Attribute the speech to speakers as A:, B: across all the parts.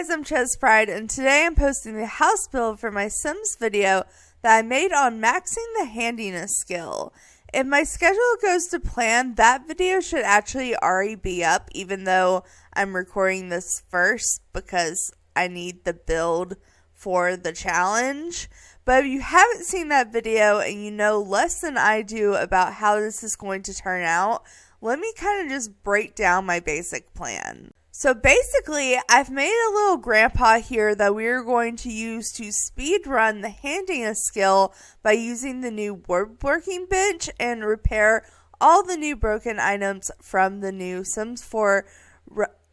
A: guys, I'm ChezPride, and today I'm posting the house build for my Sims video that I made on maxing the handiness skill. If my schedule goes to plan, that video should actually already be up, even though I'm recording this first because I need the build for the challenge. But if you haven't seen that video and you know less than I do about how this is going to turn out, let me kind of just break down my basic plan. So basically, I've made a little grandpa here that we're going to use to speed run the handiness skill by using the new woodworking bench and repair all the new broken items from the new Sims 4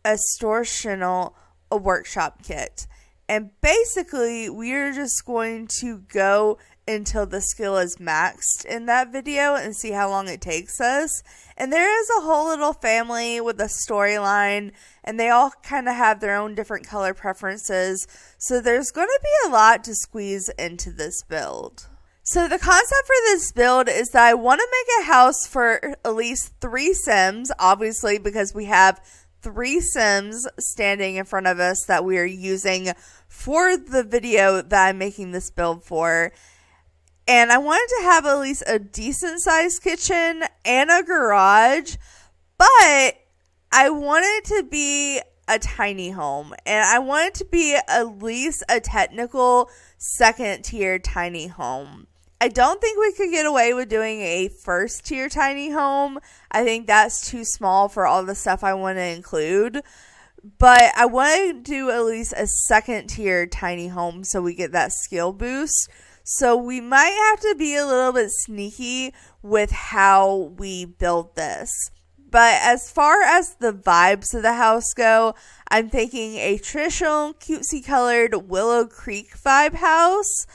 A: Restorational Workshop kit. And basically, we're just going to go until the skill is maxed in that video and see how long it takes us. And there is a whole little family with a storyline, and they all kind of have their own different color preferences. So there's going to be a lot to squeeze into this build. So the concept for this build is that I want to make a house for at least 3 Sims, obviously because we have 3 Sims standing in front of us that we are using for the video that I'm making this build for. And I wanted to have at least a decent sized kitchen and a garage, but I want it to be a tiny home, and I want it to be at least a technical second tier tiny home. I don't think we could get away with doing a first tier tiny home. I think that's too small for all the stuff I want to include. But I want to do at least a second tier tiny home so we get that skill boost. So we might have to be a little bit sneaky with how we build this. But as far as the vibes of the house go, I'm thinking a traditional cutesy colored Willow Creek vibe house.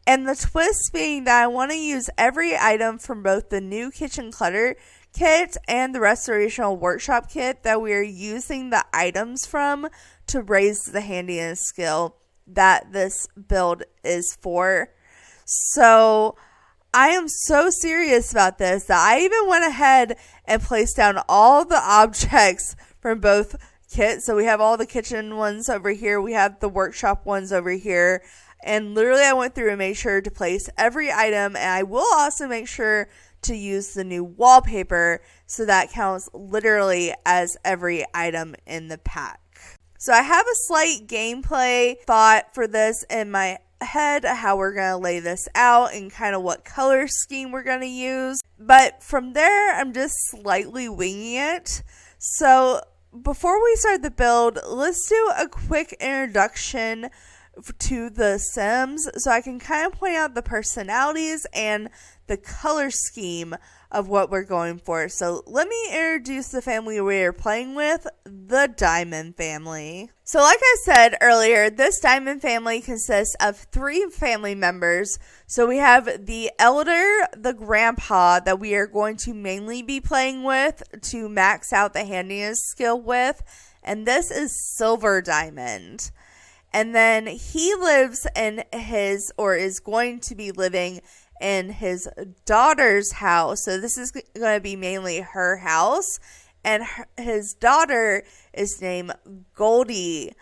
A: And the twist being that I want to use every item from both the new kitchen clutter kit and the restorational workshop kit that we are using the items from to raise the handiness skill that this build is for. So I am so serious about this that I even went ahead and placed down all the objects from both kits. So we have all the kitchen ones over here. We have the workshop ones over here. And literally I went through and made sure to place every item. And I will also make sure to use the new wallpaper. So that counts literally as every item in the pack. So I have a slight gameplay thought for this in my head, how we're going to lay this out and kind of what color scheme we're going to use. But from there, I'm just slightly winging it. So before we start the build, let's do a quick introduction to the Sims so I can kind of point out the personalities and the color scheme of what we're going for. So let me introduce the family we are playing with, the Diamond family. So like I said earlier, this Diamond family consists of 3 family members. So we have the elder, the grandpa that we are going to mainly be playing with to max out the handiness skill with. And this is Silver Diamond. And then he lives in his, or is going to be living in his daughter's house. So this is going to be mainly her house. And his daughter is named Goldie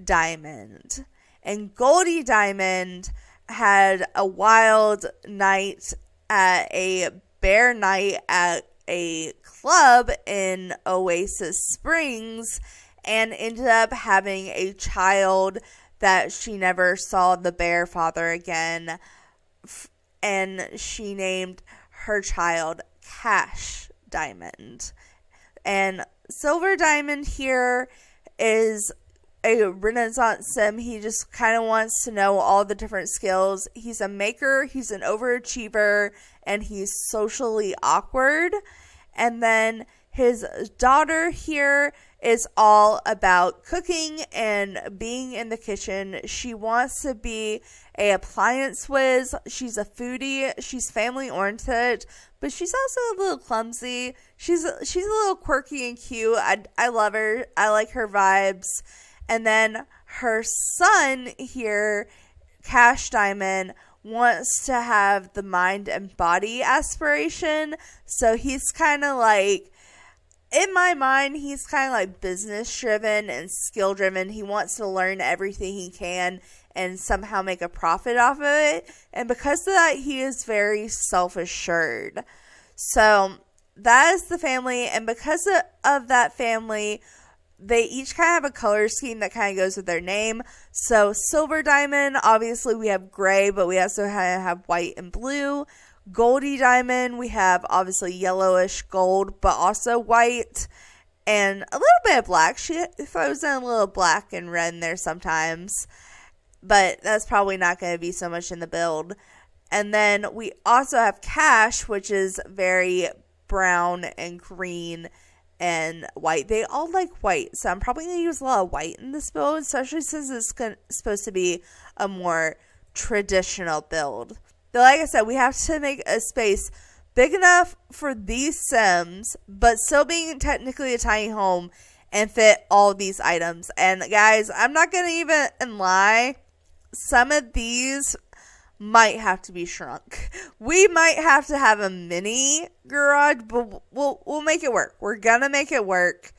A: Diamond. And Goldie Diamond had a wild night at a bear night at a club in Oasis Springs and ended up having a child that she never saw the bear father again. And she named her child Cash Diamond. And Silver Diamond here is a Renaissance Sim. He just kind of wants to know all the different skills. He's a maker, he's an overachiever, and he's socially awkward. And then his daughter here is all about cooking and being in the kitchen. She wants to be a appliance whiz. She's a foodie. She's family oriented, but she's also a little clumsy. She's a little quirky and cute. I love her. I like her vibes. And then her son here, Cash Diamond, wants to have the mind and body aspiration. So he's kind of like in my mind, he's kind of like business driven and skill driven. He wants to learn everything he can and somehow make a profit off of it. And because of that, he is very self-assured. So that is the family. And because of that family, they each kind of have a color scheme that kind of goes with their name. So silver diamond, obviously we have gray, but we also have white and blue. Goldie diamond, we have obviously yellowish gold, but also white and a little bit of black. She throws in a little black and red in there sometimes, but that's probably not going to be so much in the build. And then we also have cash, which is very brown and green and white. They all like white, so I'm probably going to use a lot of white in this build, especially since it's supposed to be a more traditional build. But like I said, we have to make a space big enough for these Sims, but still being technically a tiny home and fit all these items. And guys, I'm not going to even lie. Some of these might have to be shrunk. We might have to have a mini garage, but we'll make it work. We're going to make it work.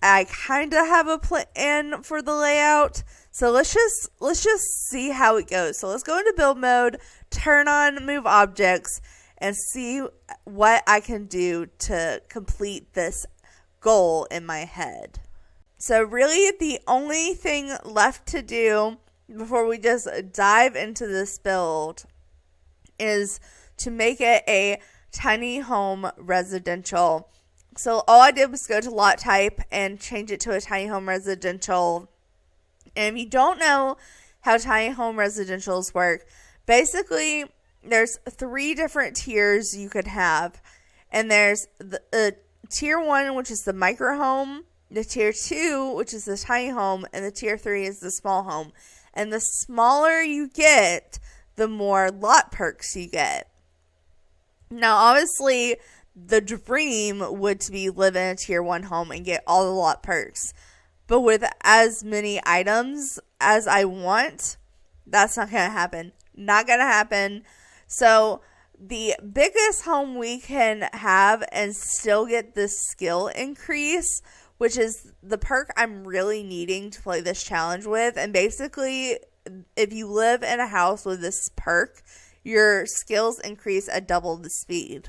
A: I kind of have a plan for the layout. So let's just see how it goes. So let's go into build mode, turn on move objects, and see what I can do to complete this goal in my head. So really the only thing left to do before we just dive into this build is to make it a tiny home residential. So all I did was go to lot type and change it to a tiny home residential. And if you don't know how tiny home residentials work, basically there's 3 different tiers you could have. And there's the tier 1, which is the micro home, the tier 2, which is the tiny home, and the tier 3 is the small home. And the smaller you get, the more lot perks you get. Now, obviously, the dream would to be live in a tier 1 home and get all the lot perks. But with as many items as I want, that's not going to happen. Not going to happen. So the biggest home we can have and still get this skill increase, which is the perk I'm really needing to play this challenge with. And basically, if you live in a house with this perk, your skills increase at double the speed.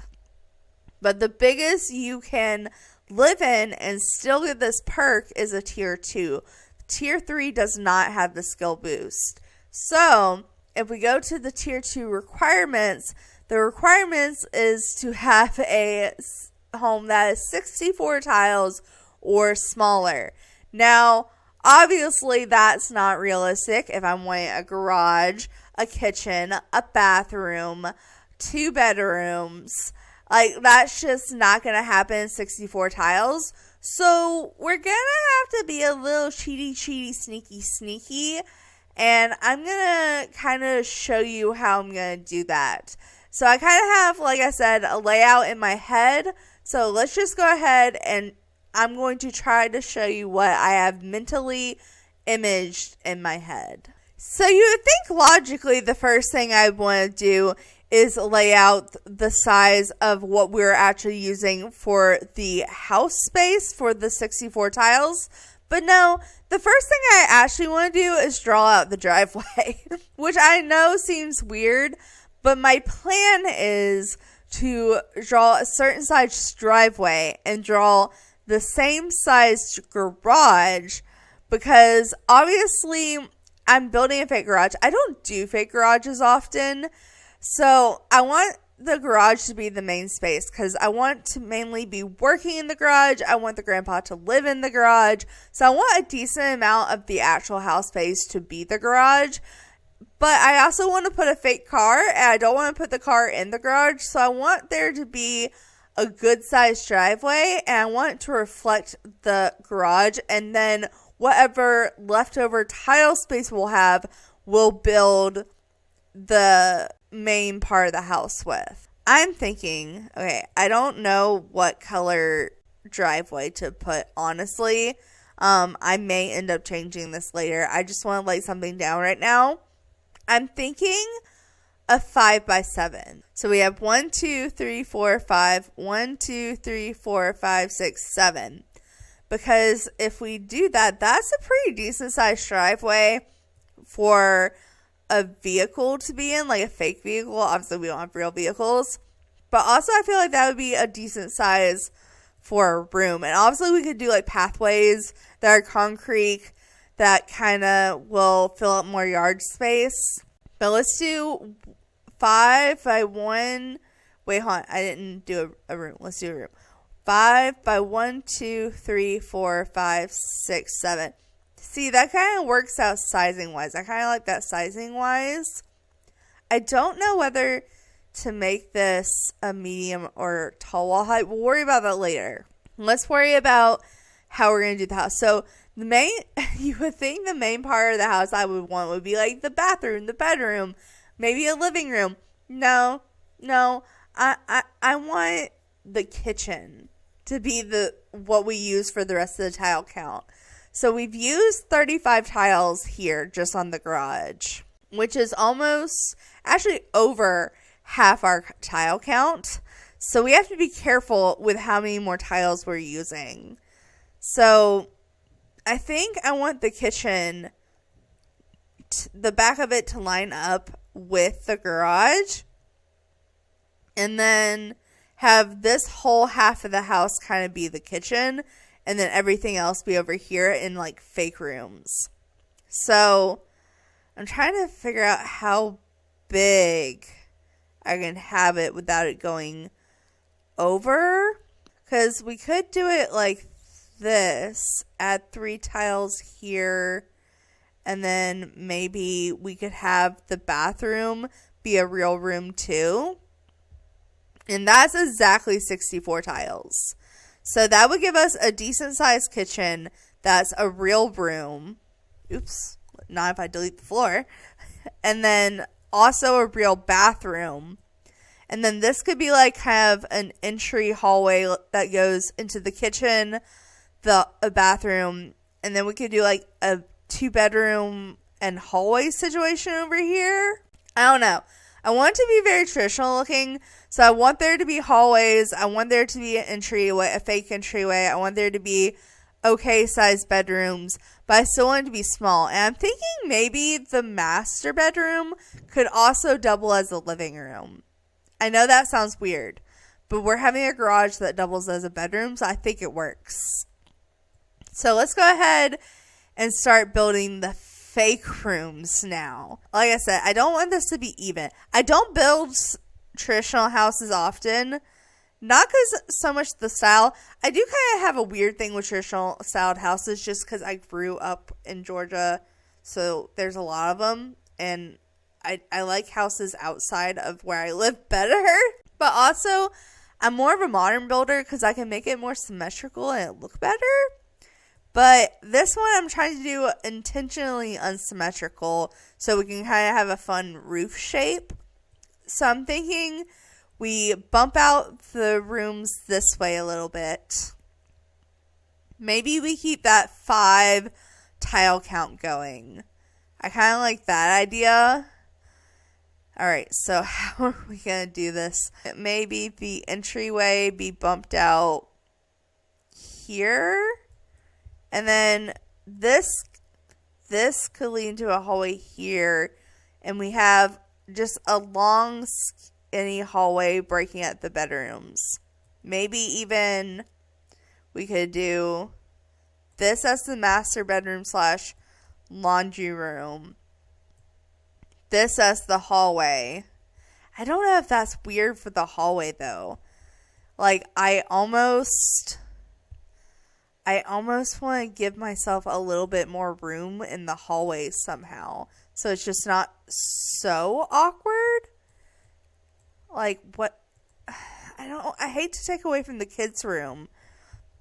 A: But the biggest you can live in and still get this perk is a tier 2. Tier 3 does not have the skill boost. So if we go to the tier 2 requirements, the requirements is to have a home that is 64 tiles or smaller. Now, obviously that's not realistic if I'm wanting a garage, a kitchen, a bathroom, 2 bedrooms. Like, that's just not going to happen in 64 tiles. So we're going to have to be a little cheaty, sneaky. And I'm going to kind of show you how I'm going to do that. So I kind of have, like I said, a layout in my head. So let's just go ahead and I'm going to try to show you what I have mentally imaged in my head. So you would think logically the first thing I want to do is lay out the size of what we're actually using for the house space for the 64 tiles. But no, the first thing I actually want to do is draw out the driveway, which I know seems weird, but my plan is to draw a certain size driveway and draw the same size garage, because obviously I'm building a fake garage. I don't do fake garages often, so I want the garage to be the main space because I want to mainly be working in the garage. I want the grandpa to live in the garage, so I want a decent amount of the actual house space to be the garage. But I also want to put a fake car, and I don't want to put the car in the garage, so I want there to be a good sized driveway, and I want it to reflect the garage, and then whatever leftover tile space we'll have, we'll build the main part of the house with. I'm thinking, okay, I don't know what color driveway to put, honestly. I may end up changing this later. I just want to lay something down right now. I'm thinking a 5 by 7. So we have 1, 2, 3, 4, 5, 1, 2, 3, 4, 5, 6, 7. Because if we do that, that's a pretty decent sized driveway for a vehicle to be in, like a fake vehicle. Obviously, we don't have real vehicles. But also, I feel like that would be a decent size for a room. And obviously, we could do like pathways that are concrete that kind of will fill up more yard space. But let's do 5 by 1. Wait, hold on. I didn't do a room. Let's do a room. 5 by 1, 2, 3, 4, 5, 6, 7. See, that kind of works out sizing wise. I kind of like that sizing wise. I don't know whether to make this a medium or tall wall height. We'll worry about that later. Let's worry about how we're going to do the house. So you would think the main part of the house I would want would be like the bathroom, the bedroom, maybe a living room. No. I want the kitchen to be what we use for the rest of the tile count. So we've used 35 tiles here just on the garage, which is almost actually over half our tile count. So we have to be careful with how many more tiles we're using. So I think I want the kitchen, the back of it to line up with the garage. And then have this whole half of the house kind of be the kitchen. And then everything else be over here in like fake rooms. So I'm trying to figure out how big I can have it without it going over. Because we could do it like this. Add 3 tiles here. And then maybe we could have the bathroom be a real room too. And that's exactly 64 tiles. So that would give us a decent sized kitchen that's a real room. Oops, not if I delete the floor. And then also a real bathroom. And then this could be like kind of an entry hallway that goes into the kitchen, a bathroom. And then we could do like a 2-bedroom and hallway situation over here. I don't know. I want it to be very traditional looking. So I want there to be hallways. I want there to be an entryway, a fake entryway. I want there to be okay sized bedrooms, but I still want it to be small. And I'm thinking maybe the master bedroom could also double as a living room. I know that sounds weird, but we're having a garage that doubles as a bedroom, so I think it works. So let's go ahead and start building the fake rooms now. Like I said, I don't want this to be even. I don't build traditional houses often, not because so much the style. I do kind of have a weird thing with traditional styled houses just because I grew up in Georgia, so there's a lot of them, and I like houses outside of where I live better. But also, I'm more of a modern builder because I can make it more symmetrical and it look better. But this one I'm trying to do intentionally unsymmetrical so we can kind of have a fun roof shape. So I'm thinking we bump out the rooms this way a little bit. Maybe we keep that 5 tile count going. I kind of like that idea. Alright, so how are we going to do this? Maybe the entryway be bumped out here. And then this could lead into a hallway here. And we have just a long skinny hallway breaking at the bedrooms. Maybe even we could do this as the master bedroom / laundry room. This as the hallway. I don't know if that's weird for the hallway though. Like I almost want to give myself a little bit more room in the hallway somehow. So it's just not so awkward. Like what? I hate to take away from the kids' room,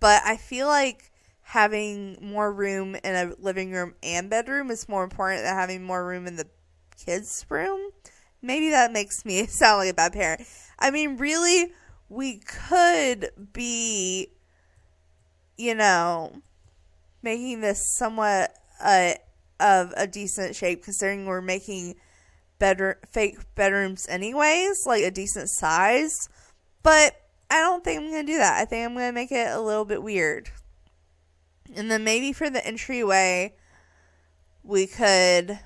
A: but I feel like having more room in a living room and bedroom is more important than having more room in the kids' room. Maybe that makes me sound like a bad parent. I mean, really, we could be, making this somewhat of a decent shape considering we're making fake bedrooms anyways, like a decent size. But I don't think I'm going to do that. I think I'm going to make it a little bit weird. And then maybe for the entryway, I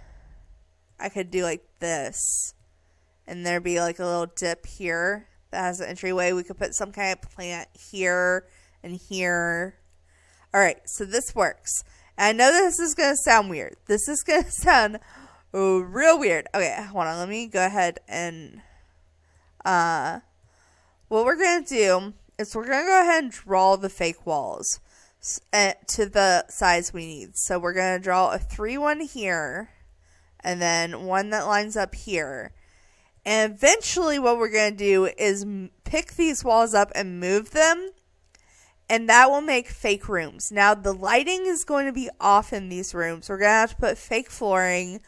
A: could do like this. And there'd be like a little dip here that has an entryway. We could put some kind of plant here and here. All right, so this works. And I know this is going to sound weird. This is going to sound real weird. Okay, hold on. Let me go ahead and what we're going to do is we're going to go ahead and draw the fake walls to the size we need. So we're going to draw a 3-1 here and then one that lines up here. And eventually what we're going to do is pick these walls up and move them. And that will make fake rooms. Now, the lighting is going to be off in these rooms. We're going to have to put fake flooring.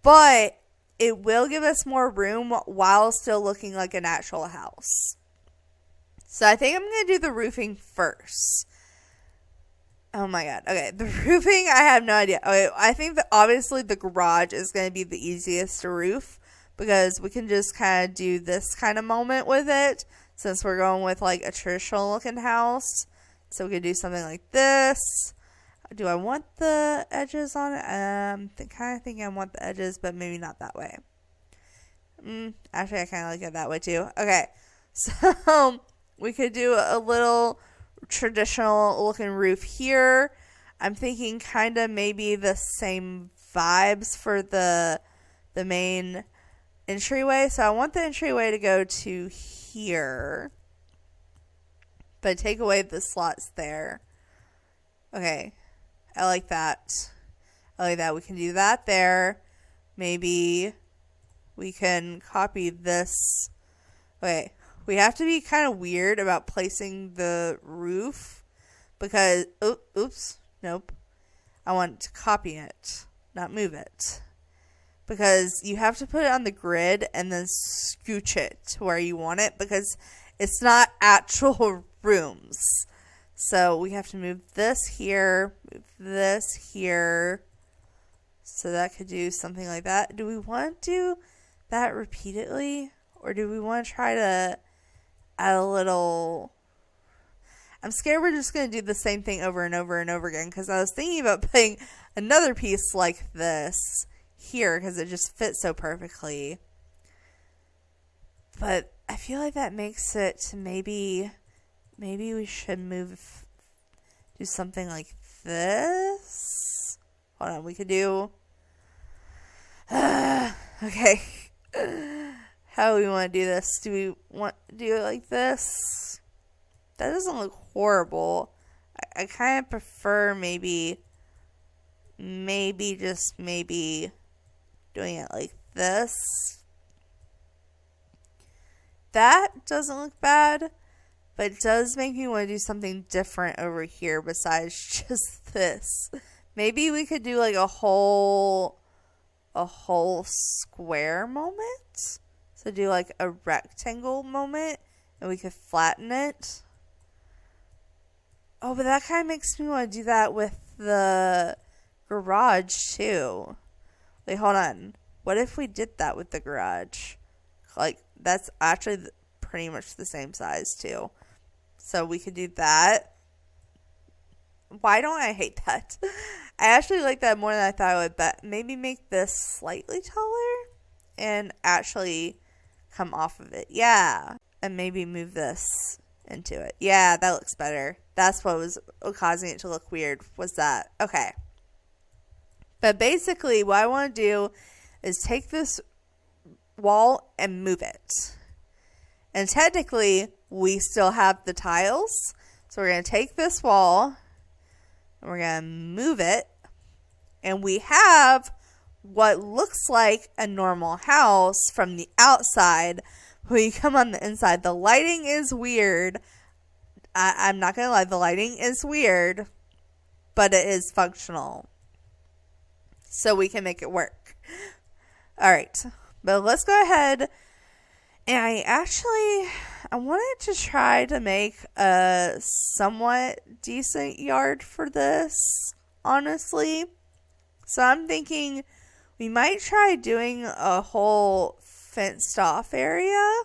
A: But it will give us more room while still looking like an actual house. So I think I'm going to do the roofing first. Oh my god. Okay, the roofing, I have no idea. Okay, I think that obviously the garage is going to be the easiest to roof. Because we can just kind of do this kind of moment with it. Since we're going with like a traditional looking house. So we could do something like this. Do I want the edges on it? Kind of think I want the edges, but maybe not that way. Actually, I kind of like it that way too. Okay. So we could do a little traditional looking roof here. I'm thinking kind of maybe the same vibes for the main entryway. So I want the entryway to go to here, but take away the slots there. Okay, I like that. We can do that there. Maybe we can copy this. Okay, we have to be kind of weird about placing the roof because oops, nope. I want to copy it, not move it. Because you have to put it on the grid and then scooch it to where you want it because it's not actual rooms. So we have to move this here, move this here. So that could do something like that. Do we want to do that repeatedly? Or do we want to try to add a little... I'm scared we're just going to do the same thing over and over and over again. Because I was thinking about putting another piece like this here because it just fits so perfectly. But I feel like that makes it maybe we should do something like this. Hold on, we could do okay. How do we want to do this? Do we want to do it like this? That doesn't look horrible. I kind of prefer maybe doing it like this. That doesn't look bad, but it does make me want to do something different over here besides just this. Maybe we could do like a whole square moment. So do like a rectangle moment and we could flatten it. Oh, but that kind of makes me want to do that with the garage too. Wait, hold on. What if we did that with the garage? Like, that's actually pretty much the same size too. So we could do that. Why don't I hate that? I actually like that more than I thought I would, but maybe make this slightly taller and actually come off of it. Yeah. And maybe move this into it. Yeah, that looks better. That's what was causing it to look weird, was that. Okay. But basically, what I want to do is take this wall and move it. And technically, we still have the tiles. So we're going to take this wall and we're going to move it. And we have what looks like a normal house from the outside. When you come on the inside, the lighting is weird. I'm not going to lie, the lighting is weird, but it is functional. So we can make it work. All right, but let's go ahead. And I wanted to try to make a somewhat decent yard for this, honestly. So I'm thinking we might try doing a whole fenced off area.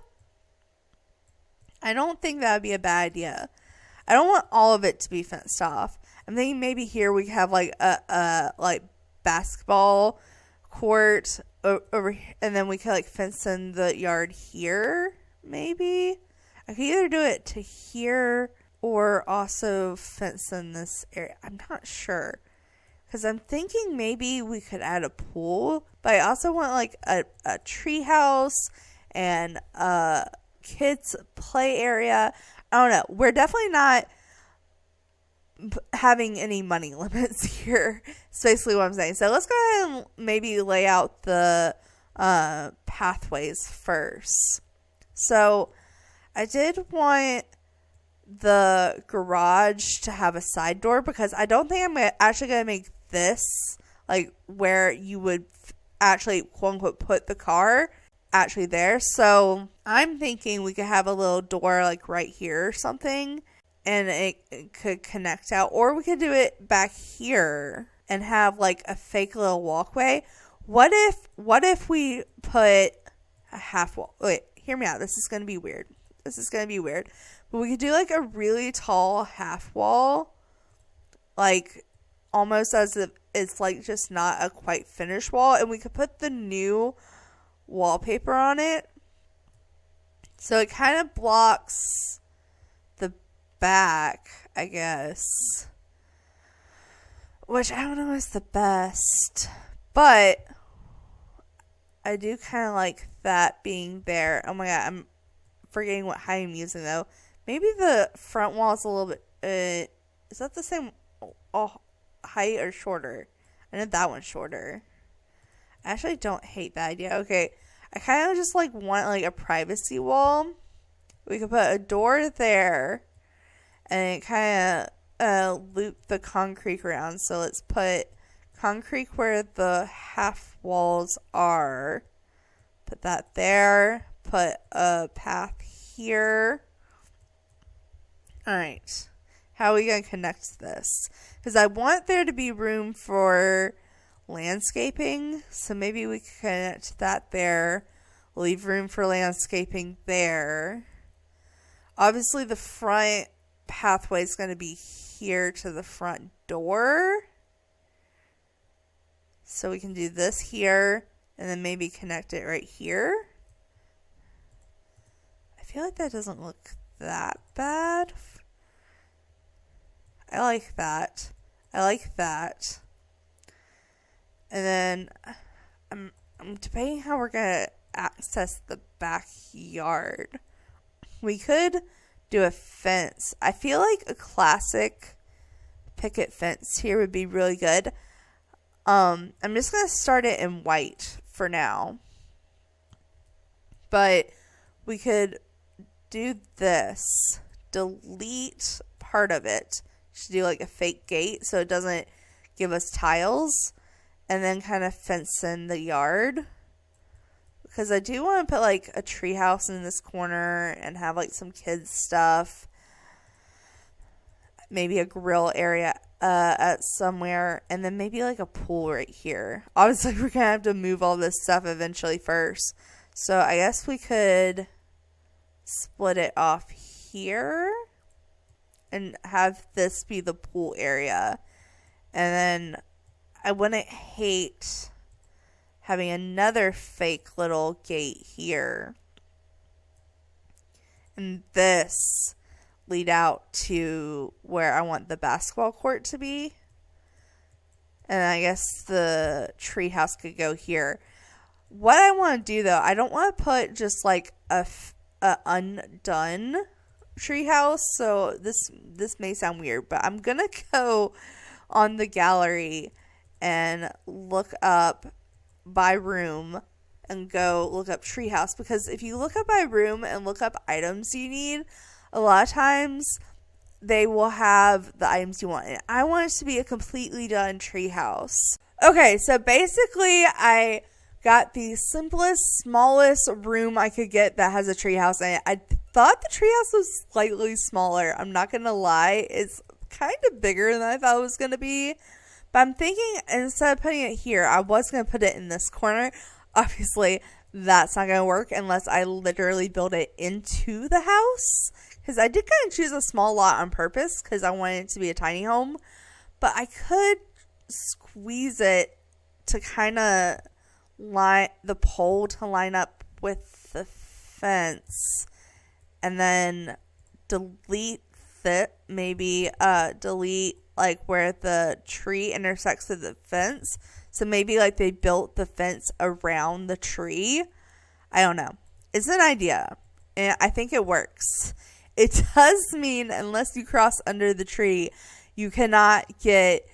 A: I don't think that would be a bad idea. I don't want all of it to be fenced off. I'm thinking maybe here we have like a like basketball court over here, and then we could like fence in the yard here. Maybe I could either do it to here or also fence in this area. I'm not sure because I'm thinking maybe we could add a pool, but I also want like a tree house and a kids play area. I don't know. We're definitely not having any money limits here. It's basically what I'm saying. So let's go ahead and maybe lay out the pathways first. So I did want the garage to have a side door because I don't think I'm actually going to make this like where you would actually quote unquote put the car actually there. So I'm thinking we could have a little door like right here or something, and it could connect out, or we could do it back here and have like a fake little walkway. What if we put a half wall? Wait, hear me out. This is going to be weird. But we could do like a really tall half wall, like almost as if it's like just not a quite finished wall, and we could put the new wallpaper on it. So it kind of blocks the back, I guess. Which I don't know is the best. But I do kind of like that being there. Oh my god, I'm forgetting what height I'm using though. Maybe the front wall is a little bit... is that the same height or shorter? I know that one's shorter. I actually don't hate that idea. Okay, I kind of just like want like a privacy wall. We could put a door there and it kind of loop the concrete around. So let's put concrete where the half walls are. Put that there. Put a path here. Alright. How are we going to connect this? Because I want there to be room for landscaping. So maybe we can connect that there. Leave room for landscaping there. Obviously the front pathway is going to be here to the front door. So we can do this here. And then maybe connect it right here. I feel like that doesn't look that bad. I like that. And then I'm debating how we're going to access the backyard. We could do a fence. I feel like a classic picket fence here would be really good. I'm just going to start it in white for now. But we could do this. Delete part of it. Just do like a fake gate so it doesn't give us tiles. And then kind of fence in the yard. Because I do want to put like a tree house in this corner and have like some kids stuff. Maybe a grill area at somewhere. And then maybe like a pool right here. Obviously we're going to have to move all this stuff eventually first. So I guess we could split it off here. And have this be the pool area. And then I wouldn't hate having another fake little gate here. And this lead out to where I want the basketball court to be. And I guess the treehouse could go here. What I want to do though, I don't want to put just like a undone treehouse. So this may sound weird, but I'm gonna go on the gallery and look up by room and go look up treehouse, because if you look up by room and look up items you need, a lot of times they will have the items you want. And I want it to be a completely done treehouse. Okay, so basically I got the simplest, smallest room I could get that has a treehouse in it. I thought the treehouse was slightly smaller. I'm not gonna lie, it's kind of bigger than I thought it was gonna be. But I'm thinking instead of putting it here, I was going to put it in this corner. Obviously, that's not going to work unless I literally build it into the house. Because I did kind of choose a small lot on purpose because I wanted it to be a tiny home. But I could squeeze it to kind of line the pole to line up with the fence. And then delete it. Maybe delete like where the tree intersects with the fence. So maybe like they built the fence around the tree. I don't know. It's an idea. And I think it works. It does mean unless you cross under the tree, you cannot get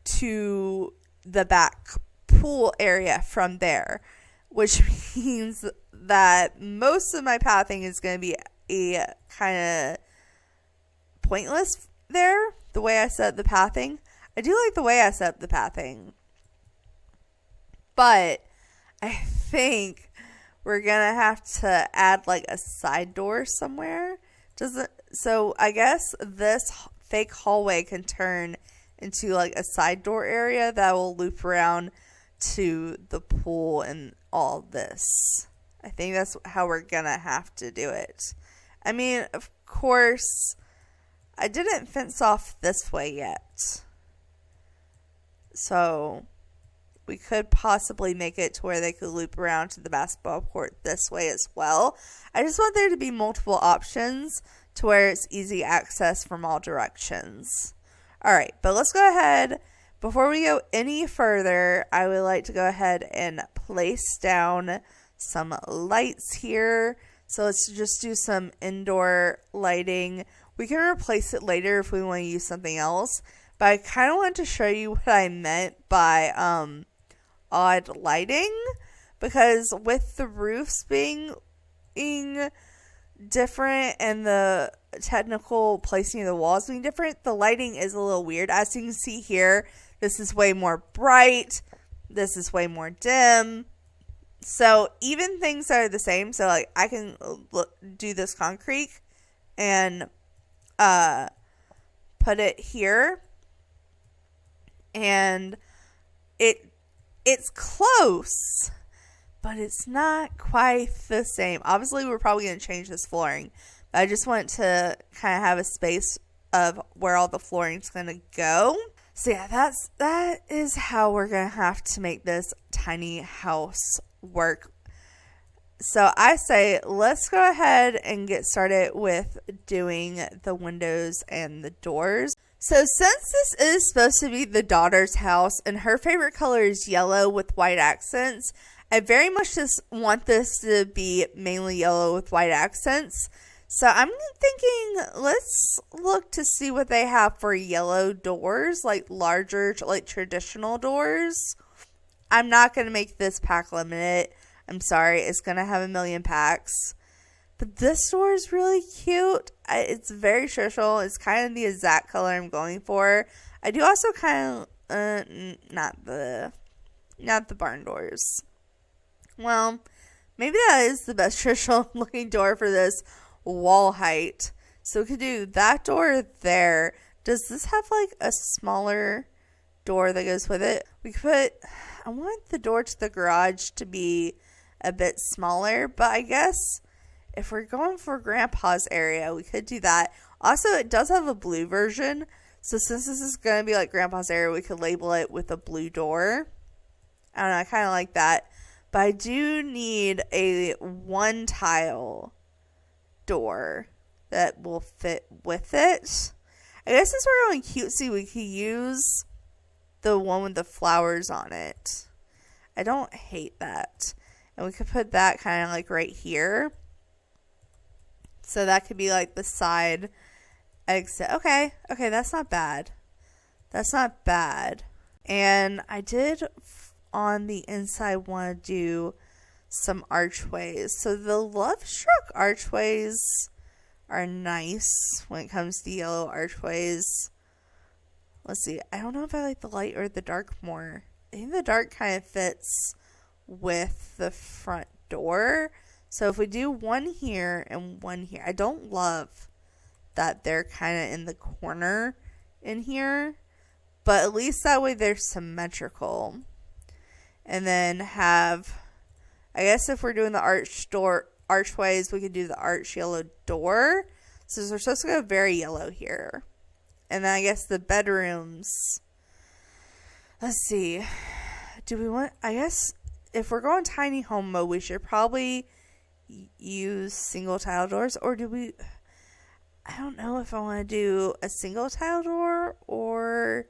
A: to the back pool area from there. Which means that most of my pathing is going to be a kind of pointless there. The way I set up the pathing. I do like the way I set up the pathing. But I think we're going to have to add like a side door somewhere. So I guess this fake hallway can turn into like a side door area that will loop around to the pool and all this. I think that's how we're going to have to do it. I mean, of course, I didn't fence off this way yet. So we could possibly make it to where they could loop around to the basketball court this way as well. I just want there to be multiple options to where it's easy access from all directions. All right, but let's go ahead. Before we go any further, I would like to go ahead and place down some lights here. So let's just do some indoor lighting. We can replace it later if we want to use something else. But I kind of want to show you what I meant by odd lighting. Because with the roofs being different and the technical placing of the walls being different, the lighting is a little weird. As you can see here, this is way more bright. This is way more dim. So even things that are the same. So like I can do this concrete and put it here. And it's close, but it's not quite the same. Obviously, we're probably going to change this flooring. But I just want to kind of have a space of where all the flooring is going to go. So yeah, that is how we're going to have to make this tiny house work. So I say let's go ahead and get started with doing the windows and the doors. So since this is supposed to be the daughter's house and her favorite color is yellow with white accents, I very much just want this to be mainly yellow with white accents. So I'm thinking let's look to see what they have for yellow doors, like larger, like traditional doors. I'm not going to make this pack limited. I'm sorry. It's going to have 1 million packs. But this door is really cute. It's very traditional. It's kind of the exact color I'm going for. I do also kind of, not the barn doors. Well, maybe that is the best traditional looking door for this wall height. So we could do that door there. Does this have like a smaller door that goes with it? We could put, I want the door to the garage to be a bit smaller, but I guess if we're going for Grandpa's area, we could do that. Also, it does have a blue version, so since this is going to be like Grandpa's area, we could label it with a blue door. I don't know, I kind of like that. But I do need a one tile door that will fit with it. I guess since we're going cutesy, we could use the one with the flowers on it. I don't hate that. And we could put that kind of like right here. So that could be like the side exit. Okay, that's not bad. That's not bad. And I did on the inside want to do some archways. So the love struck archways are nice when it comes to yellow archways. Let's see. I don't know if I like the light or the dark more. I think the dark kind of fits with the front door. So if we do one here and one here. I don't love that they're kind of in the corner in here. but at least that way they're symmetrical. And then have, I guess if we're doing the archways, we could do the arch yellow door. So we're supposed to go very yellow here. And then I guess the bedrooms, let's see, do we want, I guess if we're going tiny home mode, we should probably use single tile doors, or do we, I don't know if I want to do a single tile door or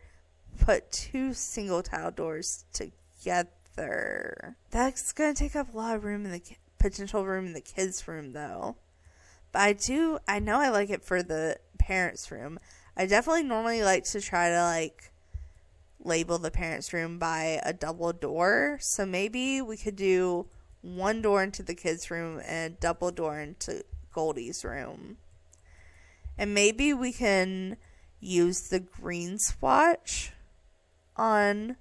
A: put 2 single tile doors together. That's going to take up a lot of room in the potential room in the kids' room though. But I know I like it for the parents' room. I definitely normally like to try to like label the parents' room by a double door. So maybe we could do 1 door into the kids' room and a double door into Goldie's room. And maybe we can use the green swatch on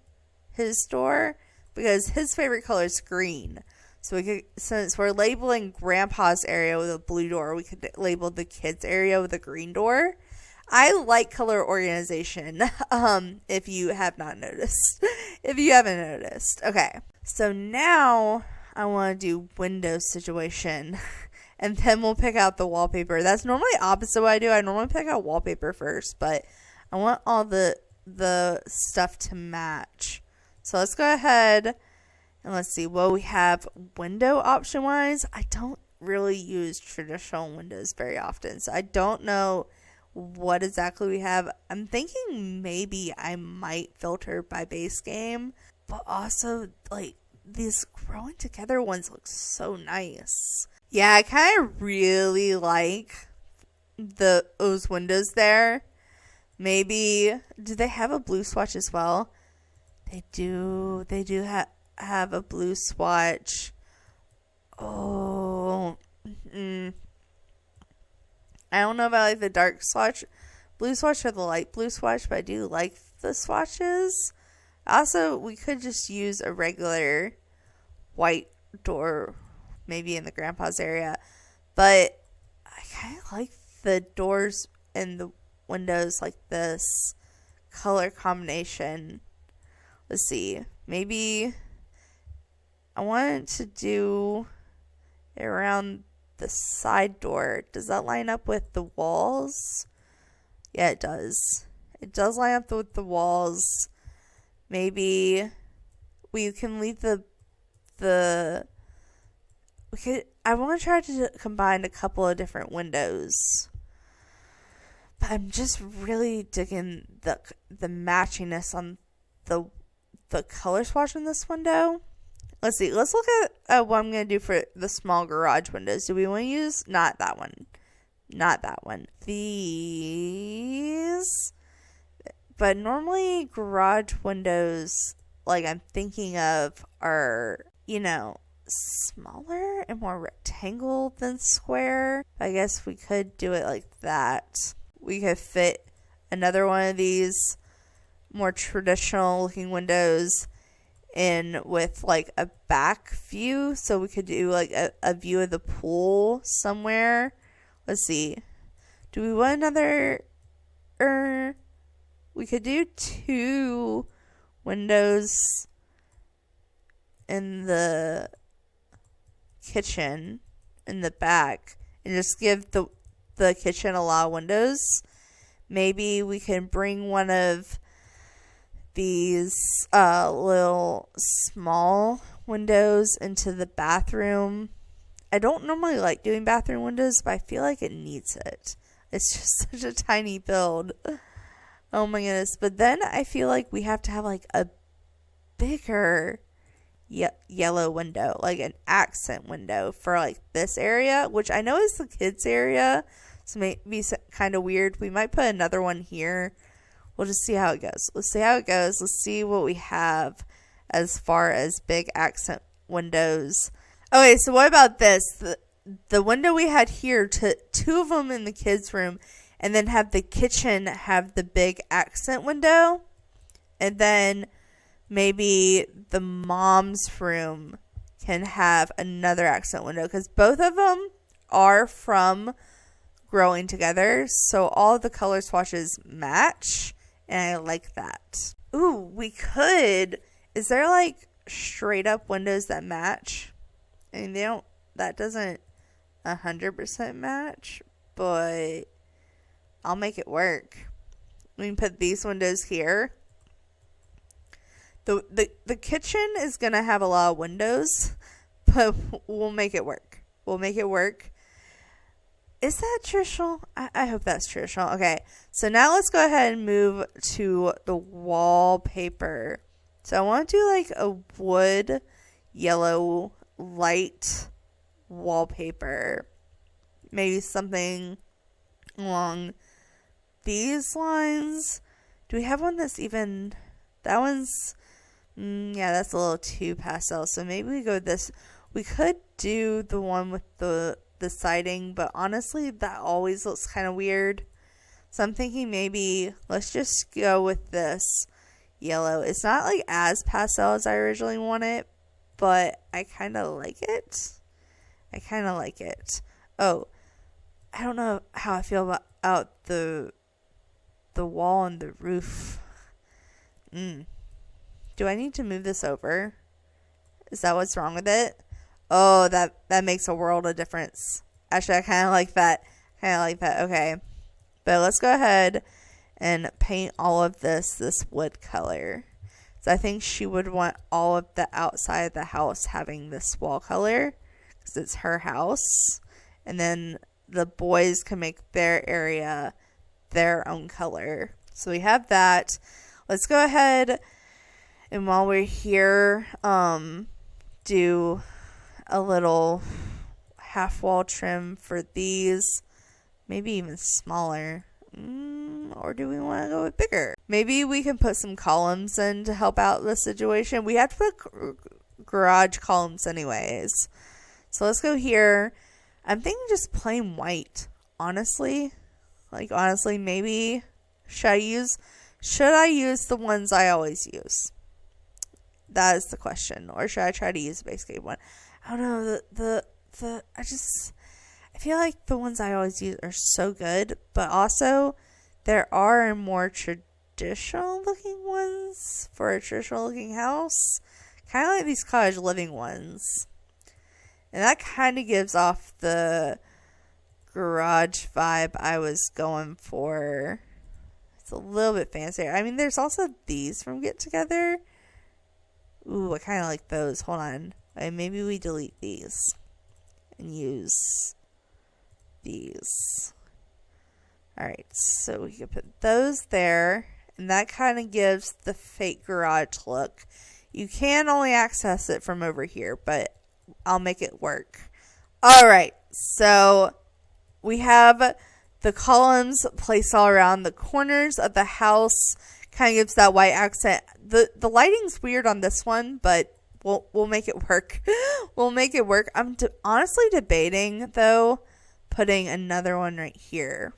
A: his door because his favorite color is green. So we could, since we're labeling Grandpa's area with a blue door, we could label the kids' area with a green door. I like color organization, if you have not noticed. If you haven't noticed. Okay, so now I want to do window situation. And then we'll pick out the wallpaper. That's normally opposite what I do. I normally pick out wallpaper first, but I want all the stuff to match. So let's go ahead and let's see what we have window option wise. I don't really use traditional windows very often, so I don't know what exactly we have. I'm thinking maybe I might filter by base game, but also like these growing together ones look so nice. Yeah, I kind of really like those windows there. Maybe, do they have a blue swatch as well? They do. They do have a blue swatch. Oh, I don't know if I like the dark swatch, blue swatch or the light blue swatch, but I do like the swatches. Also, we could just use a regular white door, maybe in the Grandpa's area, but I kind of like the doors and the windows like this color combination. Let's see, maybe I wanted to do it around the side door. Does that line up with the walls? Yeah, it does. It does line up with the walls. Maybe we can leave I want to try to combine a couple of different windows. But I'm just really digging the matchiness on the color swatch in this window. Let's see. Let's look at what I'm going to do for the small garage windows. Do we want to use? Not that one. Not that one. These. But normally garage windows, like I'm thinking of, are, smaller and more rectangle than square. I guess we could do it like that. We could fit another one of these more traditional looking windows in with like a back view, so we could do like a view of the pool somewhere. Let's see, do we want another, we could do 2 windows in the kitchen in the back and just give the kitchen a lot of windows. Maybe we can bring one of these little small windows into the bathroom. I don't normally like doing bathroom windows, but I feel like it needs it. It's just such a tiny build. Oh my goodness. But then I feel like we have to have like a bigger yellow window, like an accent window for like this area, which I know is the kids area, so maybe kind of weird. We might put another one here. We'll just see how it goes. Let's see how it goes. Let's see what we have as far as big accent windows. Okay, so what about this? The window we had here, 2 of them in the kids' room, and then have the kitchen have the big accent window. And then maybe the mom's room can have another accent window, because both of them are from growing together. So all the color swatches match. And I like that. Ooh, we could. Is there like straight up windows that match? I mean, that doesn't 100% match, but I'll make it work. We can put these windows here. The kitchen is going to have a lot of windows, but we'll make it work. We'll make it work. Is that traditional? I hope that's traditional. Okay, so now let's go ahead and move to the wallpaper. So I want to do like a wood yellow light wallpaper. Maybe something along these lines. Do we have one that's even... That one's... yeah, that's a little too pastel. So maybe we go with this. We could do the one with the siding, but honestly, that always looks kind of weird. So I'm thinking maybe let's just go with this yellow. It's not like as pastel as I originally wanted, but I kind of like it. Oh, I don't know how I feel about the wall and the roof. Do I need to move this over? Is that what's wrong with it? Oh, that makes a world of difference. Actually, I kind of like that. Okay. But let's go ahead and paint all of this wood color. So I think she would want all of the outside of the house having this wall color because it's her house. And then the boys can make their area their own color. So we have that. Let's go ahead and while we're here, do a little half wall trim for these. Maybe even smaller. Or do we want to go with bigger? Maybe we can put some columns in to help out the situation. We have to put garage columns anyways. So let's go here. I'm thinking just plain white. Honestly, maybe should I use the ones I always use? That is the question. Or should I try to use a base grade one? I don't know. I feel like the ones I always use are so good, but also there are more traditional looking ones for a traditional looking house. Kind of like these cottage living ones. And that kind of gives off the garage vibe I was going for. It's a little bit fancier. I mean, there's also these from Get Together. Ooh, I kind of like those. Hold on. Maybe we delete these and use these. Alright, so we can put those there. And that kind of gives the fake garage look. You can only access it from over here, but I'll make it work. Alright, so we have the columns placed all around the corners of the house. Kind of gives that white accent. The lighting's weird on this one, but we'll make it work. We'll make it work. I'm honestly debating, though, putting another one right here.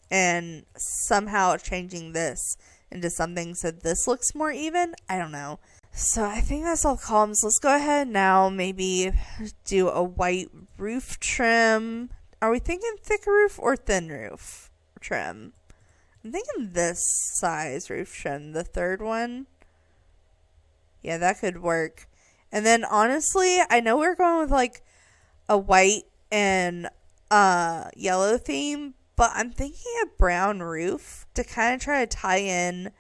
A: And somehow changing this into something so this looks more even. I don't know. So I think that's all columns. Let's go ahead now. Maybe do a white roof trim. Are we thinking thick roof or thin roof trim? I'm thinking this size roof trim. The third one. Yeah, that could work. And then honestly, I know we're going with like a white and yellow theme, but I'm thinking a brown roof to kind of try to tie in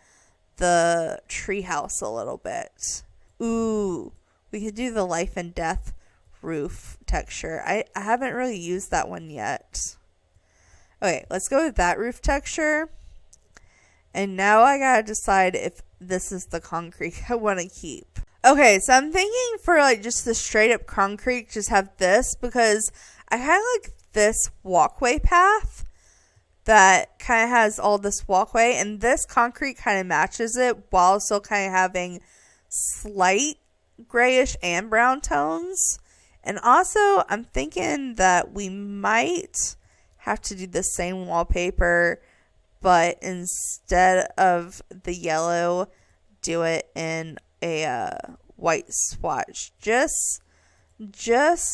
A: the treehouse a little bit. Ooh, we could do the life and death roof texture. I haven't really used that one yet. Okay, let's go with that roof texture. And now I gotta decide if this is the concrete I want to keep. Okay, so I'm thinking for like just the straight up concrete, just have this because I kind of like this walkway path that kind of has all this walkway, and this concrete kind of matches it while still kind of having slight grayish and brown tones. And also, I'm thinking that we might have to do the same wallpaper, but instead of the yellow, do it in a white swatch. Just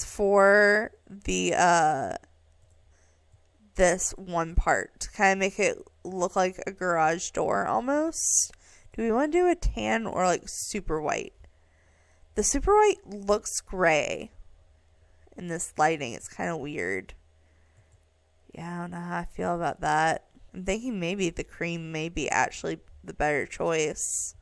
A: for the this one part to kind of make it look like a garage door almost. Do we want to do a tan or like super white? The super white looks gray in this lighting. It's kind of weird. Yeah, I don't know how I feel about that. I'm thinking maybe the cream may be actually the better choice.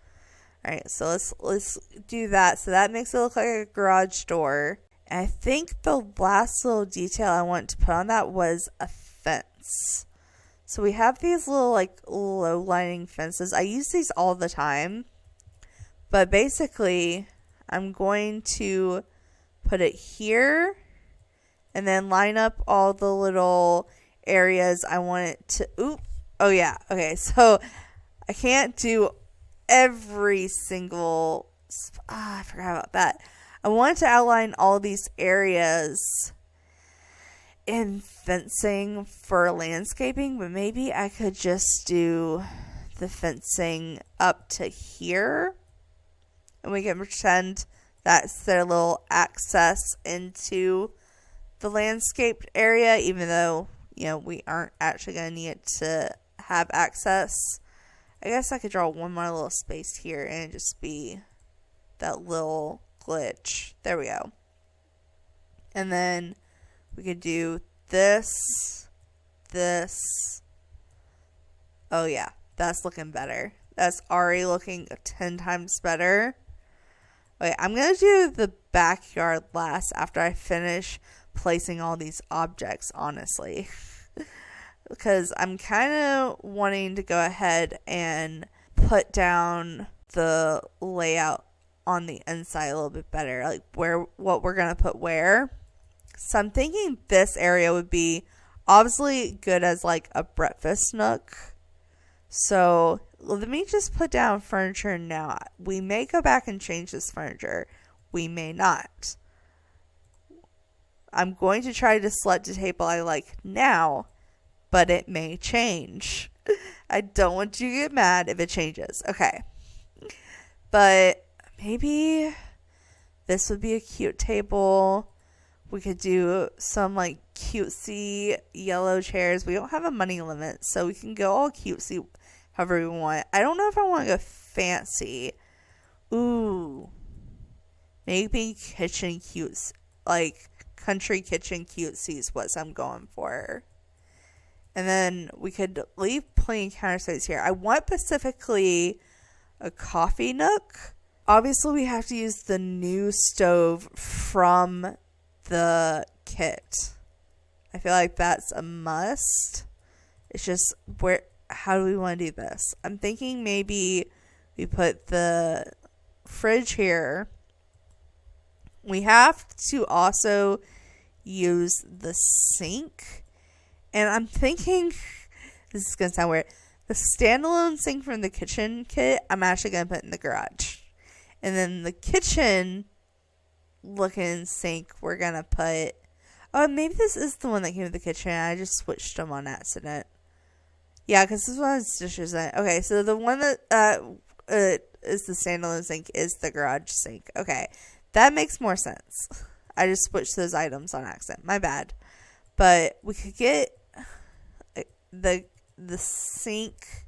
A: Alright, so let's do that. So that makes it look like a garage door. And I think the last little detail I want to put on that was a fence. So we have these little like low lining fences. I use these all the time. But basically, I'm going to put it here and then line up all the little areas I want it to. Oh yeah. Okay, so I can't do every single. I forgot about that. I wanted to outline all these areas in fencing for landscaping, but maybe I could just do the fencing up to here, and we can pretend that's their little access into the landscaped area, even though, you know, we aren't actually going to need it to have access. I guess I could draw one more little space here and just be that little glitch. There we go. And then we could do this. Oh yeah, that's looking better. That's already looking 10 times better. Okay, I'm going to do the backyard last after I finish placing all these objects, honestly. Because I'm kind of wanting to go ahead and put down the layout on the inside a little bit better, like what we're going to put where. So I'm thinking this area would be obviously good as like a breakfast nook. So let me just put down furniture now. We may go back and change this furniture. We may not. I'm going to try to select the table I like now, but it may change. I don't want you to get mad if it changes. Okay. But maybe this would be a cute table. We could do some like cutesy yellow chairs. We don't have a money limit, so we can go all cutesy however we want. I don't know if I want to go fancy. Ooh. Maybe kitchen cutes, like country kitchen cutesy is what I'm going for. And then we could leave plain counter space here. I want specifically a coffee nook. Obviously, we have to use the new stove from the kit. I feel like that's a must. It's just how do we want to do this? I'm thinking maybe we put the fridge here. We have to also use the sink. And I'm thinking, this is going to sound weird, the standalone sink from the kitchen kit, I'm actually going to put in the garage. And then the kitchen looking sink, we're going to put, oh, maybe this is the one that came with the kitchen. I just switched them on accident. Yeah, because this one has dishes in it. Okay, so the one that is the standalone sink is the garage sink. Okay, that makes more sense. I just switched those items on accident. My bad. But we could get the sink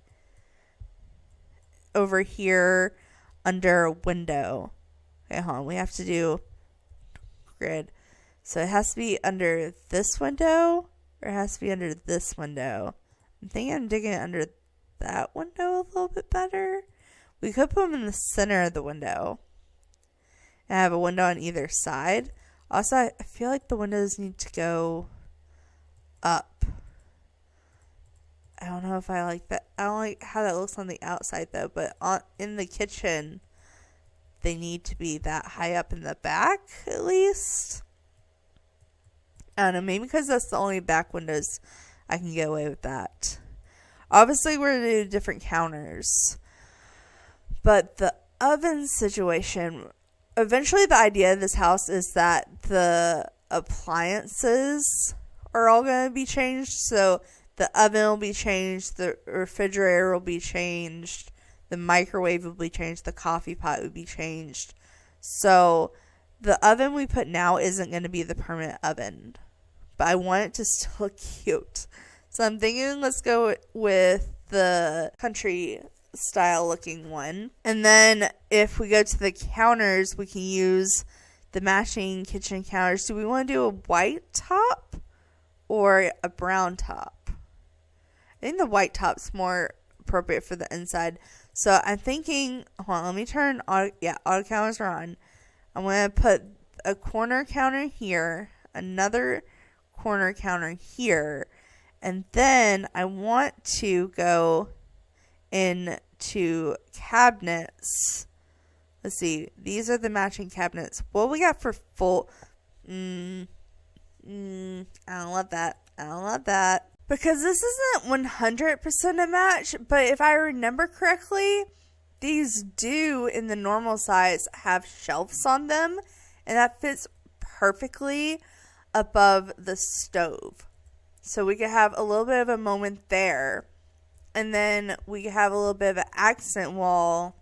A: over here under a window. Okay, hold on. We have to do grid. So it has to be under this window, or it has to be under this window. I'm thinking I'm digging it under that window a little bit better. We could put them in the center of the window and have a window on either side. Also, I feel like the windows need to go up. I don't know if I like that. I don't like how that looks on the outside though, but in the kitchen, they need to be that high up in the back at least. I don't know, maybe because that's the only back windows I can get away with that. Obviously, we're going to do different counters. But the oven situation, eventually the idea of this house is that the appliances are all going to be changed. So the oven will be changed, the refrigerator will be changed, the microwave will be changed, the coffee pot will be changed. So the oven we put now isn't going to be the permanent oven. But I want it to still look cute. So I'm thinking let's go with the country style looking one. And then if we go to the counters, we can use the matching kitchen counters. Do we want to do a white top or a brown top? I think the white top's more appropriate for the inside. So I'm thinking, hold on, let me turn auto counters are on. I'm going to put a corner counter here, another corner counter here, and then I want to go into cabinets. Let's see, these are the matching cabinets. What we got for full? I don't love that. Because this isn't 100% a match, but if I remember correctly, these do, in the normal size, have shelves on them, and that fits perfectly above the stove. So we could have a little bit of a moment there, and then we could have a little bit of an accent wall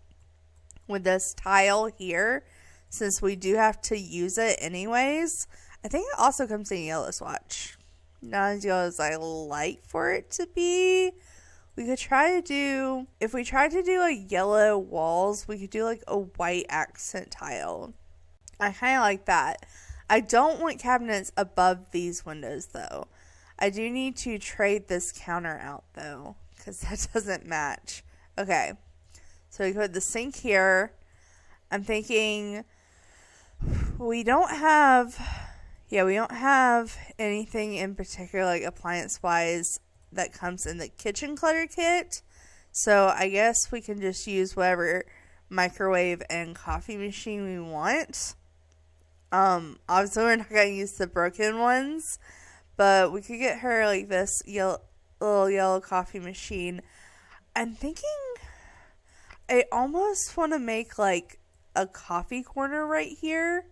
A: with this tile here, since we do have to use it anyways. I think it also comes in a yellow swatch. Not as yellow as I like for it to be. We could try to do, if we tried to do like yellow walls, we could do like a white accent tile. I kind of like that. I don't want cabinets above these windows though. I do need to trade this counter out though, because that doesn't match. Okay, so we put the sink here. I'm thinking we don't have anything in particular like appliance wise that comes in the kitchen clutter kit. So I guess we can just use whatever microwave and coffee machine we want. Obviously we're not going to use the broken ones, but we could get her like this little yellow coffee machine. I'm thinking I almost want to make like a coffee corner right here.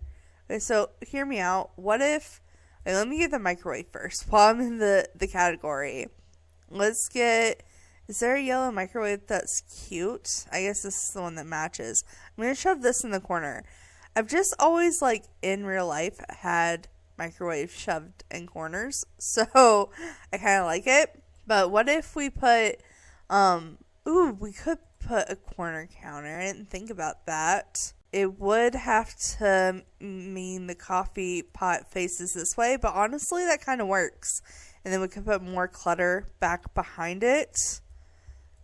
A: Okay, so hear me out. What if, let me get the microwave first while I'm in the category. Let's get, is there a yellow microwave that's cute? I guess this is the one that matches. I'm going to shove this in the corner. I've just always, like, in real life, had microwave shoved in corners. So, I kind of like it. But what if we put, we could put a corner counter. I didn't think about that. It would have to mean the coffee pot faces this way, but honestly, that kind of works. And then we can put more clutter back behind it.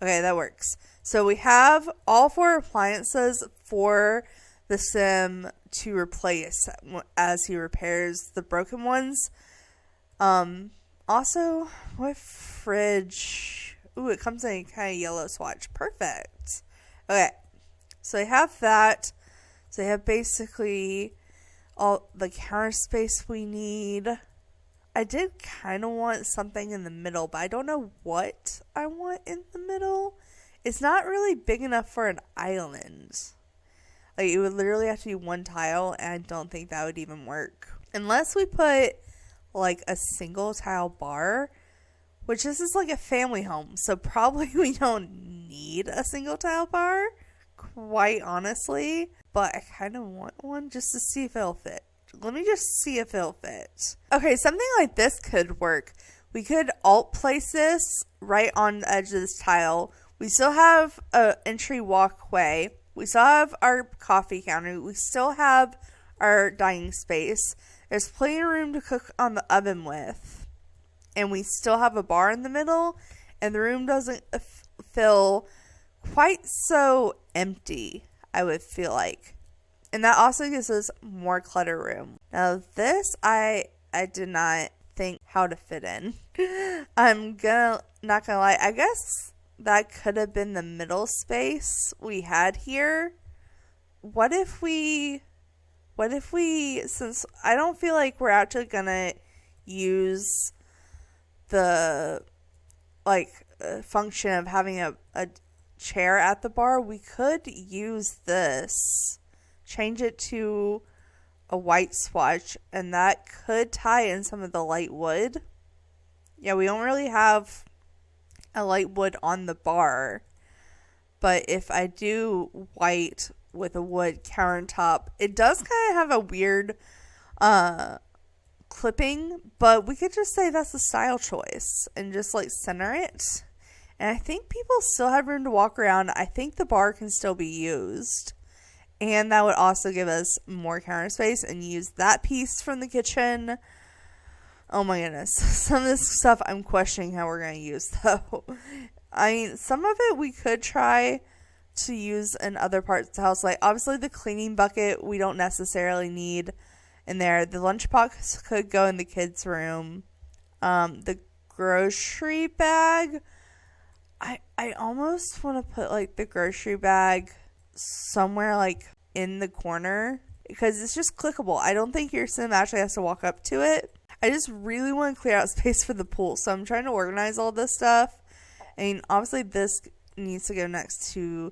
A: Okay, that works. So we have all 4 appliances for the Sim to replace as he repairs the broken ones. Also, what fridge? Ooh, it comes in a kind of yellow swatch. Perfect. Okay, so I have that. So I have basically all the counter space we need. I did kind of want something in the middle, but I don't know what I want in the middle. It's not really big enough for an island. Like, it would literally have to be one tile, and I don't think that would even work. Unless we put, like, a single tile bar, which this is like a family home, so probably we don't need a single tile bar, quite honestly. But I kind of want one just to see if it'll fit. Let me just see if it'll fit. Okay, something like this could work. We could alt place this right on the edge of this tile. We still have an entry walkway. We still have our coffee counter. We still have our dining space. There's plenty of room to cook on the oven with. And we still have a bar in the middle. And the room doesn't feel quite so empty, I would feel like. And that also gives us more clutter room. Now this, I did not think how to fit in. I'm not gonna lie, I guess that could have been the middle space we had here. What if we, since I don't feel like we're actually gonna use the, function of having a chair at the bar, we could use this, change it to a white swatch, and that could tie in some of the light wood. Yeah, we don't really have a light wood on the bar, but if I do white with a wood countertop, it does kind of have a weird clipping, but we could just say that's a style choice and just center it. And I think people still have room to walk around. I think the bar can still be used. And that would also give us more counter space and use that piece from the kitchen. Oh my goodness. Some of this stuff I'm questioning how we're going to use though. I mean, some of it we could try to use in other parts of the house. Like obviously the cleaning bucket we don't necessarily need in there. The lunchbox could go in the kids' room. The grocery bag, I almost want to put like the grocery bag somewhere like in the corner because it's just clickable. I don't think your sim actually has to walk up to it. I just really want to clear out space for the pool, so I'm trying to organize all this stuff. I mean, obviously this needs to go next to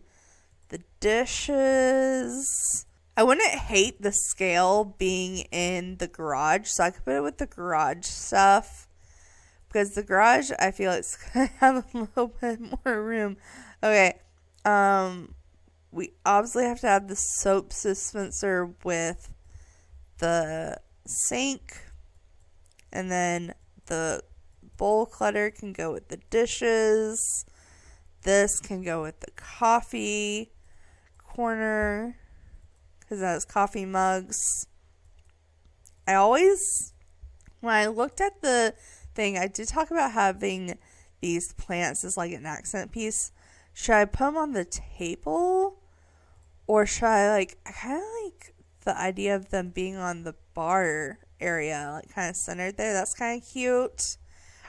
A: the dishes. I wouldn't hate the scale being in the garage, so I could put it with the garage stuff. Because the garage, I feel it's going to have a little bit more room. Okay. We obviously have to have the soap dispenser with the sink. And then the bowl clutter can go with the dishes. This can go with the coffee corner. Because that has coffee mugs. I always, when I looked at the thing, I did talk about having these plants as like an accent piece. Should I put them on the table, or should I kind of like the idea of them being on the bar area, like kind of centered there? That's kind of cute.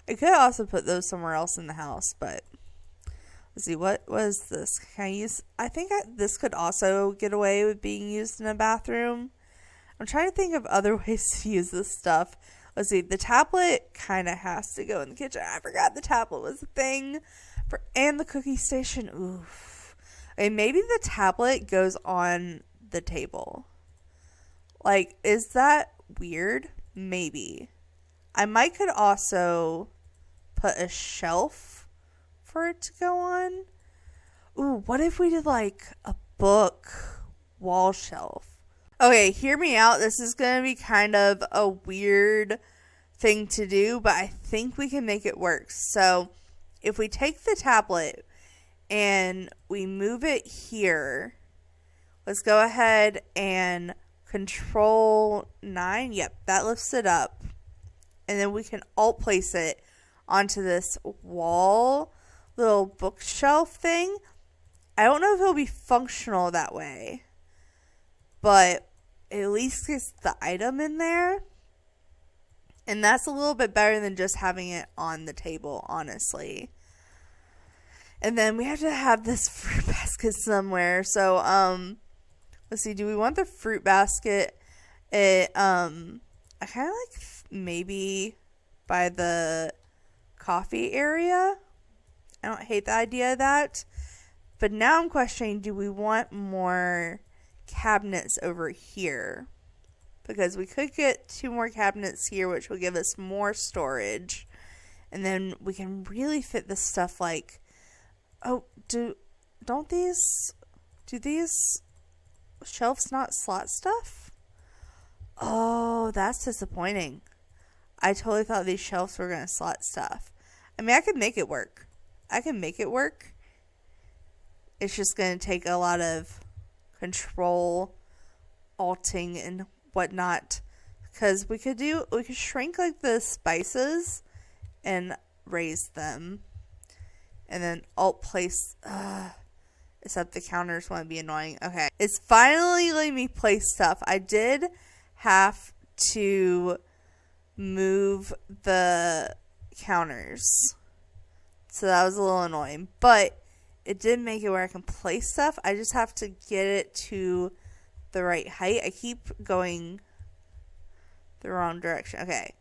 A: I could also put those somewhere else in the house, but let's see, what was this? Can I use? I think this could also get away with being used in a bathroom. I'm trying to think of other ways to use this stuff. Let's see, the tablet kind of has to go in the kitchen. I forgot the tablet was a thing. And the cookie station. Oof. Okay, maybe the tablet goes on the table. Like, is that weird? Maybe. I might could also put a shelf for it to go on. Ooh, what if we did like a book wall shelf? Okay, hear me out. This is going to be kind of a weird thing to do, but I think we can make it work. So if we take the tablet and we move it here, let's go ahead and Control 9. Yep, that lifts it up. And then we can alt place it onto this wall little bookshelf thing. I don't know if it'll be functional that way, but at least gets the item in there. And that's a little bit better than just having it on the table, honestly. And then we have to have this fruit basket somewhere. So, let's see. Do we want the fruit basket? I kind of like maybe by the coffee area. I don't hate the idea of that. But now I'm questioning, do we want more cabinets over here? Because we could get 2 more cabinets here, which will give us more storage. And then we can really fit this stuff like, oh, do these shelves not slot stuff? Oh, that's disappointing. I totally thought these shelves were going to slot stuff. I mean, I could make it work. It's just going to take a lot of control, alting, and whatnot. Because we could shrink like the spices and raise them. And then alt place, except the counters want to be annoying. Okay. It's finally letting me place stuff. I did have to move the counters. So that was a little annoying. But it did make it where I can place stuff. I just have to get it to the right height. I keep going the wrong direction. Okay.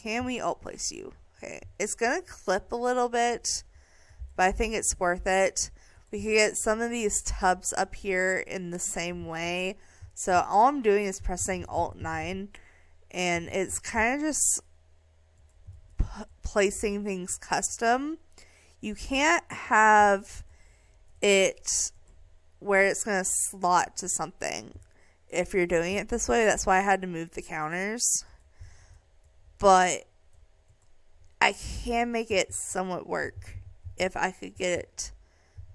A: Can we alt place you? Okay. It's going to clip a little bit, but I think it's worth it. We can get some of these tubs up here in the same way. So all I'm doing is pressing Alt 9, and it's kind of just placing things custom. You can't have it where it's going to slot to something if you're doing it this way. That's why I had to move the counters. But I can make it somewhat work if I could get it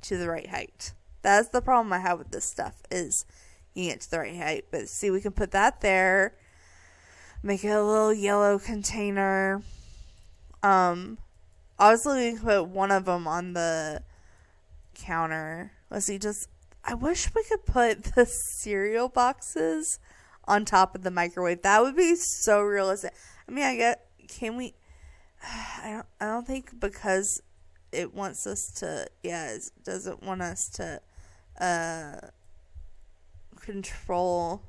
A: to the right height. That's the problem I have with this stuff, is getting it to the right height. But see, we can put that there. Make it a little yellow container. Obviously, we can put one of them on the counter. Let's see, I wish we could put the cereal boxes on top of the microwave. That would be so realistic. I mean, can we? I don't think, because it wants us to. Yeah, it doesn't want us to control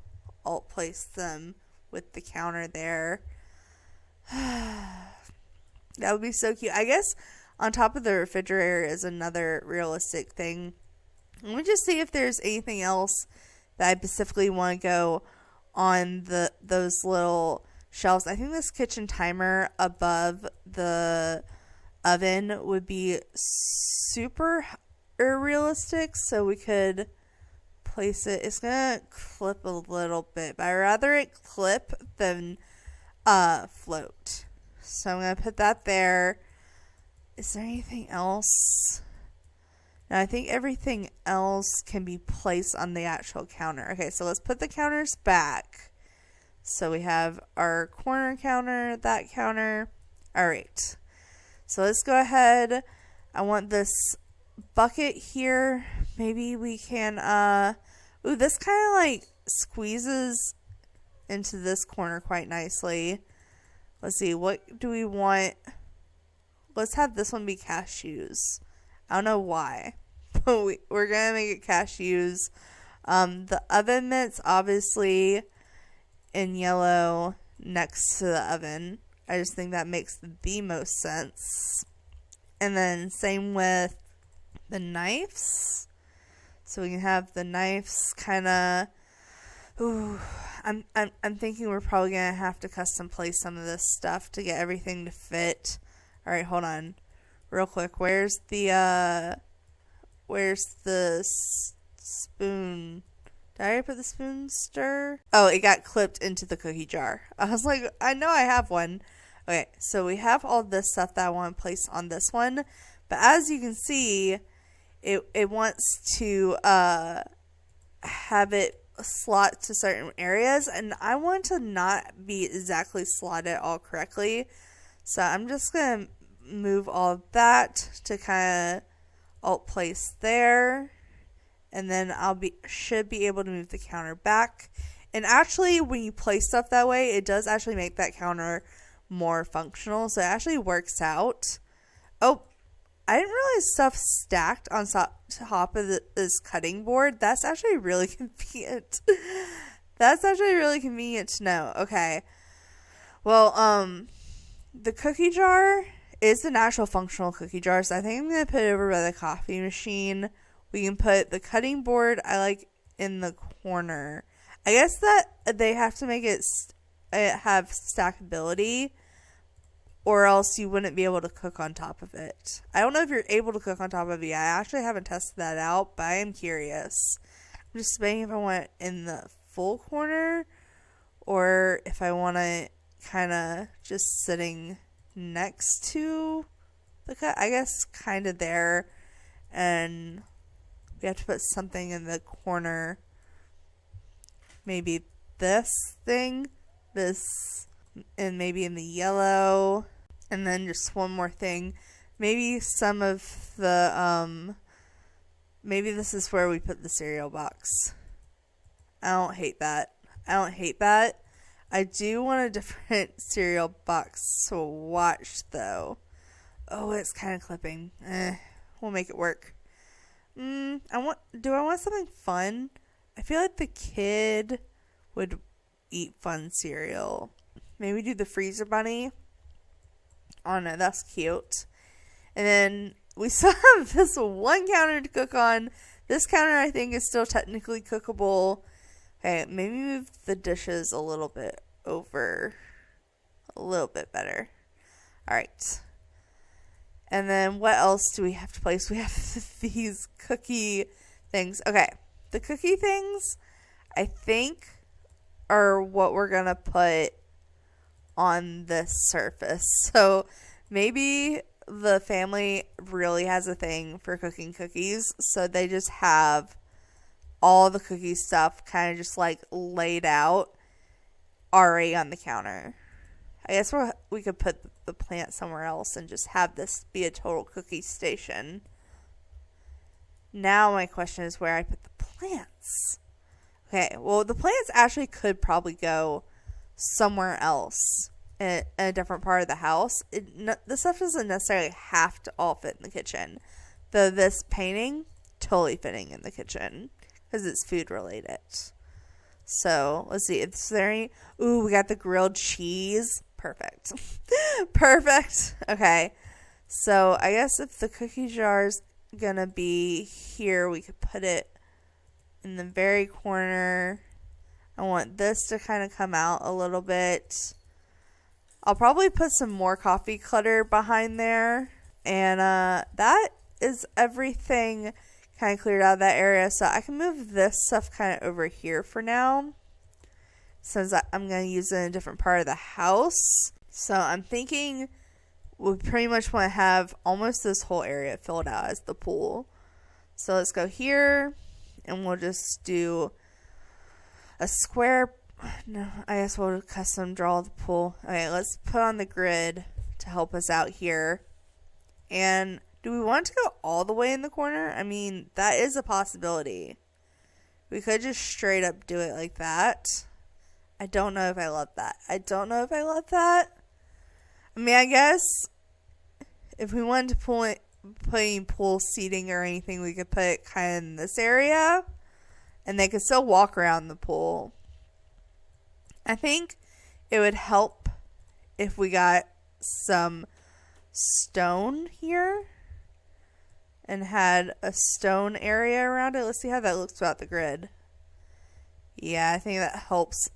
A: alt place them with the counter there. That would be so cute. I guess on top of the refrigerator is another realistic thing. Let me just see if there's anything else that I specifically want to go on those little shelves. I think this kitchen timer above the oven would be super realistic, so we could place it. It's gonna clip a little bit, but I'd rather it clip than float. So I'm gonna put that there. Is there anything else? No, I think everything else can be placed on the actual counter. Okay, so let's put the counters back. So we have our corner counter, that counter. All right. So let's go ahead. I want this bucket here. Maybe we can, ooh, this kind of like squeezes into this corner quite nicely. Let's see, what do we want? Let's have this one be cashews. I don't know why, but we're going to make it cashews. The oven mitts, obviously, in yellow next to the oven. I just think that makes the most sense. And then same with the knives. So we can have the knives kind of... Ooh, I'm thinking we're probably going to have to custom place some of this stuff to get everything to fit. All right, hold on. Real quick, where's the spoon? Did I already put the spoon stir? Oh, it got clipped into the cookie jar. I was like, I know I have one. Okay, so we have all this stuff that I want to place on this one. But as you can see, it wants to have it slot to certain areas, and I want to not be exactly slotted all correctly. So I'm just going to move all of that to kind of alt place there. And then should be able to move the counter back. And actually, when you place stuff that way, it does actually make that counter more functional. So it actually works out. Oh, I didn't realize stuff stacked on top of this cutting board. That's actually really convenient. That's actually really convenient to know. Okay. Well, the cookie jar is an actual functional cookie jar. So I think I'm going to put it over by the coffee machine. We can put the cutting board, I like, in the corner. I guess that they have to make it have stackability, or else you wouldn't be able to cook on top of it. I don't know if you're able to cook on top of it. I actually haven't tested that out, but I am curious. I'm just debating if I want it in the full corner, or if I want it kind of just sitting next to the cut. I guess kind of there, and we have to put something in the corner. Maybe this thing, and maybe in the yellow, and then just one more thing. Maybe some of the, maybe this is where we put the cereal box. I don't hate that. I do want a different cereal box to watch, though. Oh, it's kind of clipping. We'll make it work. Do I want something fun? I feel like the kid would eat fun cereal. Maybe do the freezer bunny. Oh no, that's cute. And then we still have this one counter to cook on. This counter, I think, is still technically cookable. Okay, maybe move the dishes a little bit over. A little bit better. Alright. And then what else do we have to place? We have these cookie things. Okay, the cookie things, I think, are what we're going to put on this surface. So maybe the family really has a thing for cooking cookies, so they just have all the cookie stuff kind of just like laid out already on the counter. I guess we could put the plant somewhere else and just have this be a total cookie station. Now my question is where I put the plants. Okay, well, the plants actually could probably go somewhere else in a different part of the house. The stuff doesn't necessarily have to all fit in the kitchen. Though this painting, totally fitting in the kitchen because it's food related. So, let's see. Is there any... Ooh, we got the grilled cheese. Perfect. Perfect. Okay. So, I guess if the cookie jar's gonna be here, we could put it in the very corner. I want this to kind of come out a little bit. I'll probably put some more coffee clutter behind there. And that is everything kind of cleared out of that area. So I can move this stuff kind of over here for now, since I'm going to use it in a different part of the house. So I'm thinking we pretty much want to have almost this whole area filled out as the pool. So let's go here and we'll just do a square. No, I guess we'll custom draw the pool. Okay, let's put on the grid to help us out here. And do we want to go all the way in the corner? I mean, that is a possibility. We could just straight up do it like that. I don't know if I love that. I mean, I guess if we wanted to put any pool seating or anything, we could put it kind of in this area. And they could still walk around the pool. I think it would help if we got some stone here and had a stone area around it. Let's see how that looks without the grid. Yeah, I think that helps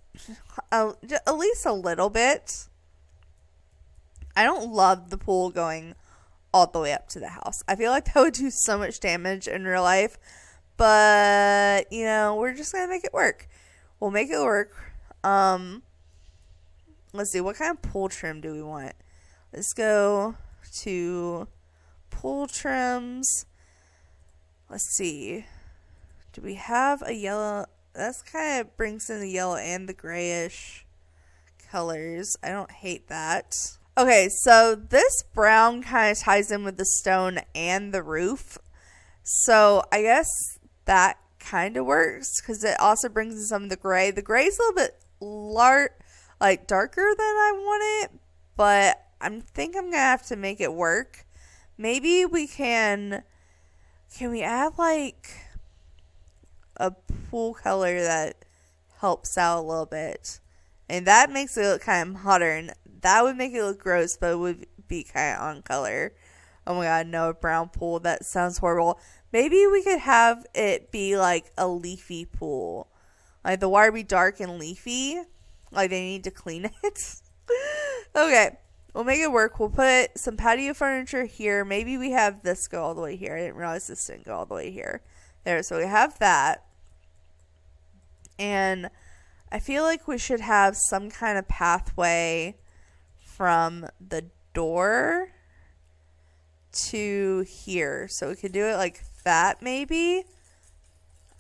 A: at least a little bit. I don't love the pool going all the way up to the house. I feel like that would do so much damage in real life. But, you know, we're just going to make it work. We'll make it work. Let's see, what kind of pool trim do we want? Let's go to pool trims. Let's see. Do we have a yellow? That's kind of brings in the yellow and the grayish colors. I don't hate that. Okay, so this brown kind of ties in with the stone and the roof. So I guess that kind of works because it also brings in some of the gray. The gray is a little bit darker than I want it, but I think I'm gonna have to make it work. Maybe we can we add like a pool color that helps out a little bit, and that makes it look kind of modern. That would make it look gross, but it would be kind of on color. Oh my god, no, a brown pool. That sounds horrible. Maybe we could have it be like a leafy pool. Like the water be dark and leafy. Like they need to clean it. Okay, we'll make it work. We'll put some patio furniture here. Maybe we have this go all the way here. I didn't realize this didn't go all the way here. There, so we have that. And I feel like we should have some kind of pathway from the door to here. So we could do it like that maybe.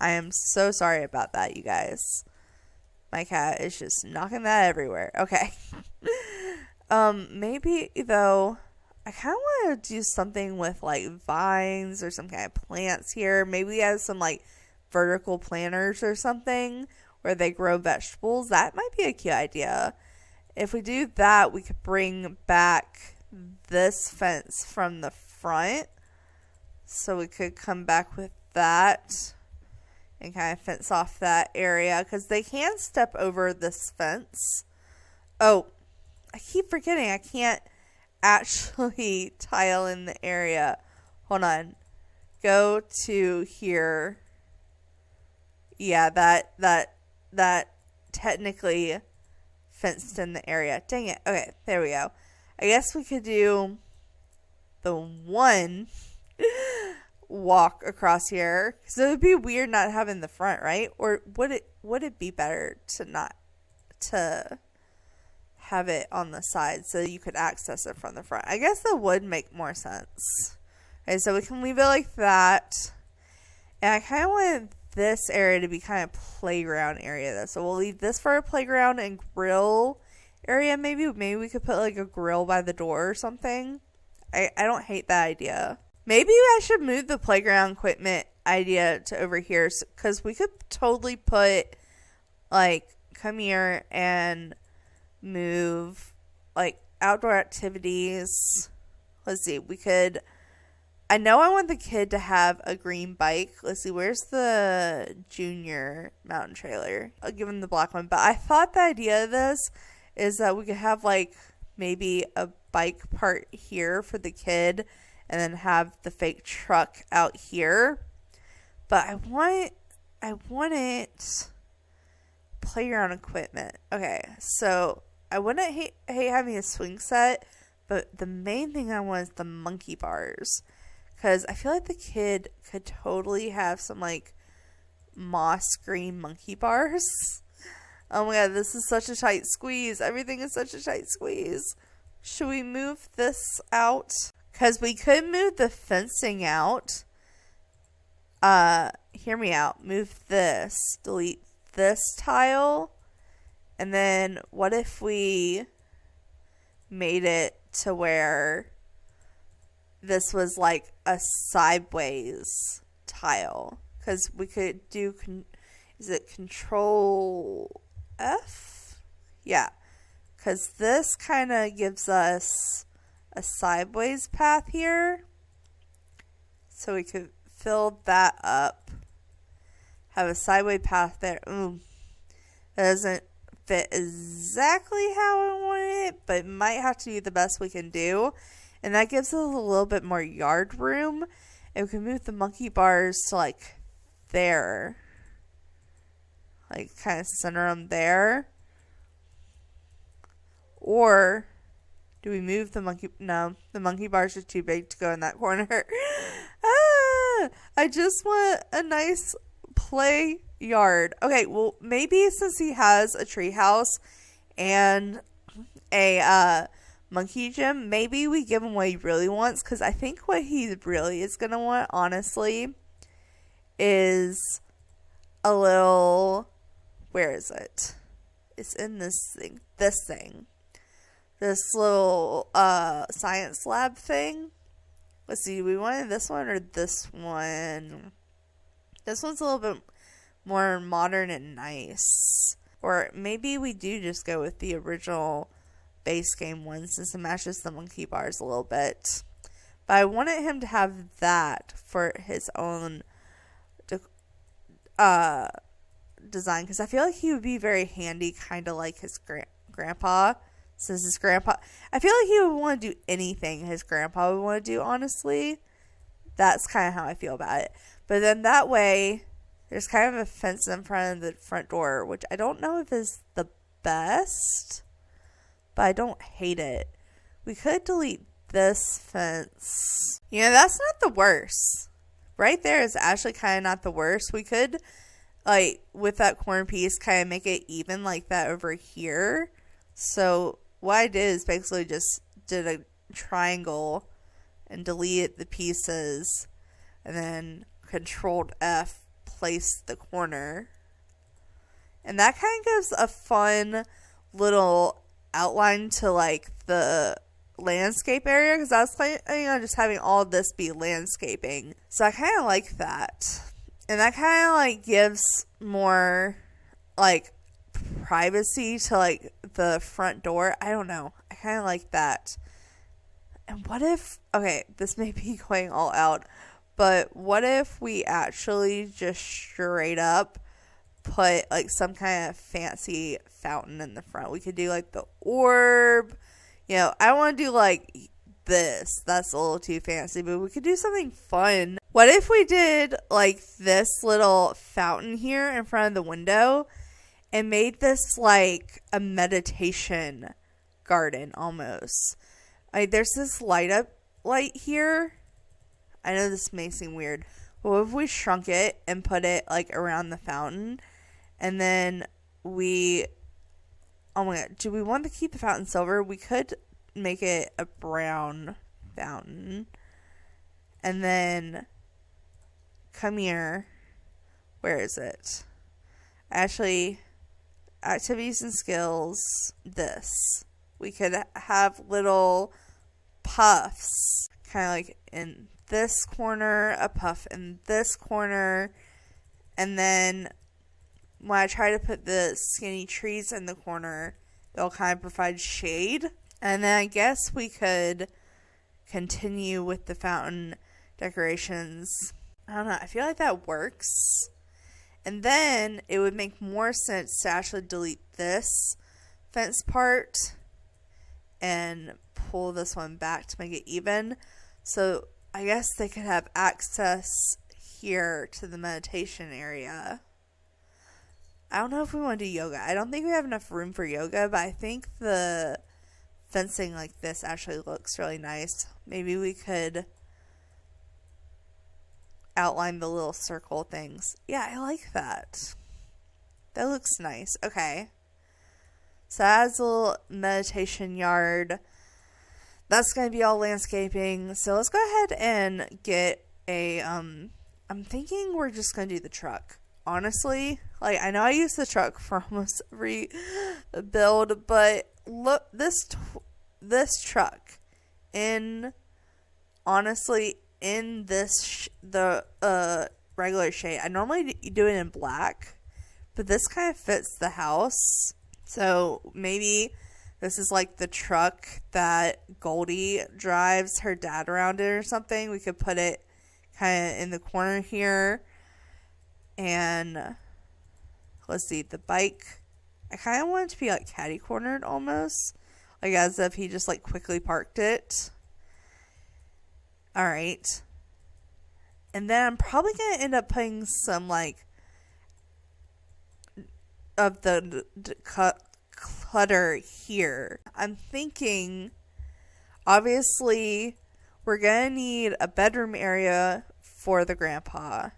A: I am so sorry about that, you guys. My cat is just knocking that everywhere. Okay. Maybe though, I kind of want to do something with like vines or some kind of plants here. Maybe we have some like vertical planters or something where they grow vegetables. That might be a cute idea. If we do that, we could bring back this fence from the front. So we could come back with that and kind of fence off that area because they can step over this fence. Oh, I keep forgetting I can't actually tile in the area. Hold on. Go to here. Yeah, that technically fenced in the area. Dang it. Okay, there we go. I guess we could do the one walk across here. So it would be weird not having the front, right? Or would it be better to not to have it on the side so you could access it from the front. I guess that would make more sense. Okay, so we can leave it like that. And I kind of want this area to be kind of playground area though. So we'll leave this for a playground and grill area. Maybe we could put like a grill by the door or something. I don't hate that idea. Maybe I should move the playground equipment idea to over here, because we could totally put like, come here and move like outdoor activities. Let's see, we could, I know I want the kid to have a green bike. Let's see, where's the junior mountain trailer? I'll give him the black one. But I thought the idea of this is that we could have like maybe a bike part here for the kid and then have the fake truck out here. But I want it playground equipment. Okay, so I wouldn't hate having a swing set, but the main thing I want is the monkey bars, because I feel like the kid could totally have some like moss green monkey bars. Oh my god, this is such a tight squeeze. Everything is such a tight squeeze. Should we move this out? Because we could move the fencing out. Hear me out. Move this. Delete this tile. And then what if we made it to where this was like a sideways tile? Because we could do, is it Control F? Yeah. Because this kind of gives us a sideways path here. So we could fill that up. Have a sideways path there. Ooh. That doesn't fit exactly how I want it, but it might have to be the best we can do. And that gives us a little bit more yard room. And we can move the monkey bars to like there. Like kind of center them there. Or do we move the monkey? No, the monkey bars are too big to go in that corner. I just want a nice play yard. Okay, well, maybe since he has a tree house and a monkey gym, maybe we give him what he really wants, because I think what he really is going to want, honestly, is a little, where is it? It's in this thing. This little science lab thing. Let's see, we wanted this one or this one? This one's a little bit more modern and nice. Or maybe we do just go with the original base game one, since it matches the monkey bars a little bit. But I wanted him to have that for his own design, because I feel like he would be very handy, kind of like his grandpa. Since his grandpa, I feel like he would want to do anything his grandpa would want to do, honestly. That's kind of how I feel about it. But then that way, there's kind of a fence in front of the front door, which I don't know if is the best, but I don't hate it. We could delete this fence. You know, that's not the worst. Right there is actually kind of not the worst. We could, like, with that corner piece, kind of make it even like that over here. So what I did is basically just did a triangle and deleted the pieces, and then Controlled F, placed the corner. And that kind of gives a fun little outline to like the landscape area, because I was planning on just having all of this be landscaping. So I kind of like that. And that kind of like gives more like privacy to like the front door. I don't know. I kind of like that. And what if, okay, this may be going all out, but what if we actually just straight up put like some kind of fancy fountain in the front? We could do like the orb. You know, I want to do like this. That's a little too fancy, but we could do something fun. What if we did like this little fountain here in front of the window and made this like a meditation garden almost? Like, there's this light here. I know this may seem weird, but what if we shrunk it and put it like around the fountain, and then we oh my god, do we want to keep the fountain silver? We could make it a brown fountain. And then come here. Where is it? Actually, activities and skills. This. We could have little puffs. Kind of like in this corner, a puff in this corner. And then when I try to put the skinny trees in the corner, they'll kind of provide shade. And then I guess we could continue with the fountain decorations. I don't know. I feel like that works. And then it would make more sense to actually delete this fence part and pull this one back to make it even. So I guess they could have access here to the meditation area. I don't know if we want to do yoga. I don't think we have enough room for yoga, but I think the fencing like this actually looks really nice. Maybe we could outline the little circle things. Yeah, I like that. That looks nice. Okay. So that's a little meditation yard. That's going to be all landscaping. So let's go ahead and get a, I'm thinking we're just going to do the truck. Honestly, like, I know I use the truck for almost every build, but look, this truck honestly, in this the regular shade. I normally do it in black, but this kind of fits the house. So maybe this is like the truck that Goldie drives her dad around in or something. We could put it kind of in the corner here. And let's see, the bike. I kind of want it to be like catty cornered almost, like as if he just like quickly parked it. All right. And then I'm probably going to end up putting some like of the clutter here. I'm thinking, obviously, we're going to need a bedroom area for the grandpa.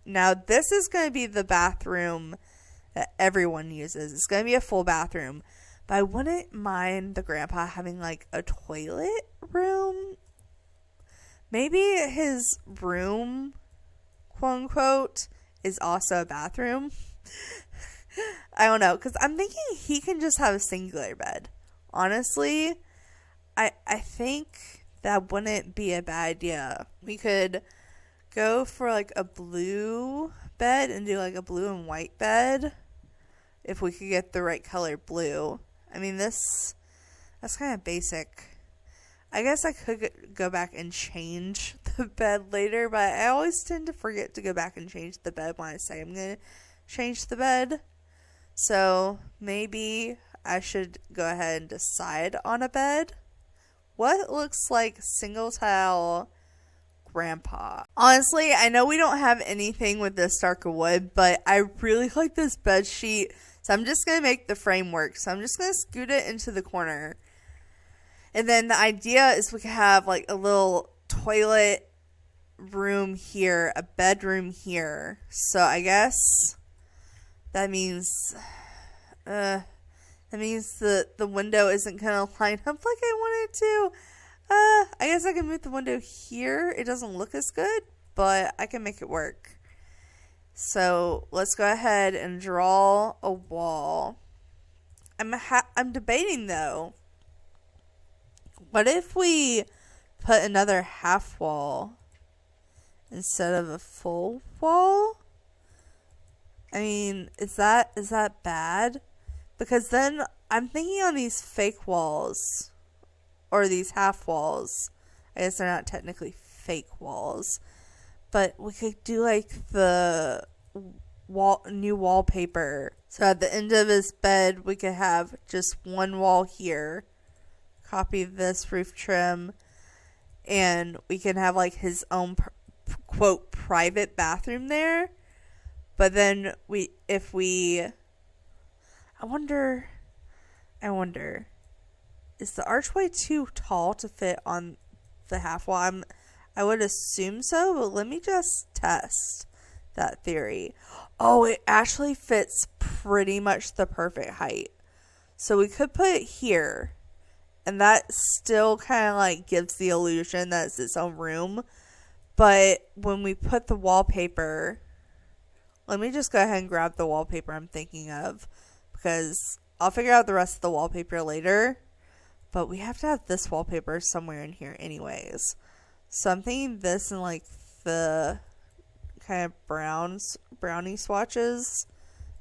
A: Now, this is going to be the bathroom that everyone uses. It's going to be a full bathroom. But I wouldn't mind the grandpa having like a toilet room. Maybe his room, quote unquote, is also a bathroom. I don't know, because I'm thinking he can just have a singular bed. Honestly, I think that wouldn't be a bad idea. We could go for like a blue bed and do like a blue and white bed if we could get the right color blue. I mean, that's kind of basic. I guess I could go back and change the bed later, but I always tend to forget to go back and change the bed when I say I'm going to change the bed. So maybe I should go ahead and decide on a bed. What looks like single tile grandpa? Honestly, I know we don't have anything with this darker wood, but I really like this bed sheet. So I'm just going to make the framework. So I'm just going to scoot it into the corner. And then the idea is we could have like a little toilet room here, a bedroom here. So I guess that means the window isn't going to line up like I want it to. I guess I can move the window here. It doesn't look as good, but I can make it work. So let's go ahead and draw a wall. I'm debating though. What if we put another half wall instead of a full wall? I mean, is that bad? Because then I'm thinking on these fake walls or these half walls. I guess they're not technically fake walls, but we could do like the new wallpaper. So at the end of his bed, we could have just one wall here. Copy this roof trim, and we can have like his own quote private bathroom there. But then I wonder, is the archway too tall to fit on the half wall? I would assume so, but let me just test that theory. Oh, it actually fits pretty much the perfect height. So we could put it here, and that still kind of like gives the illusion that it's its own room. But when we put the wallpaper, let me just go ahead and grab the wallpaper I'm thinking of, because I'll figure out the rest of the wallpaper later. But we have to have this wallpaper somewhere in here anyways. So I'm thinking this and like the kind of brownie swatches.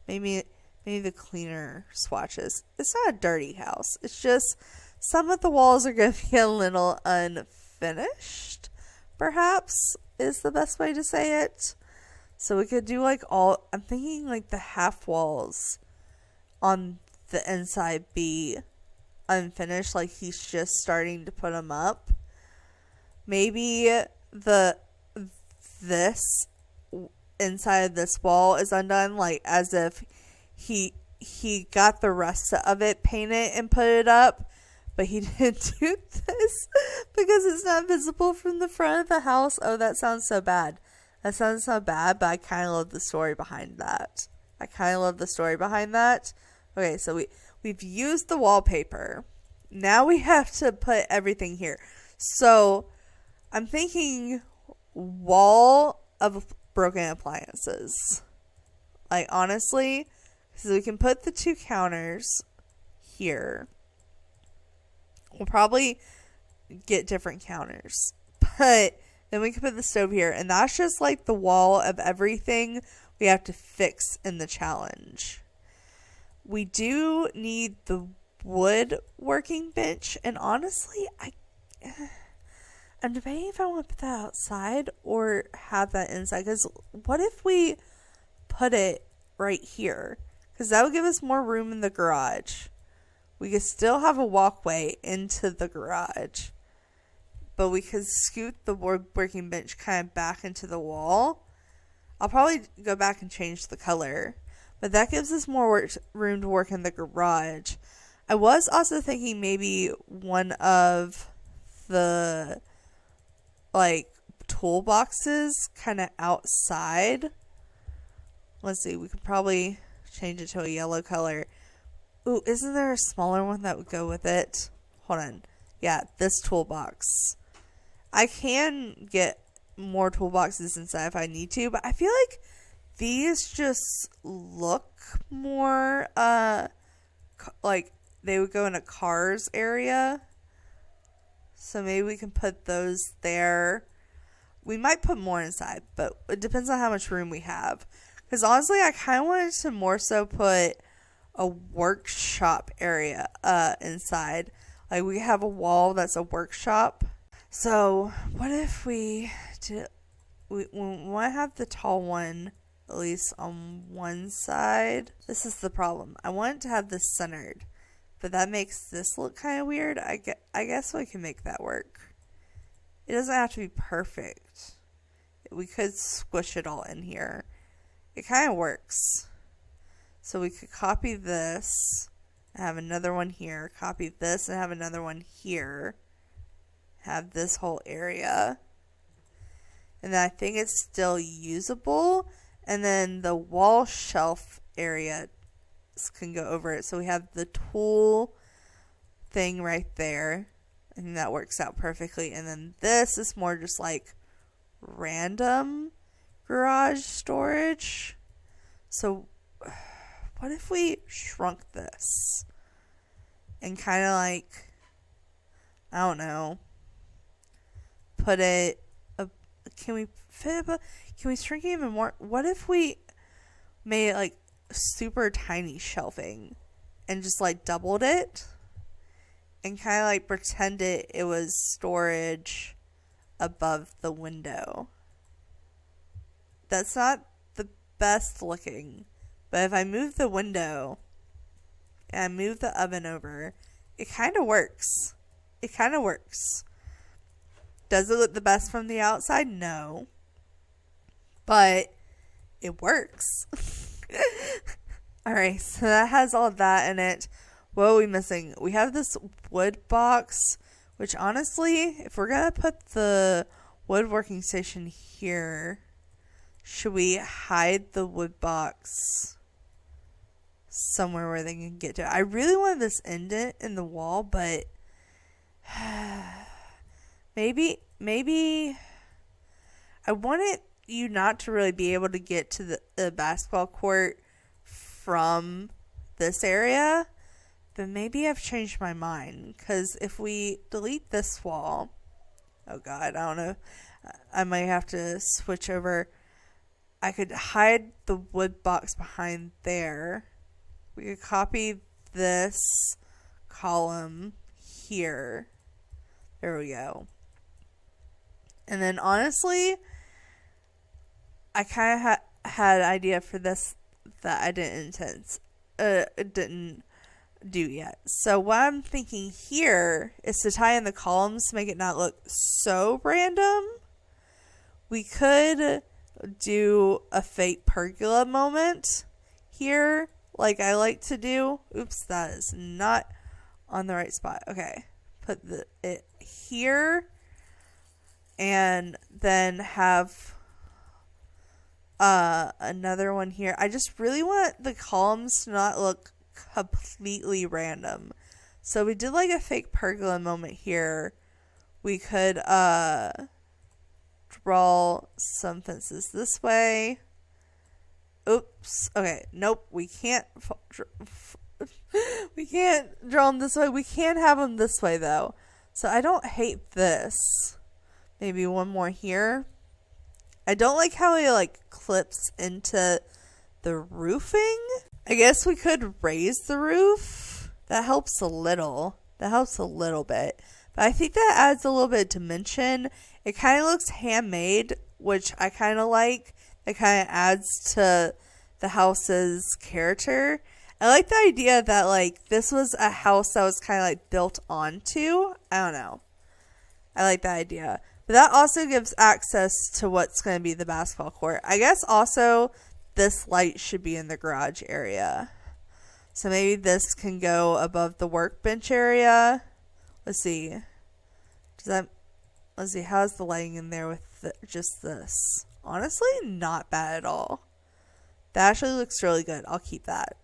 A: Maybe the cleaner swatches. It's not a dirty house. It's just some of the walls are going to be a little unfinished, perhaps, is the best way to say it. So we could do like I'm thinking like the half walls on the inside be unfinished, like he's just starting to put them up. Maybe this inside of this wall is undone, like as if he got the rest of it painted and put it up, but he didn't do this because it's not visible from the front of the house. Oh, that sounds so bad. That sounds so bad, but I kind of love the story behind that. Okay, so we've used the wallpaper. Now we have to put everything here. So I'm thinking wall of broken appliances. Like, honestly, so we can put the 2 counters here. We'll probably get different counters. But then we can put the stove here. And that's just like the wall of everything we have to fix in the challenge. We do need the wood working bench. And honestly, I'm debating if I want to put that outside or have that inside. Because what if we put it right here? Because that would give us more room in the garage. We could still have a walkway into the garage. But we could scoot the working bench kind of back into the wall. I'll probably go back and change the color. But that gives us more room to work in the garage. I was also thinking maybe one of the like toolboxes kind of outside. Let's see, we could probably change it to a yellow color. Ooh, isn't there a smaller one that would go with it? Hold on. Yeah, this toolbox. I can get more toolboxes inside if I need to, but I feel like these just look more like they would go in a cars area. So maybe we can put those there. We might put more inside, but it depends on how much room we have. Because honestly, I kind of wanted to more so put a workshop area inside. Like, we have a wall that's a workshop. So what if we want to have the tall one at least on one side? This is the problem. I want it to have this centered, but that makes this look kind of weird. I guess we can make that work. It doesn't have to be perfect. We could squish it all in here. It kind of works. So we could copy this and have another one here. Copy this and have another one here. Have this whole area. And then I think it's still usable. And then the wall shelf area can go over it. So we have the tool thing right there. I think that works out perfectly. And then this is more just like random garage storage. So what if we shrunk this and kind of like, I don't know, put it, can we shrink it even more? What if we made it like super tiny shelving and just like doubled it and kind of like pretended it was storage above the window? That's not the best looking, but if I move the window and I move the oven over, it kind of works. Does it look the best from the outside? No. But it works. Alright, so that has all of that in it. What are we missing? We have this wood box, which honestly, if we're going to put the woodworking station here, should we hide the wood box somewhere where they can get to it. I really want this indent in the wall, but maybe I wanted you not to really be able to get to the basketball court from this area, but maybe I've changed my mind, because if we delete this wall, oh god, I don't know, I might have to switch over. I could hide the wood box behind there. We could copy this column here. There we go. And then honestly, I kind of had an idea for this that I didn't do yet. So what I'm thinking here is to tie in the columns to make it not look so random. We could do a fake pergola moment here, like I like to do. Oops, that is not on the right spot. Okay, put it here, and then have another one here. I just really want the columns to not look completely random. So we did like a fake pergola moment here. We could draw some fences this way. Oops. Okay. Nope. We can't. We can't draw them this way. We can have them this way though. So I don't hate this. Maybe one more here. I don't like how it like clips into the roofing. I guess we could raise the roof. That helps a little. That helps a little bit. But I think that adds a little bit of dimension. It kind of looks handmade, which I kind of like. It kind of adds to the house's character. I like the idea that like this was a house that was kind of like built onto. I don't know. I like that idea. But that also gives access to what's going to be the basketball court. I guess also this light should be in the garage area. So maybe this can go above the workbench area. Let's see. Let's see. How's the lighting in there with just this? Honestly, not bad at all. That actually looks really good. I'll keep that.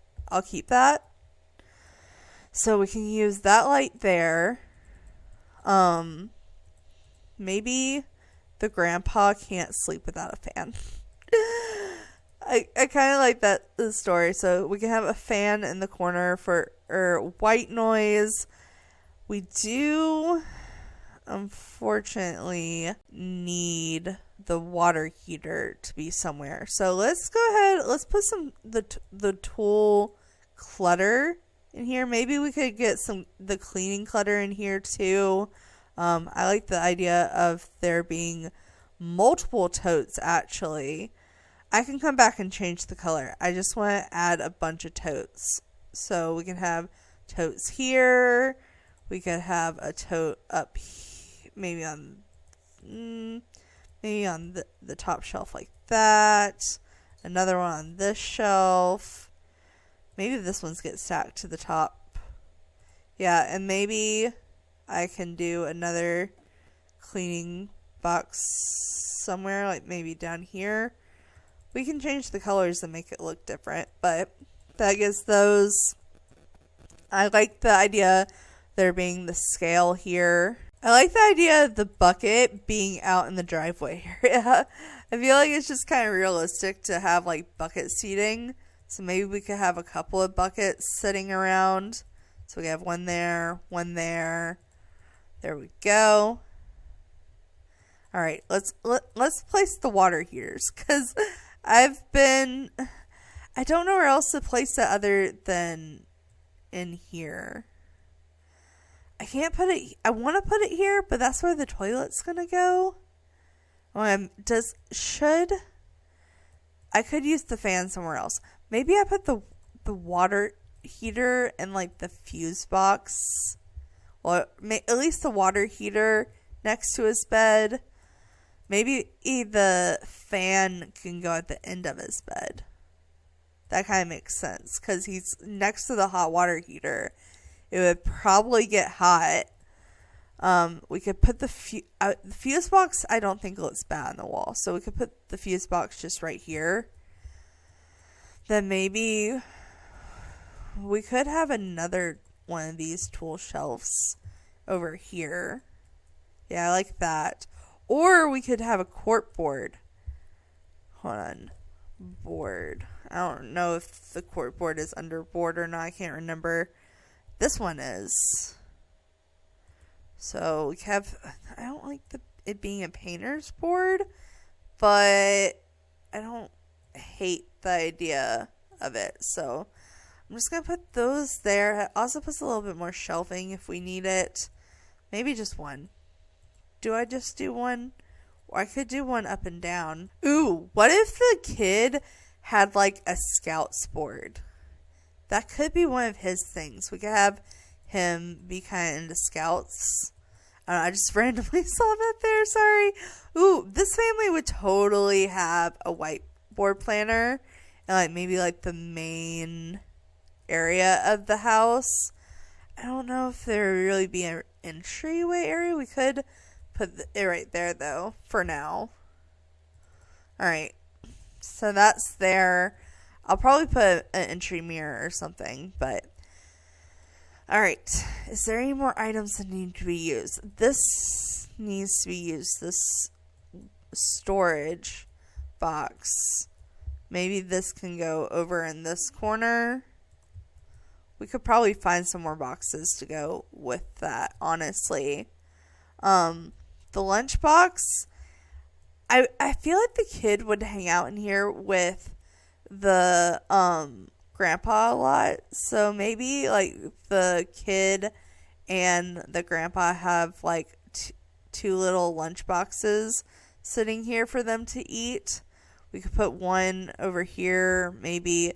A: So we can use that light there. Maybe the grandpa can't sleep without a fan. I kind of like the story. So we can have a fan in the corner for white noise. We do, unfortunately, need the water heater to be somewhere. So let's go ahead. Let's put the tool clutter in here. Maybe we could get the cleaning clutter in here too. I like the idea of there being multiple totes actually. I can come back and change the color. I just want to add a bunch of totes. So we can have totes here. We could have a tote up here, maybe on the top shelf like that. Another one on this shelf. Maybe this one's get stacked to the top. Yeah, and maybe I can do another cleaning box somewhere, like maybe down here. We can change the colors and make it look different, but that gives those. I like the idea there being the scale here. I like the idea of the bucket being out in the driveway area. I feel like it's just kind of realistic to have like bucket seating. So maybe we could have a couple of buckets sitting around. So we have one there, one there. There we go. All right, let's place the water heaters, because I don't know where else to place it other than in here. I can't put it. I want to put it here, but that's where the toilet's gonna go. I could use the fan somewhere else. Maybe I put the water heater in like the fuse box. Well, at least the water heater next to his bed. Maybe the fan can go at the end of his bed. That kind of makes sense, because he's next to the hot water heater. It would probably get hot. We could put the fuse box. I don't think looks bad on the wall, so we could put the fuse box just right here. Then maybe we could have another one of these tool shelves over here. Yeah, I like that. Or we could have a cork board. Hold on. Board. I don't know if the cork board is under board or not. I can't remember. This one is. So we have, I don't like it being a painter's board, but I don't hate the idea of it. So I'm just going to put those there. It also puts a little bit more shelving if we need it. Maybe just one. Do I just do one? Or I could do one up and down. Ooh, what if the kid had like a scouts board? That could be one of his things. We could have him be kind of into scouts. I don't know, I just randomly saw that there. Sorry. Ooh, this family would totally have a whiteboard planner and like maybe like the main area of the house. I don't know if there would really be an entryway area. We could put it right there though for now. Alright, so that's there. I'll probably put an entry mirror or something, but alright, is there any more items that need to be used? This needs to be used, this storage box. Maybe this can go over in this corner. We could probably find some more boxes to go with that, honestly. The lunchbox, I feel like the kid would hang out in here with the grandpa a lot. So maybe like the kid and the grandpa have like two little lunch boxes sitting here for them to eat. We could put one over here. Maybe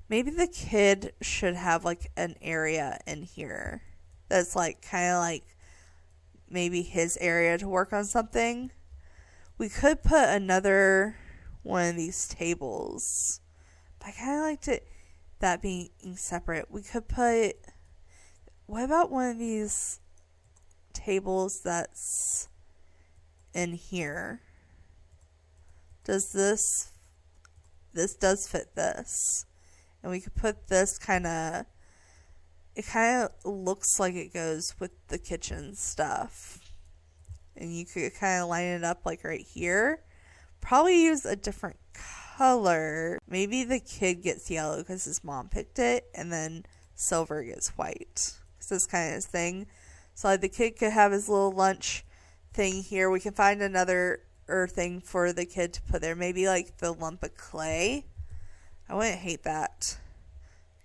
A: the kid should have like an area in here that's like kind of like maybe his area to work on something. We could put another one of these tables, but I kind of liked that being separate. We could put, what about one of these tables that's in here? Does this does fit this. And we could put this it kind of looks like it goes with the kitchen stuff. And you could kind of line it up like right here. Probably use a different color. Maybe the kid gets yellow because his mom picked it. And then silver gets white. Because that's kind of his thing. So like the kid could have his little lunch thing here. We can find another thing for the kid to put there. Maybe like the lump of clay. I wouldn't hate that.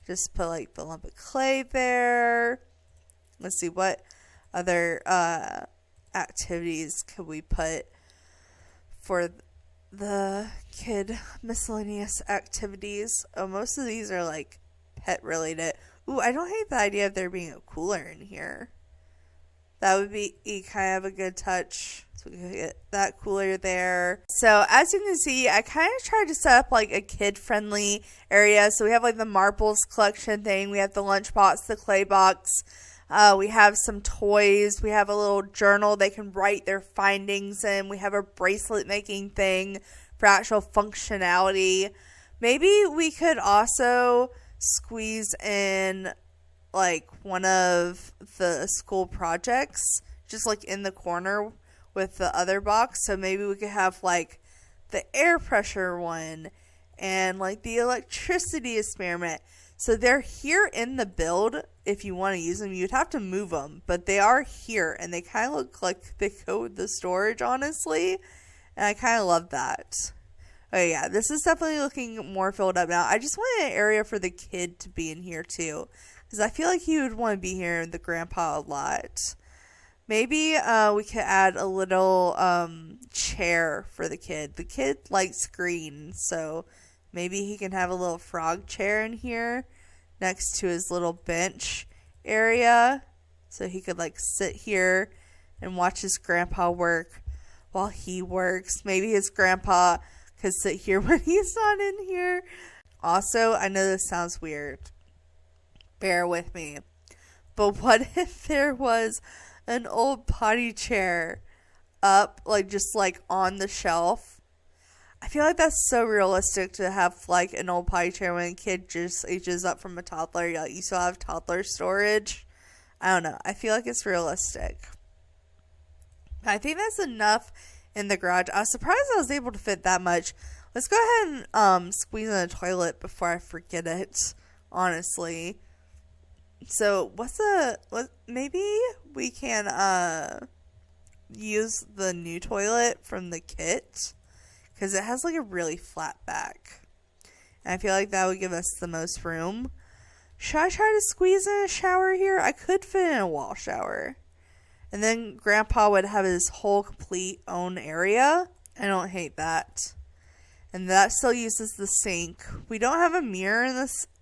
A: Just put like the lump of clay there. Let's see, what other activities could we put for the kid? Miscellaneous activities. Oh, most of these are like pet related. Ooh, I don't hate the idea of there being a cooler in here. That would be kind of a good touch. So we can get that cooler there. So as you can see, I kind of tried to set up like a kid-friendly area. So we have like the marbles collection thing. We have the lunchbox, the clay box. We have some toys. We have a little journal they can write their findings in. We have a bracelet making thing for actual functionality. Maybe we could also squeeze in like one of the school projects just like in the corner with the other box. So maybe we could have like the air pressure one and like the electricity experiment. So they're here in the build. If you want to use them, you'd have to move them, but they are here and they kind of look like they go with the storage, honestly. And I kind of love that. Oh yeah, this is definitely looking more filled up now. I just wanted an area for the kid to be in here too, because I feel like he would want to be here with the grandpa a lot. Maybe we could add a little chair for the kid. The kid likes green, so maybe he can have a little frog chair in here next to his little bench area. So he could like sit here and watch his grandpa work while he works. Maybe his grandpa could sit here when he's not in here. Also, I know this sounds weird. Bear with me. But what if there was an old potty chair up, like just like on the shelf? I feel like that's so realistic to have like an old potty chair when a kid just ages up from a toddler. You still have toddler storage. I don't know. I feel like it's realistic. I think that's enough in the garage. I was surprised I was able to fit that much. Let's go ahead and squeeze in a toilet before I forget it, honestly. So maybe we can use the new toilet from the kit, because it has like a really flat back. And I feel like that would give us the most room. Should I try to squeeze in a shower here? I could fit in a wall shower. And then Grandpa would have his whole complete own area. I don't hate that. And that still uses the sink. We don't have a mirror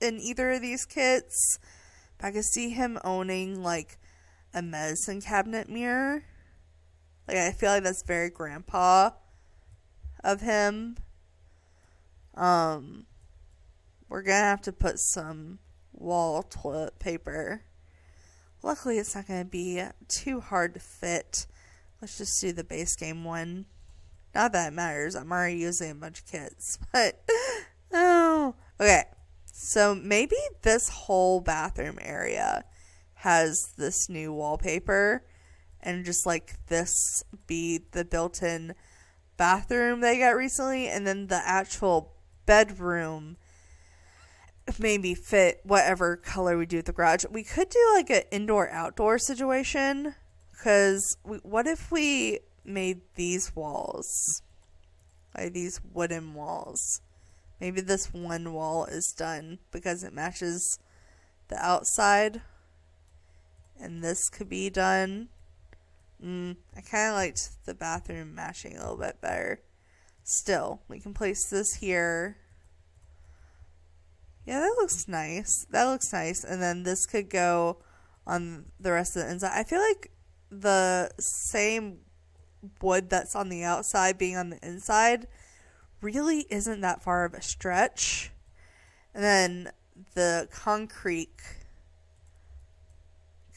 A: in either of these kits. But I could see him owning like a medicine cabinet mirror. Like, I feel like that's very Grandpa of him. We're gonna have to put some wall toilet paper. Luckily, it's not going to be too hard to fit. Let's just do the base game one. Not that it matters. I'm already using a bunch of kits. But, oh. Okay. So, maybe this whole bathroom area has this new wallpaper. And just like this be the built-in bathroom they got recently. And then the actual bedroom maybe fit whatever color we do at the garage. We could do like an indoor-outdoor situation, because what if we made these walls, like these wooden walls? Maybe this one wall is done because it matches the outside, and this could be done. I kind of liked the bathroom matching a little bit better. Still, we can place this here. Yeah, that looks nice. And then this could go on the rest of the inside. I feel like the same wood that's on the outside being on the inside really isn't that far of a stretch. And then the concrete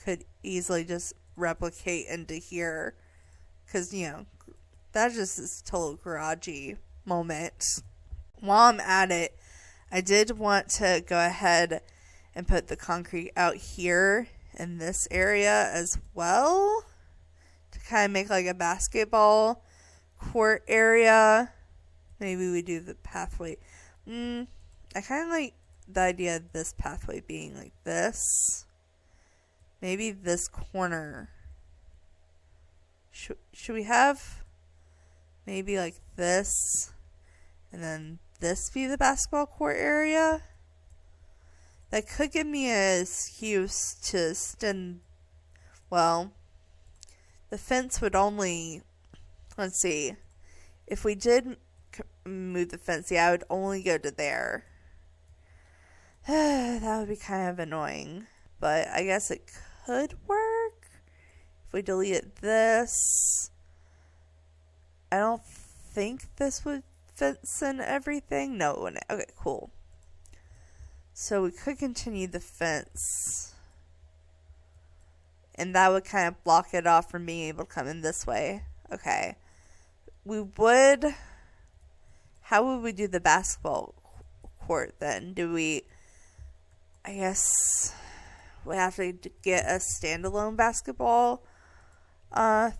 A: could easily just replicate into here. Because, that's just this total garagey moment. While I'm at it, I did want to go ahead and put the concrete out here in this area as well, to kind of make like a basketball court area. Maybe we do the pathway. I kind of like the idea of this pathway being like this. Maybe this corner. Should we have maybe like this, and then this be the basketball court area? That could give me an excuse to extend. Well, the fence would only, let's see, if we did move the fence, I would only go to there. That would be kind of annoying, but I guess it could work if we deleted this. I don't think this would fence and everything. No, it wouldn't. Okay, cool. So we could continue the fence, and that would kind of block it off from being able to come in this way. Okay. How would we do the basketball court then? I guess we have to get a standalone basketball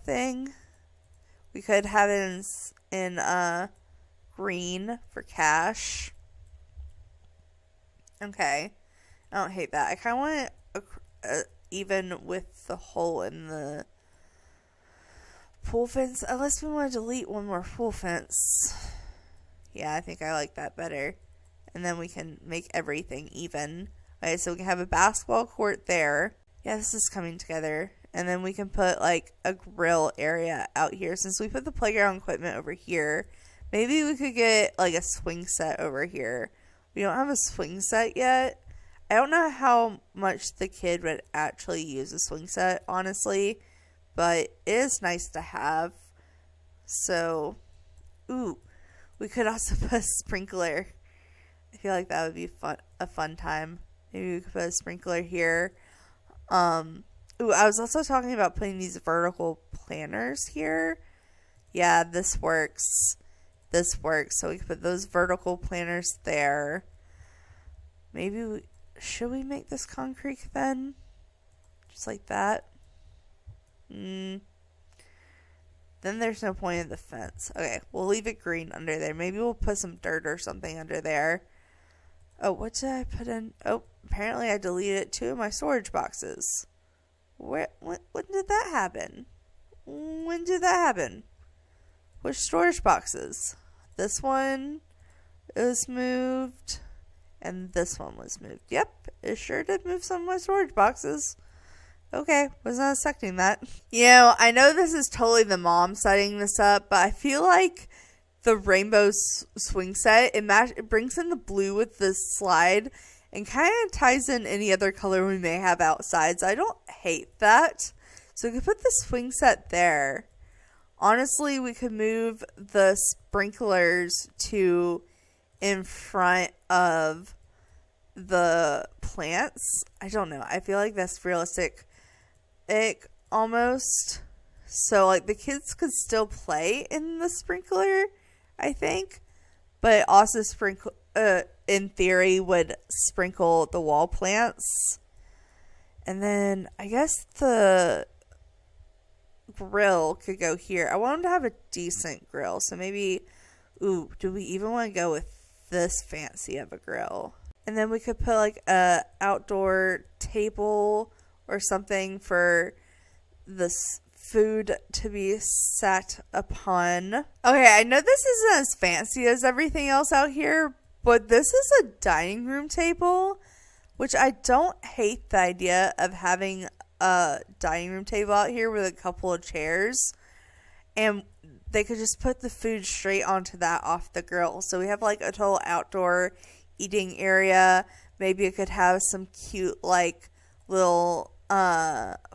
A: thing. We could have it in green for cash. Okay. I don't hate that. I kind of want it even with the hole in the pool fence. Unless we want to delete one more pool fence. Yeah, I think I like that better. And then we can make everything even. Okay, so we can have a basketball court there. Yeah, this is coming together. And then we can put like a grill area out here. Since we put the playground equipment over here, maybe we could get like a swing set over here. We don't have a swing set yet. I don't know how much the kid would actually use a swing set, honestly. But it is nice to have. So, we could also put a sprinkler. I feel like that would be a fun time. Maybe we could put a sprinkler here. I was also talking about putting these vertical planters here. Yeah, this works. this works. So we can put those vertical planters there. Maybe should we make this concrete then? Just like that. Then there's no point in the fence. Okay, we'll leave it green under there. Maybe we'll put some dirt or something under there. Oh, what did I put in? Oh, apparently I deleted 2 of my storage boxes. When did that happen? When did that happen? Which storage boxes? This one is moved, and this one was moved. Yep, it sure did move some of my storage boxes. Okay, was not expecting that. You know, I know this is totally the mom setting this up, but I feel like the rainbow swing set, it brings in the blue with the slide and kind of ties in any other color we may have outside. So I don't hate that. So we could put the swing set there. Honestly, we could move the sprinklers to in front of the plants. I don't know. I feel like that's realistic. Almost. So like the kids could still play in the sprinkler, I think, but also sprinkle in theory would sprinkle the wall plants. And then I guess the grill could go here. I want them to have a decent grill, so maybe do we even want to go with this fancy of a grill? And then we could put like a outdoor table or something for this food to be sat upon. Okay, I know this isn't as fancy as everything else out here, but this is a dining room table, which I don't hate the idea of having a dining room table out here with a couple of chairs, and they could just put the food straight onto that off the grill. So we have like a total outdoor eating area. Maybe it could have some cute like little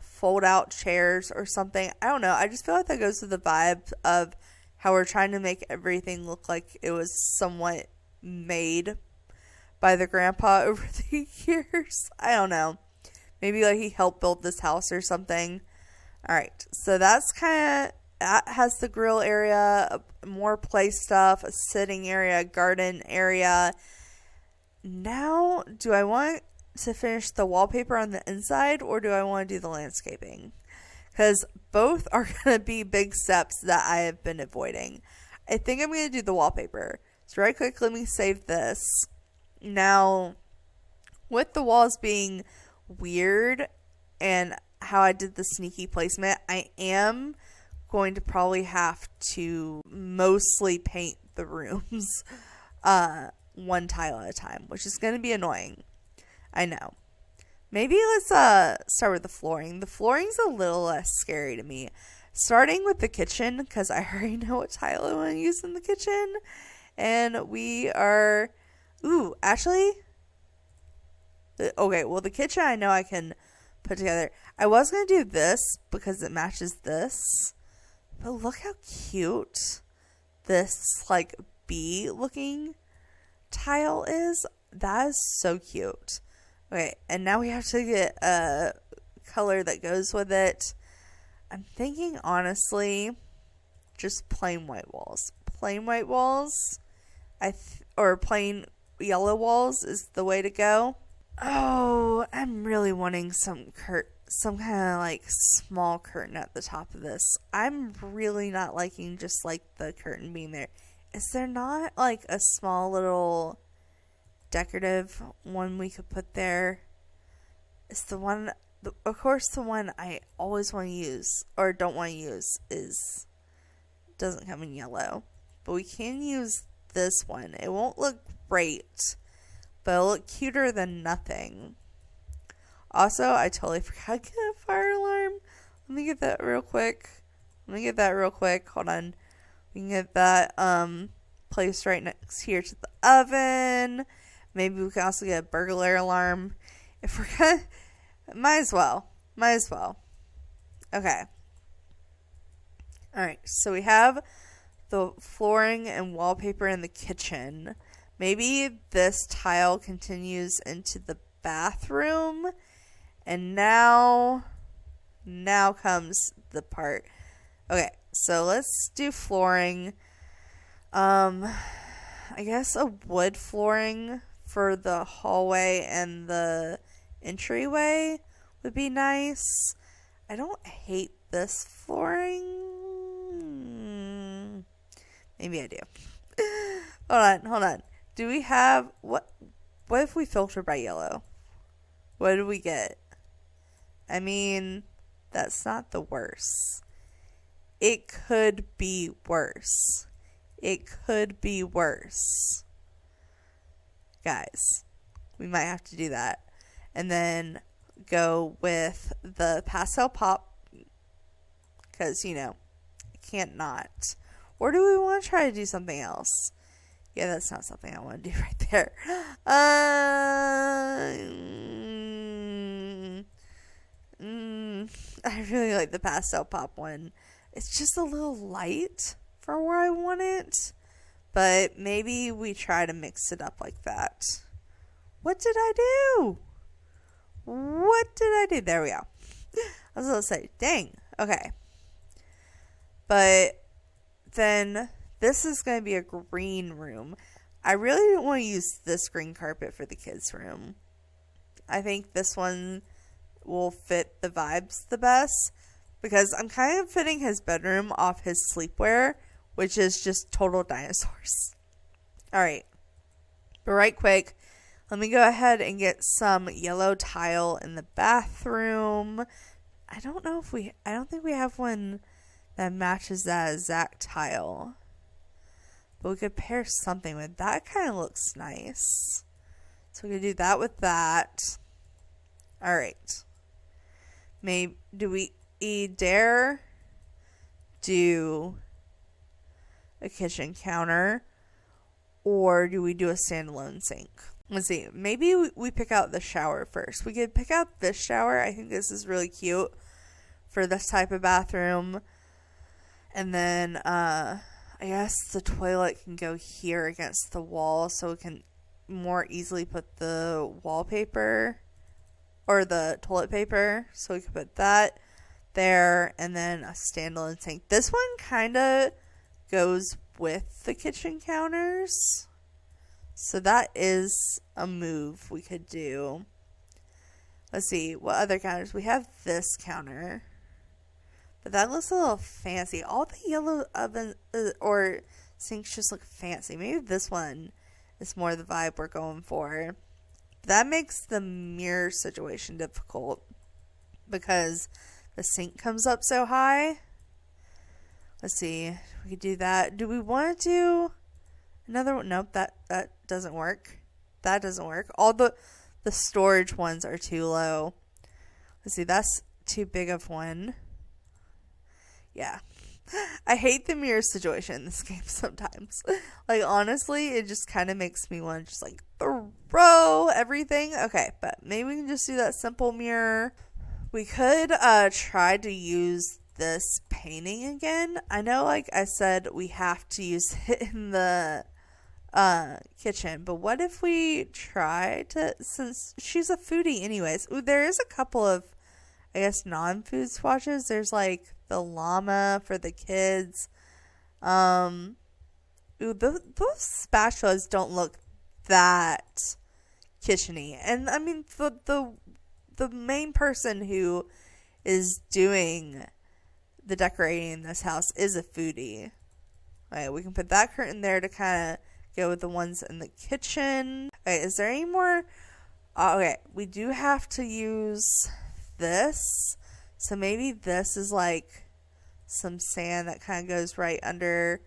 A: fold out chairs or something. I don't know. I just feel like that goes with the vibe of how we're trying to make everything look like it was somewhat made by the grandpa over the years. I don't know. Maybe like he helped build this house or something. Alright, so that's kind of, that has the grill area, more play stuff, a sitting area, a garden area. Now, do I want to finish the wallpaper on the inside, or do I want to do the landscaping? Because both are going to be big steps that I have been avoiding. I think I'm going to do the wallpaper. So right quick, let me save this. Now, with the walls being weird and how I did the sneaky placement, I am going to probably have to mostly paint the rooms one tile at a time, which is going to be annoying. I know. Maybe let's start with the flooring. The flooring's a little less scary to me. Starting with the kitchen, because I already know what tile I want to use in the kitchen. And we are... Ooh, actually... Okay, well, the kitchen I know I can put together. I was going to do this because it matches this. But look how cute this, like, bee-looking tile is. That is so cute. Okay, and now we have to get a color that goes with it. I'm thinking, honestly, just plain white walls. Plain white walls, or plain yellow walls is the way to go. Oh, I'm really wanting some kind of like small curtain at the top of this. I'm really not liking just like the curtain being there. Is there not like a small little decorative one we could put there? It's the one, of course, the one I always want to use or don't want to use doesn't come in yellow, but we can use this one. It won't look great, but it'll look cuter than nothing. Also, I totally forgot to get a fire alarm. Let me get that real quick. Hold on. We can get that placed right next here to the oven. Maybe we can also get a burglar alarm. If we're gonna... Might as well. Okay. Alright, so we have the flooring and wallpaper in the kitchen. Maybe this tile continues into the bathroom. And now comes the part. Okay, so let's do flooring. I guess a wood flooring for the hallway and the entryway would be nice. I don't hate this flooring. Maybe I do. Hold on. Do we have what if we filter by yellow? What do we get? I mean, that's not the worst. It could be worse. It could be worse. Guys, we might have to do that. And then go with the pastel pop. Because, I can't not. Or do we want to try to do something else? Yeah, that's not something I want to do right there. I really like the pastel pop one. It's just a little light for where I want it. But maybe we try to mix it up like that. What did I do? There we go. I was going to say, dang. Okay. But then this is going to be a green room. I really didn't want to use this green carpet for the kids' room. I think this one will fit the vibes the best because I'm kind of fitting his bedroom off his sleepwear, which is just total dinosaurs. All right. But right quick, let me go ahead and get some yellow tile in the bathroom. I don't think we have one that matches that exact tile. But we could pair something with that. Kind of looks nice. So we could do that with that. All right. Maybe do we dare do a kitchen counter, or do we do a standalone sink? Let's see. Maybe we pick out the shower first. We could pick out this shower. I think this is really cute for this type of bathroom. And then I guess the toilet can go here against the wall so we can more easily put the wallpaper or the toilet paper. So we can put that there, and then a standalone sink. This one kind of goes with the kitchen counters. So that is a move we could do. Let's see. What other counters? We have this counter. But that looks a little fancy. All the yellow oven or sinks just look fancy. Maybe this one is more the vibe we're going for. That makes the mirror situation difficult because the sink comes up so high. Let's see. We could do that. Do we want to do another one? Nope, that doesn't work. That doesn't work. All the storage ones are too low. Let's see. That's too big of one. Yeah. I hate the mirror situation in this game sometimes. Like, honestly, it just kind of makes me want to just, like, throw everything. Okay, but maybe we can just do that simple mirror. We could try to use this painting again. I know, like I said, we have to use it in the kitchen. But what if we try to, since she's a foodie anyways. Ooh, there is a couple of, I guess, non-food swatches. There's, like, the llama for the kids. Ooh, those spatulas don't look that kitchen-y. And, I mean, the main person who is doing the decorating in this house is a foodie. Alright, we can put that curtain there to kind of go with the ones in the kitchen. Okay, is there any more? Okay, we do have to use this. So maybe this is like some sand that kind of goes right under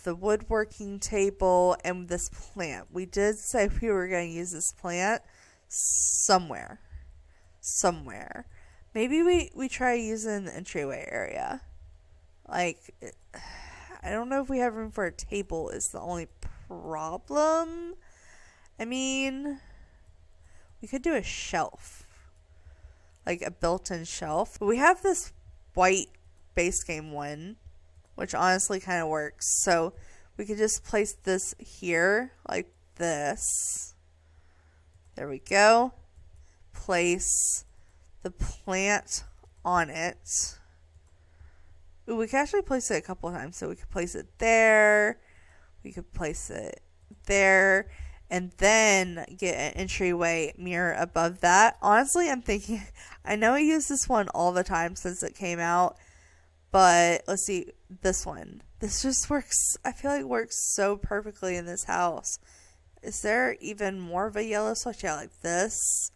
A: the woodworking table and this plant. We did say we were going to use this plant somewhere. Maybe we try using the entryway area. Like, I don't know if we have room for a table is the only problem. I mean, we could do a shelf. Like a built-in shelf. But we have this white base game one, which honestly kind of works. So we could just place this here like this. There we go. Place the plant on it. Ooh, we can actually place it a couple of times. So we could place it there. We could place it there and then get an entryway mirror above that. Honestly, I'm thinking, I know I use this one all the time since it came out, but let's see, this one. This just works, I feel like works so perfectly in this house. Is there even more of a yellow swatch? Yeah, like this.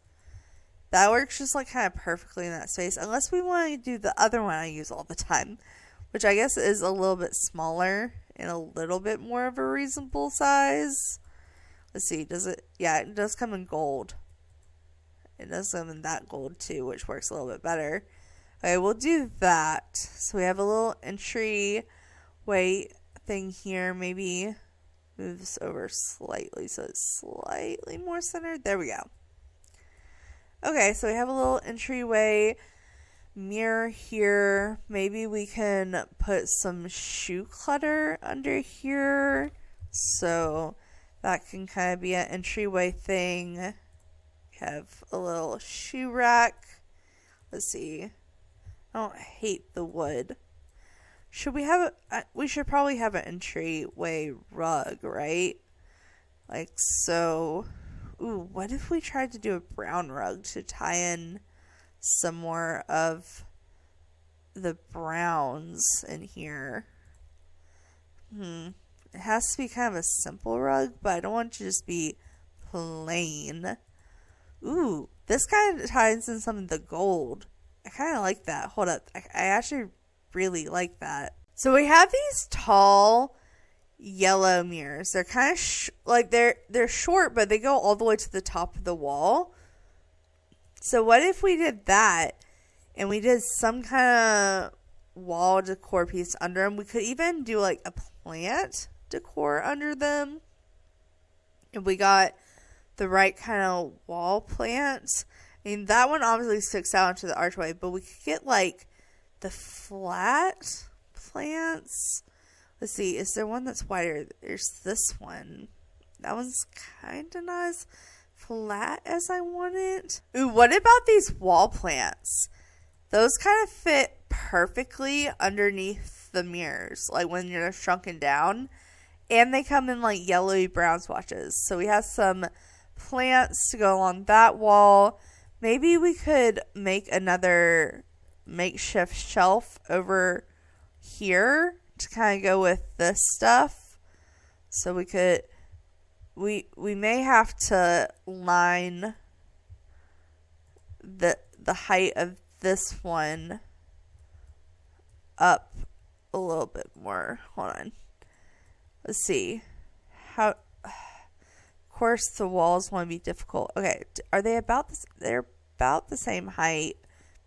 A: That works just like kind of perfectly in that space. Unless we want to do the other one I use all the time, which I guess is a little bit smaller and a little bit more of a reasonable size. Let's see, does it? Yeah, it does come in gold. It does come in that gold too, which works a little bit better. Okay, we'll do that. So we have a little entryway thing here. Maybe move this over slightly so it's slightly more centered. There we go. Okay, so we have a little entryway mirror here. Maybe we can put some shoe clutter under here. So that can kind of be an entryway thing. Have a little shoe rack. Let's see. I don't hate the wood. Should we have we should probably have an entryway rug, right? Like so. Ooh, what if we tried to do a brown rug to tie in some more of the browns in here? It has to be kind of a simple rug, but I don't want it to just be plain. Ooh, this kind of ties in some of the gold. I kind of like that. Hold up. I actually really like that. So we have these tall yellow mirrors. They're kind of like they're short, but they go all the way to the top of the wall. So what if we did that and we did some kind of wall decor piece under them? We could even do like a plant decor under them. If we got the right kind of wall plants. I mean, that one obviously sticks out into the archway, but we could get like the flat plants. Let's see, is there one that's wider? There's this one. That one's kind of not as flat as I want it. Ooh, what about these wall plants? Those kind of fit perfectly underneath the mirrors, like when you're shrunken down. And they come in like yellowy brown swatches. So we have some plants to go along that wall. Maybe we could make another makeshift shelf over here to kind of go with this stuff. So we could, we may have to line the height of this one up a little bit more. Hold on. Let's see. How, of course the walls want to be difficult. Okay, are they about this? They're about the same height.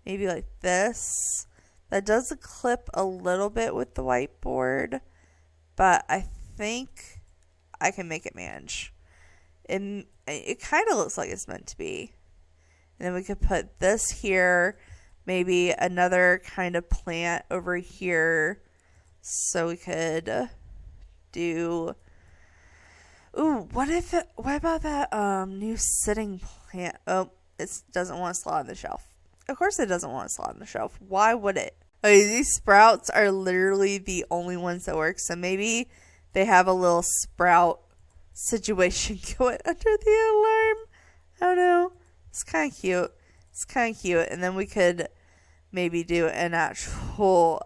A: Maybe like this. That does clip a little bit with the whiteboard, but I think I can make it manage. It kind of looks like it's meant to be. And then we could put this here, maybe another kind of plant over here. So we could do, ooh, what about that new sitting plant? Oh, it doesn't want to slot on the shelf. Of course it doesn't want to slot on the shelf. Why would it? Okay, these sprouts are literally the only ones that work. So maybe they have a little sprout situation going under the alarm. I don't know. It's kind of cute. It's kind of cute. And then we could maybe do an actual,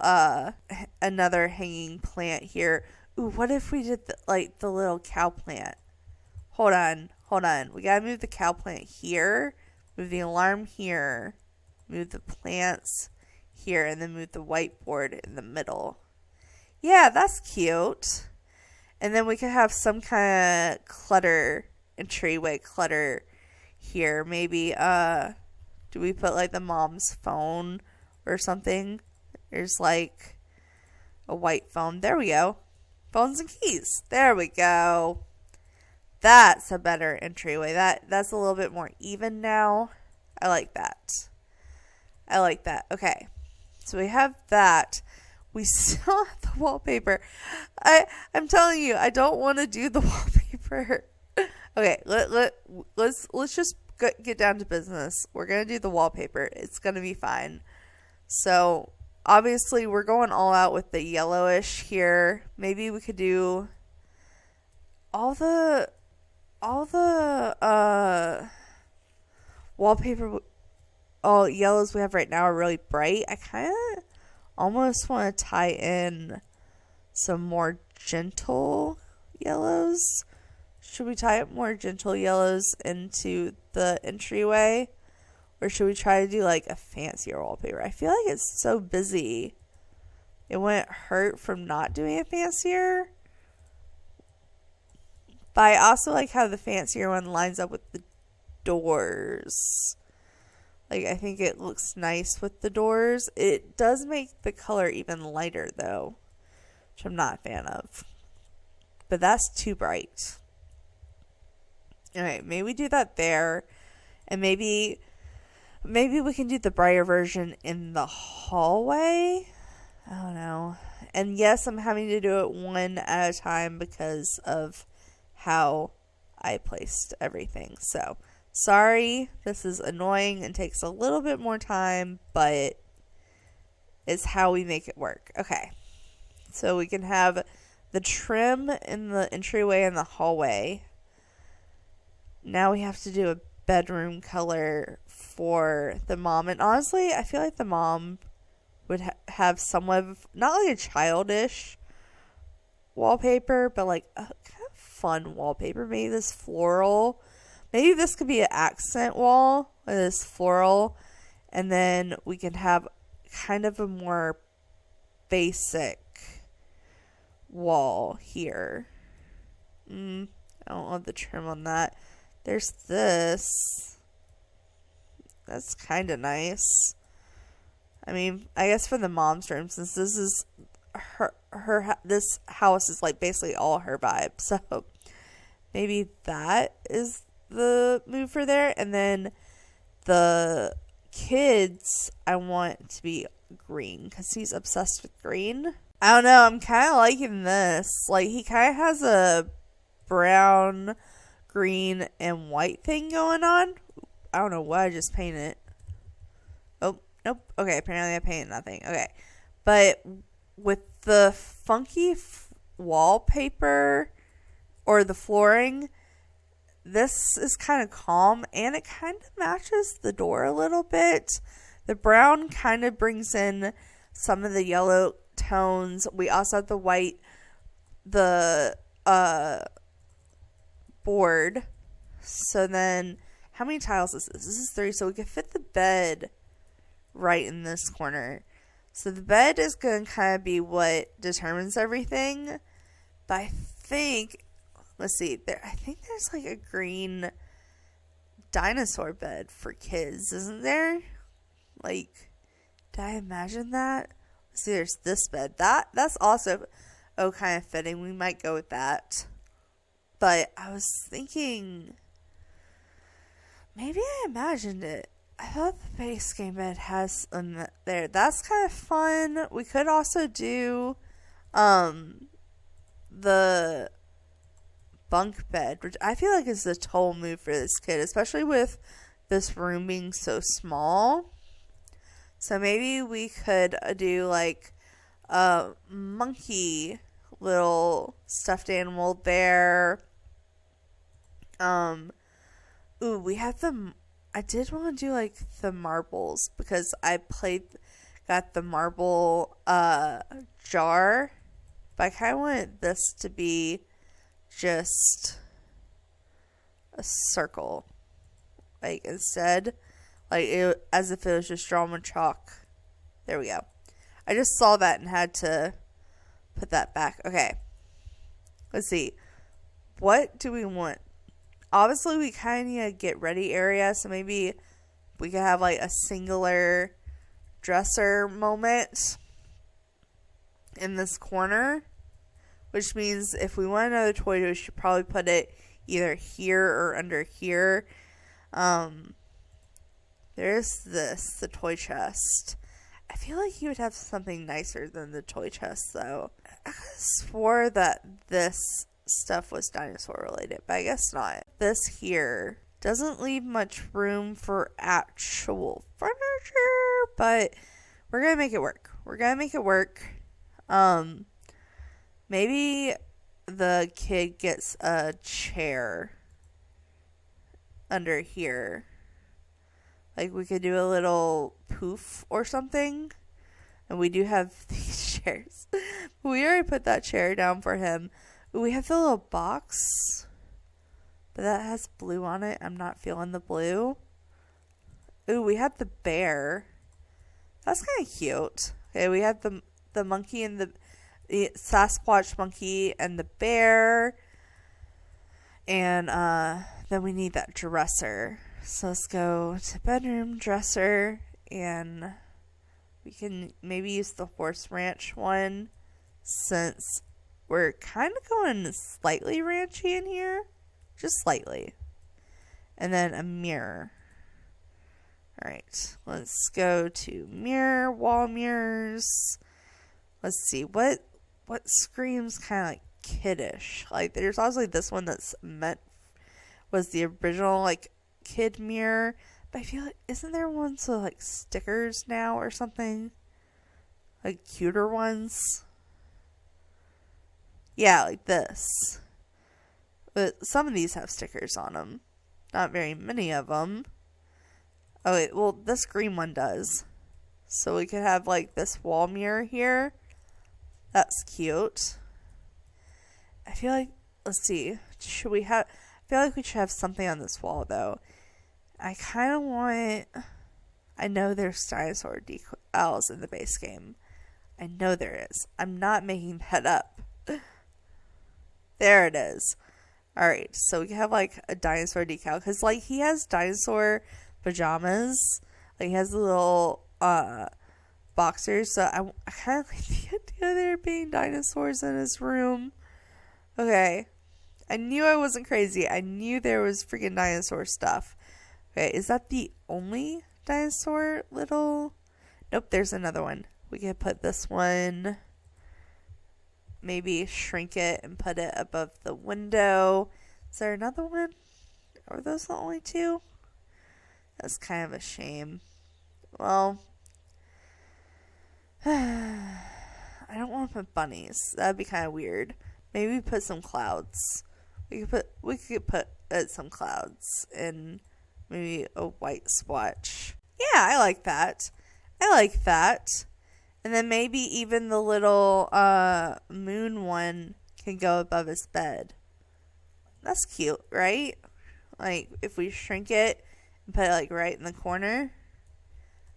A: another hanging plant here. Ooh, what if we did the little cow plant? Hold on. We gotta move the cow plant here. Move the alarm here. Move the plants here, and then move the whiteboard in the middle. Yeah, that's cute. And then we could have some kind of clutter, entryway clutter here. Maybe, do we put like the mom's phone or something? There's like a white phone. There we go. Phones and keys. There we go. That's a better entryway. That's a little bit more even now. I like that. Okay. So we have that. We still have the wallpaper. I'm telling you, I don't want to do the wallpaper. Okay, let's just get down to business. We're going to do the wallpaper. It's going to be fine. So, obviously, we're going all out with the yellowish here. Maybe we could do all the wallpaper, all yellows we have right now are really bright. I kind of almost want to tie in some more gentle yellows. Should we tie up more gentle yellows into the entryway? Or should we try to do like a fancier wallpaper? I feel like it's so busy. It wouldn't hurt from not doing it fancier. But I also like how the fancier one lines up with the doors. Like, I think it looks nice with the doors. It does make the color even lighter, though, which I'm not a fan of. But that's too bright. Alright, maybe we do that there. And maybe we can do the brighter version in the hallway. I don't know. And yes, I'm having to do it one at a time because of how I placed everything. So, sorry, this is annoying and takes a little bit more time, but it's how we make it work. Okay. So we can have the trim in the entryway and the hallway. Now we have to do a bedroom color for the mom. And honestly, I feel like the mom would have somewhat of, not like a childish wallpaper, but like a kind of fun wallpaper. Maybe this floral. Maybe this could be an accent wall, or this floral. And then we can have kind of a more basic wall here. I don't love the trim on that. There's this. That's kind of nice. I mean, I guess for the mom's room, since this is this house is like basically all her vibe. So maybe that is the move for there. And then the kids, I want to be green because he's obsessed with green. I don't know. I'm kind of liking this. Like, he kind of has a brown, green, and white thing going on. I don't know what I just painted. Oh, nope. Okay, apparently I painted nothing. Okay. But with the funky wallpaper or the flooring, this is kind of calm and it kind of matches the door a little bit. The brown kind of brings in some of the yellow tones. We also have the white, the board. So then, how many tiles is this? This is 3, so we can fit the bed right in this corner. So the bed is going to kind of be what determines everything. But I think, let's see, I think there's like a green dinosaur bed for kids, isn't there? Like, did I imagine that? Let's see, there's this bed. That's also kind of fitting. We might go with that. But I was thinking, maybe I imagined it. I thought the base game bed has there. That's kind of fun. We could also do the bunk bed, which I feel like is a total move for this kid, especially with this room being so small. So maybe we could do like a monkey little stuffed animal there. We have I did want to do like the marbles because I got the marble jar, but I kind of wanted this to be just a circle, like instead, like as if it was just drawn with chalk. There we go. I just saw that and had to put that back. Okay, let's see. What do we want? Obviously, we kind of need a get ready area, so maybe we could have like a singular dresser moment in this corner, which means if we want another toy, we should probably put it either here or under here. There's the toy chest. I feel like you would have something nicer than the toy chest, though. I swore that this stuff was dinosaur related, but I guess not. This here doesn't leave much room for actual furniture, but we're gonna make it work. Maybe the kid gets a chair under here. Like we could do a little poof or something. And we do have these chairs. We already put that chair down for him. We have the little box. But that has blue on it. I'm not feeling the blue. Ooh, we have the bear. That's kind of cute. Okay, we have the monkey and the Sasquatch monkey and the bear. And then we need that dresser. So let's go to bedroom, dresser, and we can maybe use the horse ranch one since we're kind of going slightly ranchy in here. Just slightly. And then a mirror. Alright, let's go to mirror, wall mirrors. Let's see, what screams kind of like kiddish? Like, there's obviously this one that's was the original, like, kid mirror. But I feel like, isn't there ones with, like, stickers now or something? Like, cuter ones? Yeah, like this. But some of these have stickers on them. Not very many of them. Oh, wait, well, this green one does. So we could have, like, this wall mirror here. That's cute. I feel like, let's see. Should we have, I feel like we should have something on this wall, though. I kind of want, I know there's dinosaur decals in the base game. I know there is. I'm not making that up. There it is. Alright, so we can have, like, a dinosaur decal. Because, like, he has dinosaur pajamas. Like, he has the little boxers. So I kind of like the idea of there being dinosaurs in his room. Okay. I knew I wasn't crazy. I knew there was freaking dinosaur stuff. Okay, is that the only dinosaur little? Nope, there's another one. We could put this one, maybe shrink it and put it above the window. Is there another one? Are those the only two? That's kind of a shame. Well, I don't want to put bunnies. That'd be kind of weird. Maybe put some clouds. We could put some clouds and maybe a white swatch. Yeah, I like that. And then maybe even the little moon one can go above his bed. That's cute, right? Like, if we shrink it and put it, like, right in the corner.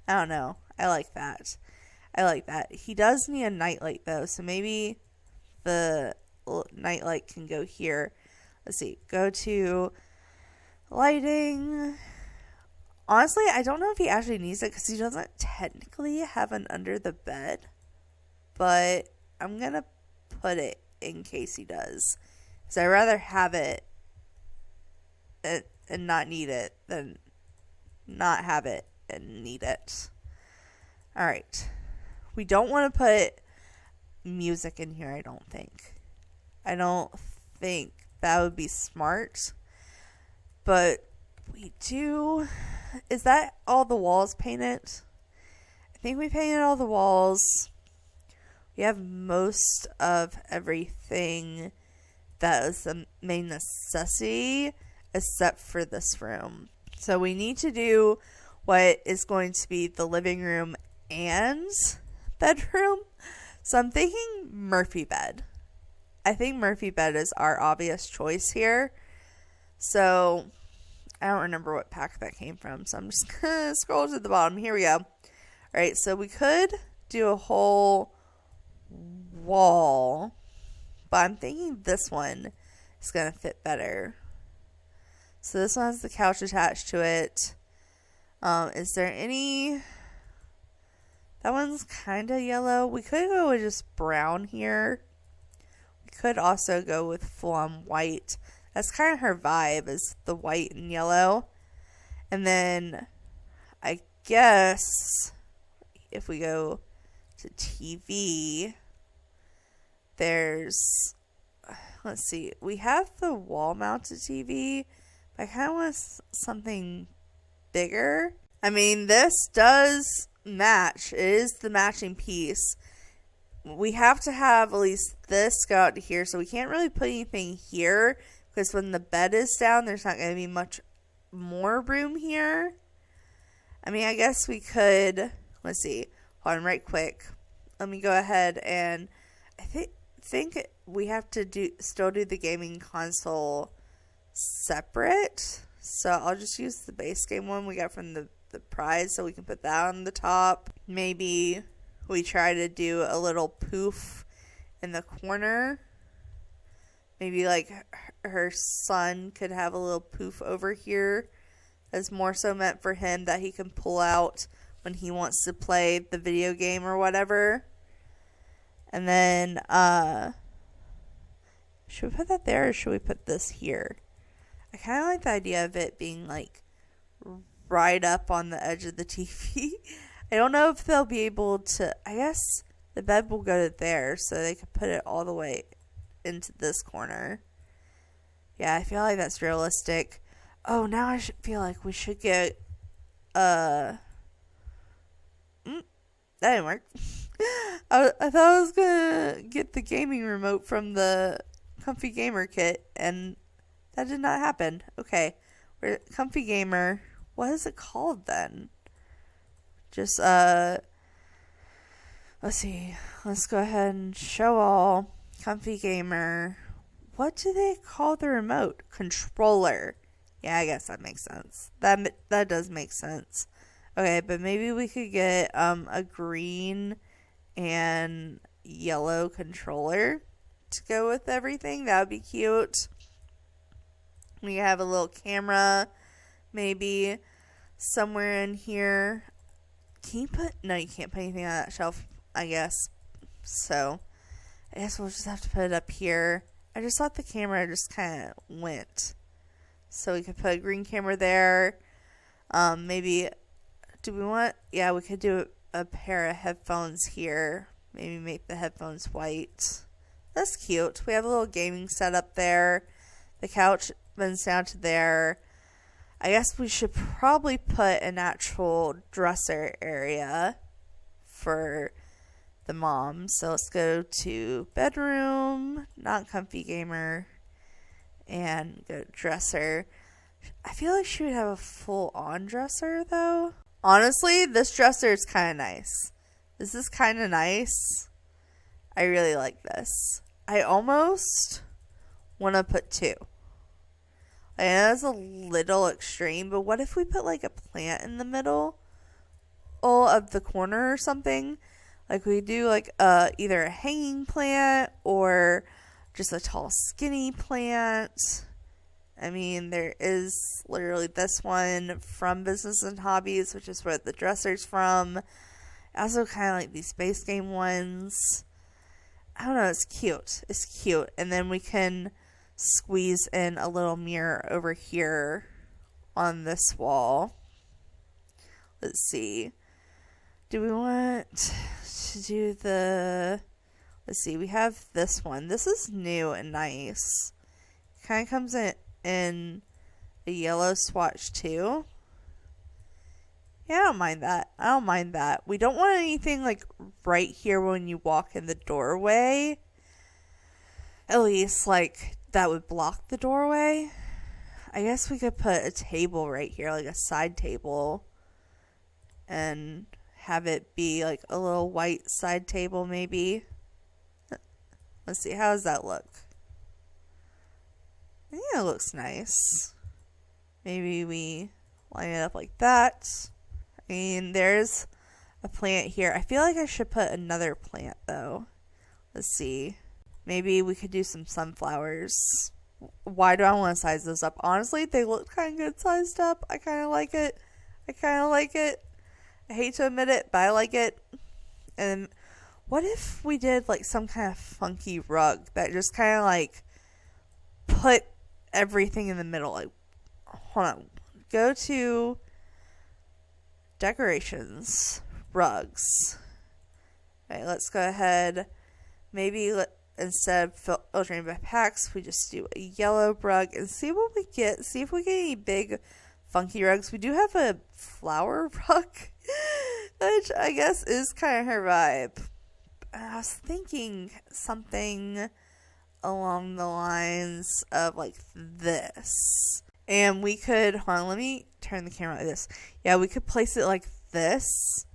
A: I don't know. I like that. He does need a nightlight, though, so maybe the nightlight can go here. Let's see. Go to lighting. Honestly, I don't know if he actually needs it because he doesn't technically have an under the bed. But I'm going to put it in case he does. Because I'd rather have it and not need it than not have it and need it. Alright. We don't want to put music in here, I don't think. I don't think that would be smart. But we do. Is that all the walls painted? I think we painted all the walls. We have most of everything that is the main necessity except for this room. So we need to do what is going to be the living room and bedroom. So I'm thinking Murphy bed. I think Murphy bed is our obvious choice here. So I don't remember what pack that came from, so I'm just going to scroll to the bottom. Here we go. All right, so we could do a whole wall, but I'm thinking this one is going to fit better. So this one has the couch attached to it. Is there any... That one's kind of yellow. We could go with just brown here. We could also go with full-on white. That's kind of her vibe, is the white and yellow. And then I guess if we go to TV, there's, let's see, we have the wall-mounted TV, but I kind of want something bigger. I mean, this does match. It is the matching piece. we have to have at least this go out to here, so we can't really put anything here because when the bed is down, there's not going to be much more room here. I mean, I guess we could, let's see, hold on right quick. Let me go ahead and I think we have to still do the gaming console separate. So I'll just use the base game one we got from the prize so we can put that on the top. Maybe we try to do a little poof in the corner. Maybe like her son could have a little poof over here. That's more so meant for him that he can pull out when he wants to play the video game or whatever. And then, should we put that there or should we put this here? I kind of like the idea of it being like right up on the edge of the TV. I don't know if they'll be able to, I guess the bed will go to there so they can put it all the way into this corner. Yeah, I feel like that's realistic. Oh, now I feel like we should get, that didn't work. I thought I was gonna get the gaming remote from the Comfy Gamer kit, and that did not happen. Okay, we're Comfy Gamer. What is it called then? Just, let's see. Let's go ahead and show all. Comfy Gamer. What do they call the remote? Controller. Yeah, I guess that makes sense. That does make sense. Okay, but maybe we could get a green and yellow controller to go with everything. That would be cute. We have a little camera maybe somewhere in here. Can you put... No, you can't put anything on that shelf, I guess. So, I guess we'll just have to put it up here. I just thought the camera just kind of went. So we could put a green camera there. Maybe... Do we want... Yeah, we could do a pair of headphones here. Maybe make the headphones white. That's cute. We have a little gaming setup there. The couch bends down to there. I guess we should probably put an actual dresser area for the mom. So let's go to bedroom, not Comfy Gamer, and go to dresser. I feel like she would have a full-on dresser, though. Honestly, this dresser is kind of nice. This is kind of nice. I really like this. I almost want to put two. I know that's a little extreme, but what if we put like a plant in the middle of the corner or something? Like we do like either a hanging plant or just a tall skinny plant. I mean, there is literally this one from Business and Hobbies, which is where the dresser's from. I also kind of like these space game ones. I don't know, it's cute. It's cute. And then we can squeeze in a little mirror over here on this wall. Let's see. Do we want to do the... Let's see, we have this one. This is new and nice. Kind of comes in a yellow swatch too. Yeah, I don't mind that. I don't mind that. We don't want anything like right here when you walk in the doorway. At least like that would block the doorway. I guess we could put a table right here, like a side table, and have it be like a little white side table maybe. Let's see, how does that look? I think it looks nice. Maybe we line it up like that. I mean, there's a plant here. I feel like I should put another plant, though. Let's see. Maybe we could do some sunflowers. Why do I want to size those up? Honestly, they look kind of good sized up. I kind of like it. I hate to admit it, but I like it. And what if we did, like, some kind of funky rug that just kind of, like, put everything in the middle? Like, hold on. Go to... decorations, rugs. Alright, let's go ahead. Maybe instead of filtering by packs, we just do a yellow rug and see what we get. See if we get any big funky rugs. We do have a flower rug, which I guess is kind of her vibe. I was thinking something along the lines of like this. And we could, hold on, let me turn the camera like this. Yeah, we could place it like this.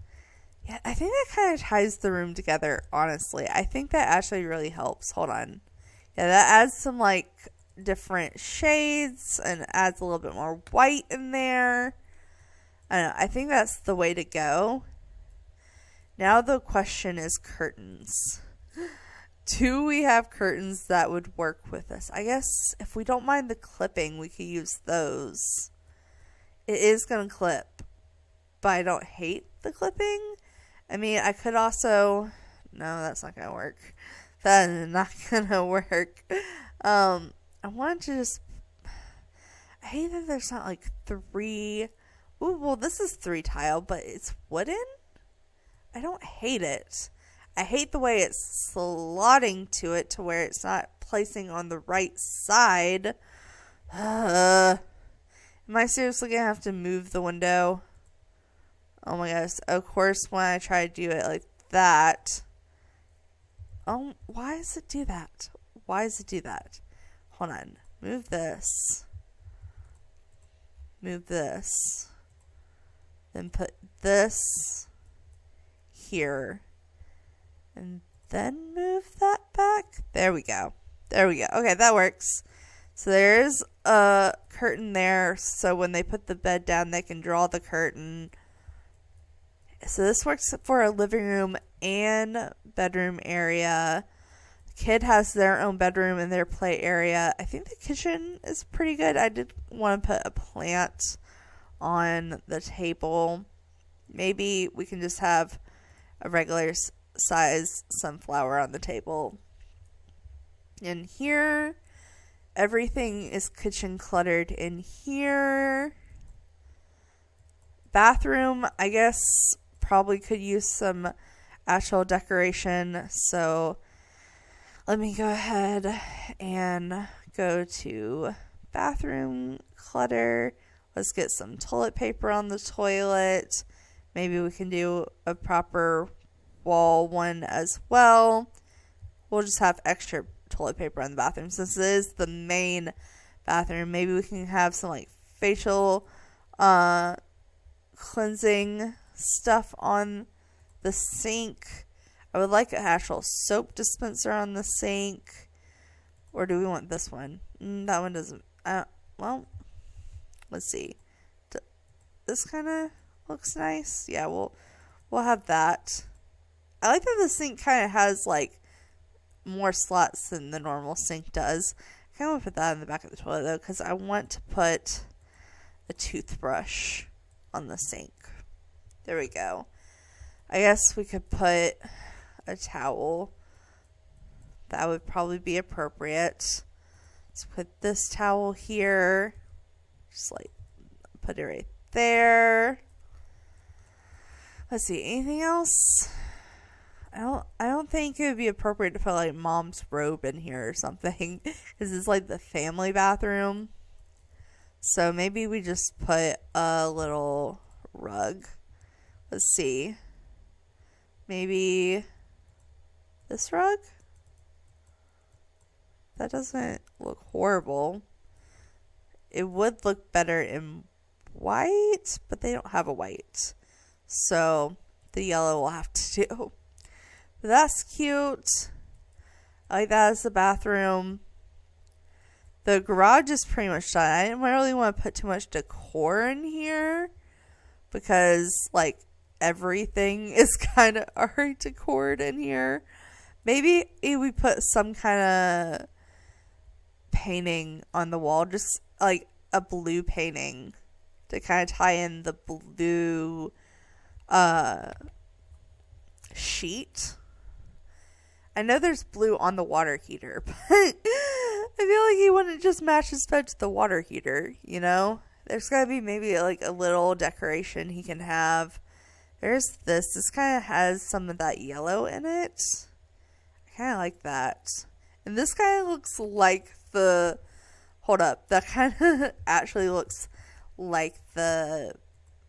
A: Yeah, I think that kind of ties the room together, honestly. I think that actually really helps. Hold on. Yeah, that adds some like different shades and adds a little bit more white in there. I don't know. I think that's the way to go. Now the question is curtains. Do we have curtains that would work with this? I guess if we don't mind the clipping, we could use those. It is going to clip, but I don't hate the clipping. I mean, I could also... No, that's not going to work. That is not going to work. I wanted to just... I hate that there's not like 3... Ooh, well, this is 3 tile, but it's wooden? I don't hate it. I hate the way it's slotting to it to where it's not placing on the right side. Am I seriously going to have to move the window? Oh my gosh. Of course, when I try to do it like that. Oh, why does it do that? Why does it do that? Hold on. Move this. Move this. Then put this here. And then move that back. There we go. There we go. Okay, that works. So there's a curtain there. So when they put the bed down, they can draw the curtain. So this works for a living room and bedroom area. The kid has their own bedroom and their play area. I think the kitchen is pretty good. I did want to put a plant on the table. Maybe we can just have a regular size sunflower on the table. In here, everything is kitchen cluttered in here. Bathroom, I guess, probably could use some actual decoration. So let me go ahead and go to bathroom clutter. Let's get some toilet paper on the toilet. Maybe we can do a proper wall one as well. We'll just have extra toilet paper on the bathroom since it is the main bathroom. Maybe we can have some like facial cleansing stuff on the sink. I would like an actual soap dispenser on the sink. Or do we want this one? That one doesn't. Well, let's see. This kind of looks nice. Yeah, we'll have that. I like that the sink kind of has like more slots than the normal sink does. I kind of want to put that in the back of the toilet though, because I want to put a toothbrush on the sink. There we go. I guess we could put a towel. That would probably be appropriate. Let's put this towel here. Just like put it right there. Let's see, anything else? I don't think it would be appropriate to put like mom's robe in here or something, because it's like the family bathroom. So maybe we just put a little rug. Let's see. Maybe this rug? That doesn't look horrible. It would look better in white, but they don't have a white. So the yellow will have to do. But that's cute. I like that as the bathroom. The garage is pretty much done. I didn't really want to put too much decor in here because like everything is kind of already decored in here. Maybe we put some kind of painting on the wall, just like a blue painting to kind of tie in the blue sheet. I know there's blue on the water heater, but I feel like he wouldn't just match his bed to the water heater, you know? There's gotta be maybe like a little decoration he can have. There's this. This kind of has some of that yellow in it. I kind of like that. And this kind of looks like the... Hold up. That kind of actually looks like the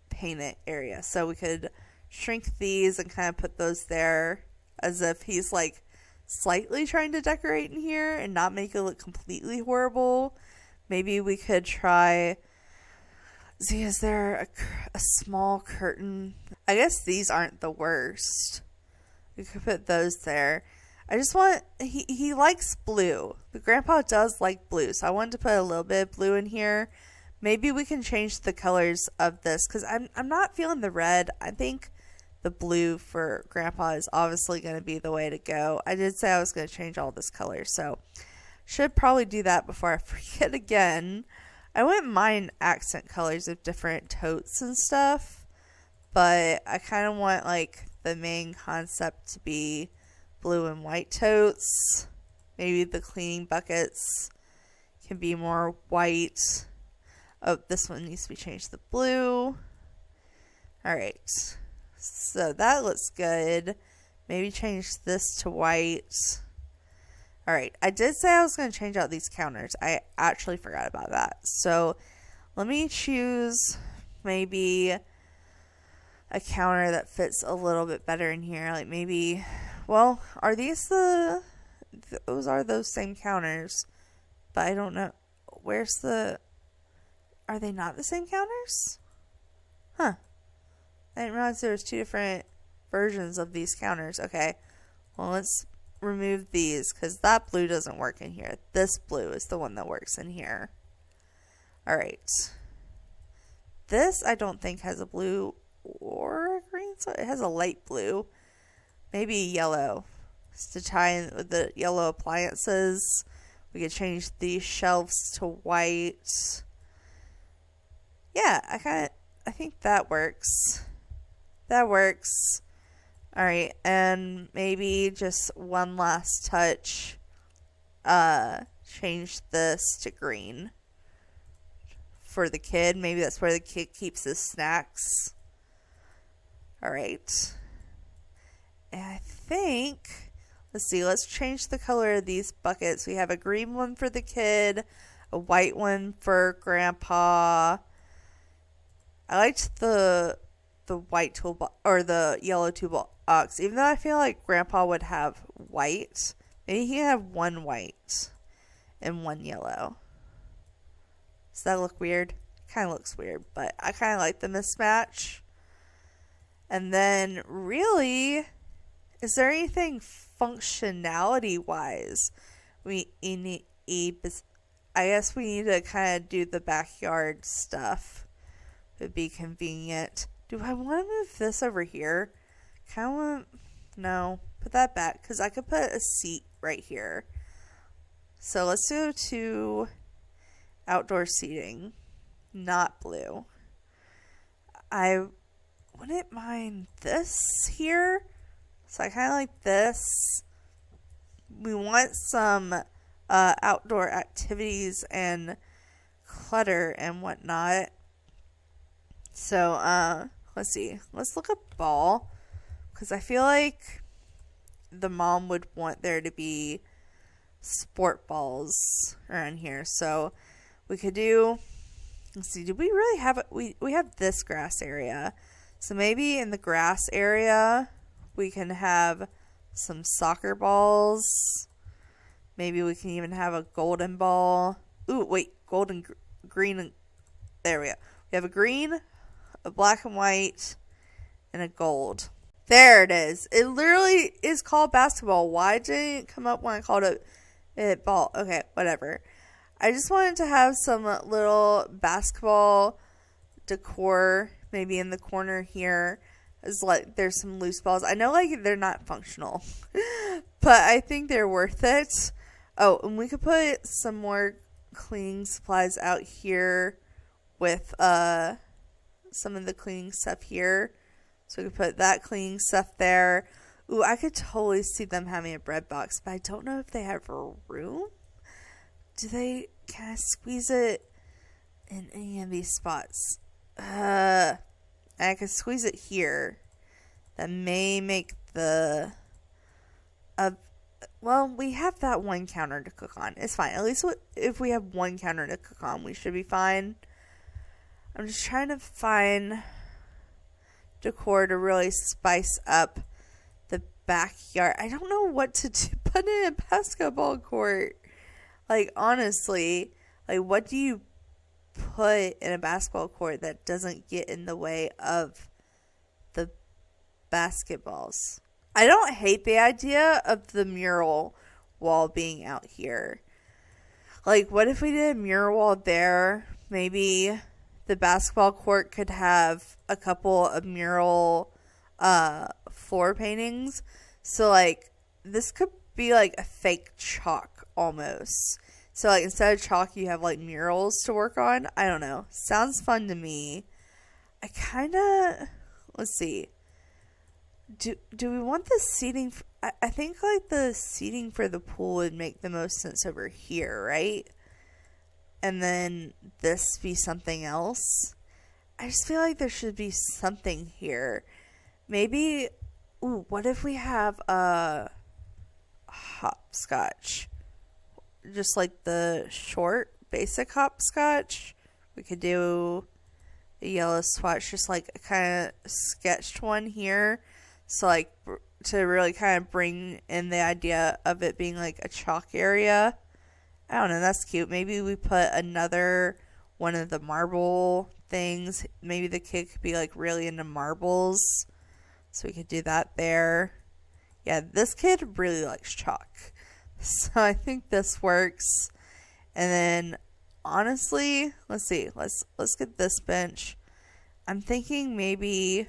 A: painted area. So we could shrink these and kind of put those there as if he's like slightly trying to decorate in here and not make it look completely horrible. Maybe we could try, see, is there a small curtain? I guess these aren't the worst. We could put those there. I just want, he likes blue. But Grandpa does like blue, so I wanted to put a little bit of blue in here. Maybe we can change the colors of this, because I'm not feeling the red. I think the blue for Grandpa is obviously going to be the way to go. I did say I was going to change all this color, so should probably do that before I forget again. I wouldn't mind accent colors of different totes and stuff, but I kind of want like the main concept to be blue and white totes. Maybe the cleaning buckets can be more white. Oh, this one needs to be changed to blue. Alright. So that looks good. Maybe change this to white. Alright. I did say I was going to change out these counters. I actually forgot about that. So let me choose maybe a counter that fits a little bit better in here. Like maybe, well, are these those are those same counters. But I don't know. Where's the... Are they not the same counters? Huh. I didn't realize there was two different versions of these counters. Okay. Well, let's remove these because that blue doesn't work in here. This blue is the one that works in here. Alright. This I don't think has a blue or a green. So it has a light blue. Maybe yellow. Just to tie in with the yellow appliances. We could change these shelves to white. Yeah, I think that works. That works. Alright, and maybe just one last touch. Change this to green. For the kid. Maybe that's where the kid keeps his snacks. Alright. And I think, let's see, let's change the color of these buckets. We have a green one for the kid, a white one for Grandpa. I liked the white toolbox or the yellow toolbox, even though I feel like Grandpa would have white. Maybe he can have one white and one yellow. Does that look weird? Kind of looks weird, but I kind of like the mismatch. And then, really, is there anything functionality-wise we need? I guess we need to kind of do the backyard stuff. Would be convenient. Do I want to move this over here? Kind of want... No. Put that back, because I could put a seat right here. So let's go to outdoor seating. Not blue. I wouldn't mind this here. So I kind of like this. We want some outdoor activities and clutter and whatnot. So, let's see. Let's look up ball. Because I feel like the mom would want there to be sport balls around here. So, we could do... Let's see. Do we really have... We have this grass area. So, maybe in the grass area, we can have some soccer balls. Maybe we can even have a golden ball. Ooh, wait. Golden, green, and... There we go. We have a green... a black and white, and a gold. There it is. It literally is called basketball. Why didn't it come up when I called it ball? Okay, whatever. I just wanted to have some little basketball decor maybe in the corner here. It's like there's some loose balls. I know like they're not functional, but I think they're worth it. Oh, and we could put some more cleaning supplies out here with some of the cleaning stuff here. So we could put that cleaning stuff there. Ooh, I could totally see them having a bread box, but I don't know if they have room. Can I squeeze it in any of these spots? I could squeeze it here. That may make the... well, we have that one counter to cook on. It's fine. At least if we have one counter to cook on, we should be fine. I'm just trying to find decor to really spice up the backyard. I don't know what to put in a basketball court. Like, honestly, like, what do you put in a basketball court that doesn't get in the way of the basketballs? I don't hate the idea of the mural wall being out here. Like, what if we did a mural wall there? Maybe the basketball court could have a couple of mural floor paintings. So, like, this could be like a fake chalk almost. So, like, instead of chalk, you have like murals to work on. I don't know. Sounds fun to me. I kind of, let's see. Do we want the seating? I think like the seating for the pool would make the most sense over here, right? And then this be something else. I just feel like there should be something here. Maybe, ooh, what if we have a hopscotch? Just like the short, basic hopscotch. We could do a yellow swatch, just like a kind of sketched one here. So, like, to really kind of bring in the idea of it being like a chalk area. I don't know, that's cute. Maybe we put another one of the marble things. Maybe the kid could be like really into marbles. So we could do that there. Yeah, this kid really likes chalk. So I think this works. And then honestly, let's see. Let's get this bench. I'm thinking maybe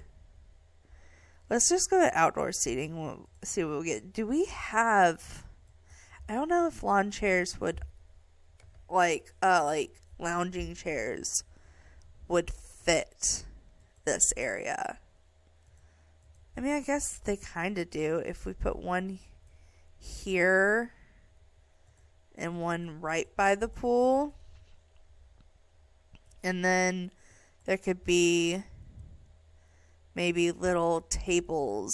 A: let's just go to outdoor seating. We'll see what we get. Do we have, I don't know if lawn chairs would like lounging chairs would fit this area. I mean, I guess they kind of do if we put one here and one right by the pool. And then there could be maybe little tables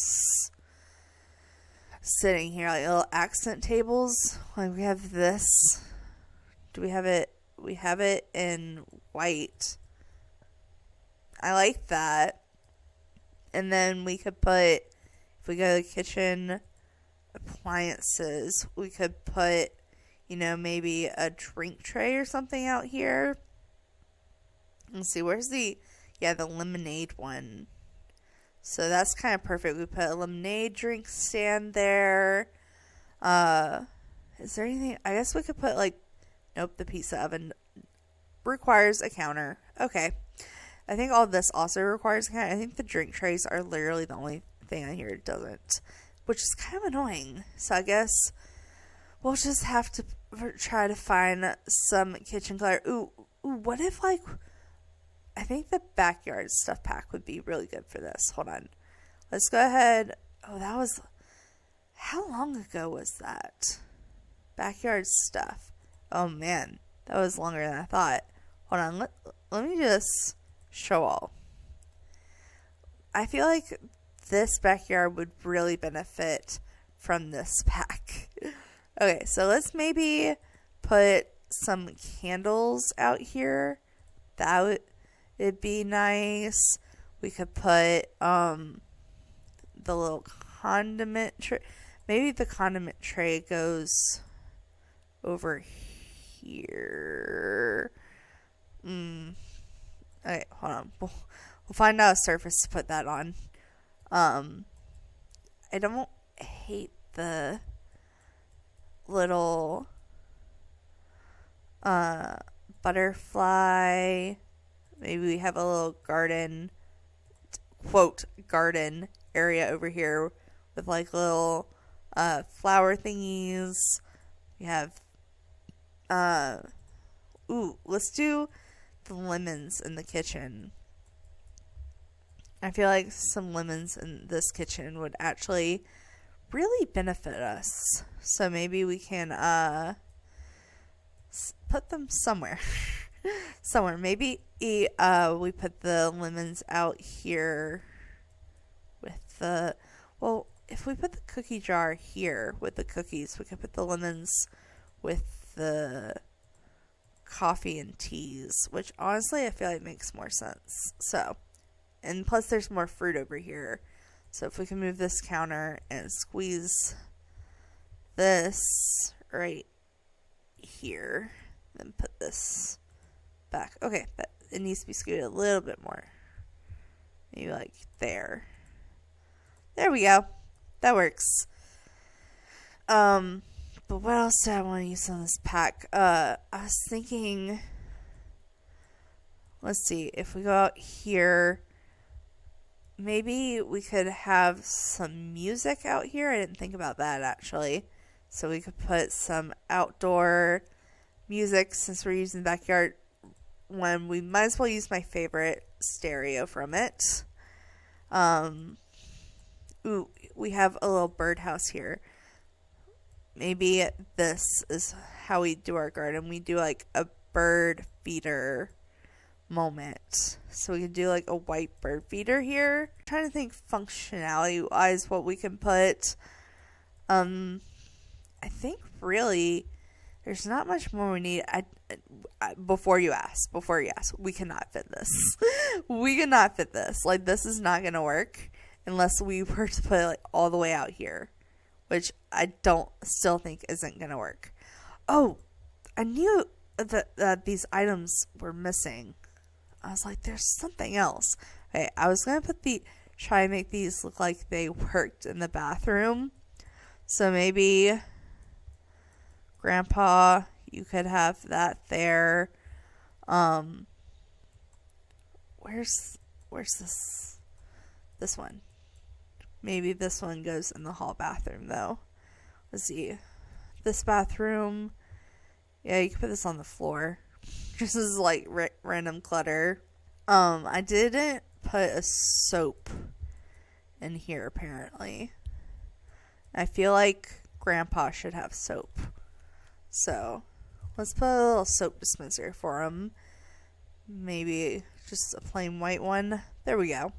A: sitting here, like little accent tables. Like we have this. Do we have it? We have it in white. I like that. And then we could put, if we go to the kitchen appliances, we could put, maybe a drink tray or something out here. Let's see, where's the lemonade one. So that's kind of perfect. We put a lemonade drink stand there. Is there anything? I guess we could put nope, the pizza oven requires a counter. Okay. I think all this also requires a counter. I think the drink trays are literally the only thing on here that doesn't, which is kind of annoying. So I guess we'll just have to try to find some kitchen clutter. Ooh, what if I think the backyard stuff pack would be really good for this. Hold on. Let's go ahead. Oh, how long ago was that? Backyard stuff. Oh, man. That was longer than I thought. Hold on. Let me just show all. I feel like this backyard would really benefit from this pack. Okay, so let's maybe put some candles out here. That would... It'd be nice. We could put the little condiment tray. Maybe the condiment tray goes over here. Okay, hold on. We'll find out a surface to put that on. I don't hate the little butterfly. Maybe we have a little garden, quote, garden area over here with little flower thingies. We have, let's do the lemons in the kitchen. I feel like some lemons in this kitchen would actually really benefit us. So maybe we can put them somewhere. Maybe we put the lemons out here with if we put the cookie jar here with the cookies, we could put the lemons with the coffee and teas, which honestly I feel like makes more sense. So, and plus there's more fruit over here, So if we can move this counter and squeeze this right here, then put this back. Okay, it needs to be scooted a little bit more. Maybe like there. There we go. That works. But what else do I want to use on this pack? I was thinking, let's see, if we go out here, maybe we could have some music out here. I didn't think about that actually. So we could put some outdoor music since we're using the backyard one. We might as well use my favorite stereo from it. Ooh, we have a little birdhouse here. Maybe this is how we do our garden. We do like a bird feeder moment. So we could do like a white bird feeder here. I'm trying to think functionality wise what we can put. I think really there's not much more we need. Before you ask, we cannot fit this. We cannot fit this. Like, this is not going to work unless we were to put it like all the way out here, which I still think isn't going to work. Oh, I knew that these items were missing. I was like, there's something else. Okay, I was going to try and make these look like they worked in the bathroom. So maybe Grandpa, you could have that there. Where's this one? Maybe this one goes in the hall bathroom though. Let's see. This bathroom. Yeah, you can put this on the floor. This is like random clutter. I didn't put a soap in here apparently. I feel like Grandpa should have soap. So let's put a little soap dispenser for him. Maybe just a plain white one. There we go.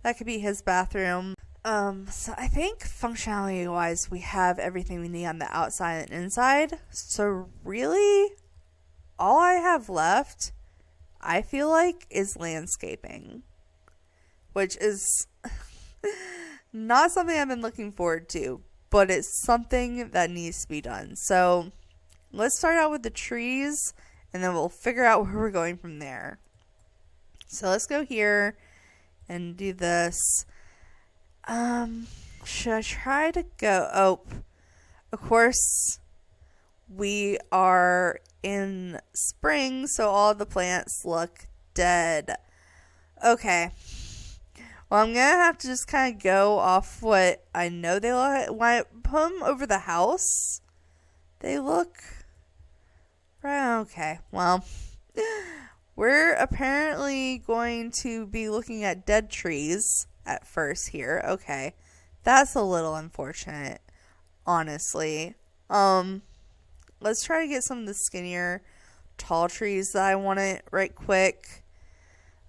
A: That could be his bathroom. So I think functionality wise we have everything we need on the outside and inside. So really all I have left, I feel like, is landscaping, which is not something I've been looking forward to, but it's something that needs to be done. So let's start out with the trees and then we'll figure out where we're going from there. So let's go here and do this. Should I try to go? Oh, of course, we are in spring, so all the plants look dead. Okay. Well, I'm going to have to just kind of go off what I know they look. When I put them over the house, they look right. Okay. Well, we're apparently going to be looking at dead trees at first here. Okay. That's a little unfortunate, honestly. Let's try to get some of the skinnier tall trees that I wanted right quick.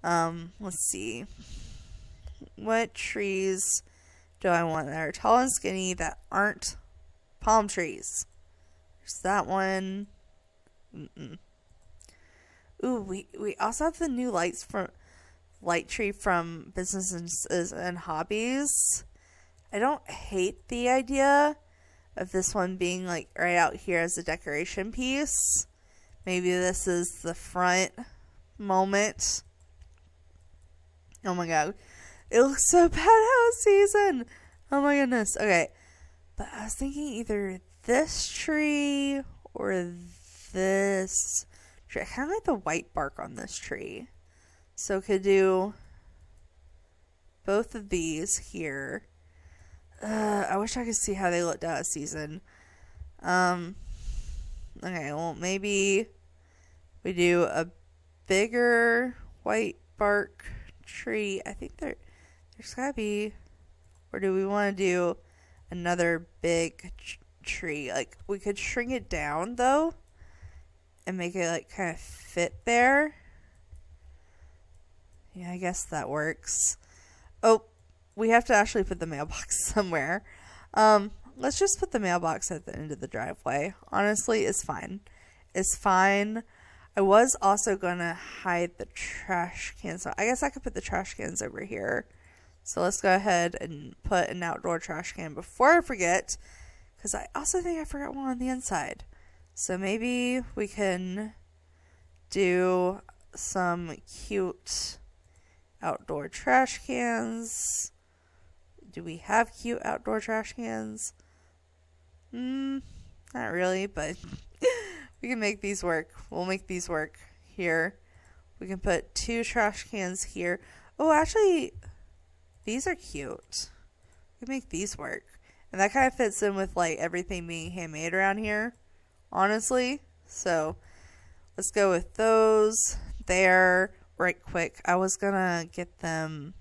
A: Let's see. What trees do I want that are tall and skinny that aren't palm trees? There's that one. Ooh, we also have the new light tree from Businesses and Hobbies. I don't hate the idea of this one being like right out here as a decoration piece. Maybe this is the front moment. Oh my god. It looks so bad house season. Oh my goodness. Okay. But I was thinking either this tree or this tree. I kind of like the white bark on this tree. So could do both of these here. I wish I could see how they looked out of season. Okay, well, maybe we do a bigger white bark tree. I think there's gotta be, or do we want to do another big tree? Like, we could shrink it down, though, and make it, like, kind of fit there. Yeah, I guess that works. Oh, we have to actually put the mailbox somewhere. Let's just put the mailbox at the end of the driveway. Honestly, it's fine. It's fine. I was also going to hide the trash cans. So I guess I could put the trash cans over here. So let's go ahead and put an outdoor trash can before I forget, because I also think I forgot one on the inside. So maybe we can do some cute outdoor trash cans. Do we have cute outdoor trash cans? Not really, but we can make these work. We'll make these work here. We can put 2 trash cans here. Oh, actually, these are cute. We can make these work. And that kind of fits in with like everything being handmade around here, honestly. So let's go with those there right quick. I was gonna get them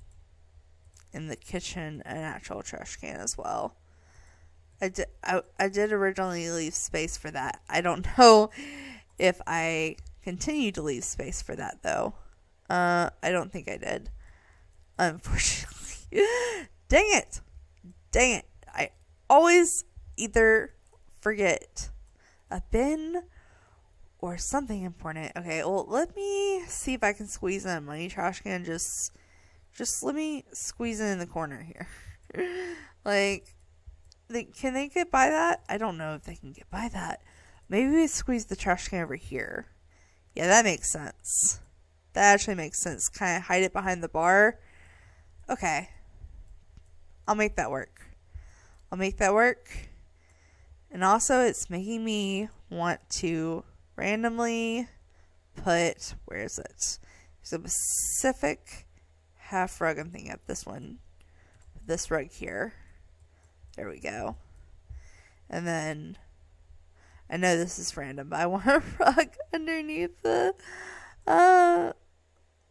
A: in the kitchen an actual trash can as well. I did originally leave space for that. I don't know if I continue to leave space for that though. I don't think I did, unfortunately. Dang it. I always either forget a bin or something important. Okay, well, let me see if I can squeeze in a money trash can. Just let me squeeze it in the corner here. Like, can they get by that? I don't know if they can get by that. Maybe we squeeze the trash can over here. Yeah, that makes sense. That actually makes sense. Kind of hide it behind the bar. Okay. I'll make that work. And also, it's making me want to randomly put, where is it? There's a Pacific half rug. I'm thinking of this one. This rug here. There we go. And then, I know this is random, but I want a rug underneath the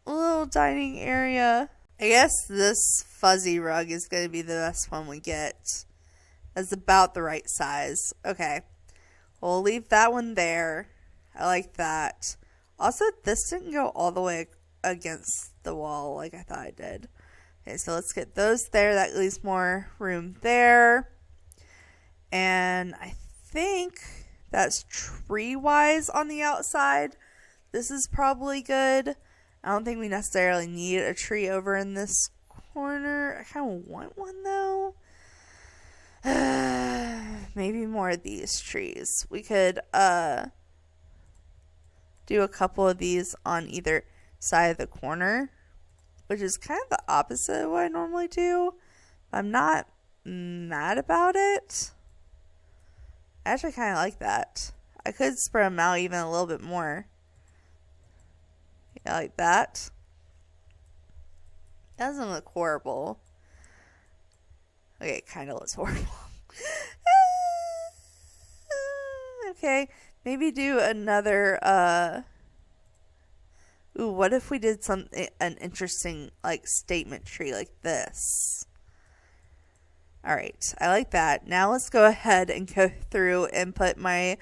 A: little dining area. I guess this fuzzy rug is going to be the best one we get. That's about the right size. Okay. We'll leave that one there. I like that. Also, this didn't go all the way against the wall like I thought it did. Okay, so let's get those there. That leaves more room there. And I think that's tree-wise on the outside. This is probably good. I don't think we necessarily need a tree over in this corner. I kind of want one, though. Maybe more of these trees. We could do a couple of these on either side of the corner, which is kind of the opposite of what I normally do. I'm not mad about it. I actually kind of like that. I could spread them out even a little bit more. Yeah, like that. That doesn't look horrible. Okay, it kind of looks horrible. Okay, maybe do another, ooh, what if we did an interesting, like, statement tree like this? Alright, I like that. Now let's go ahead and go through and put my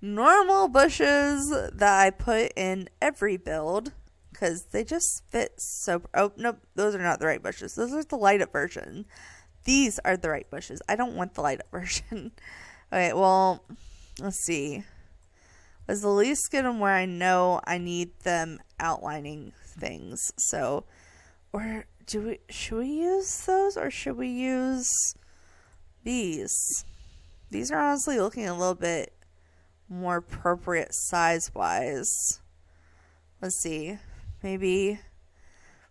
A: normal bushes that I put in every build, because they just fit so... Oh, nope, those are not the right bushes. Those are the light up version. These are the right bushes. I don't want the light up version. Okay, well, let's see. Let's at least get them where I know I need them outlining things. So, or should we use those, or should we use these? These are honestly looking a little bit more appropriate size-wise. Let's see. Maybe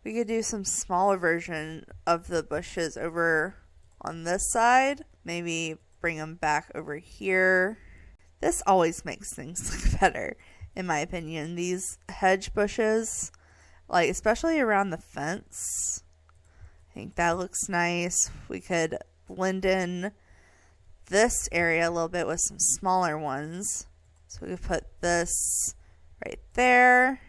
A: we could do some smaller version of the bushes over on this side. Maybe bring them back over here. This always makes things look better, in my opinion. These hedge bushes, like especially around the fence, I think that looks nice. We could blend in this area a little bit with some smaller ones. So we could put this right there.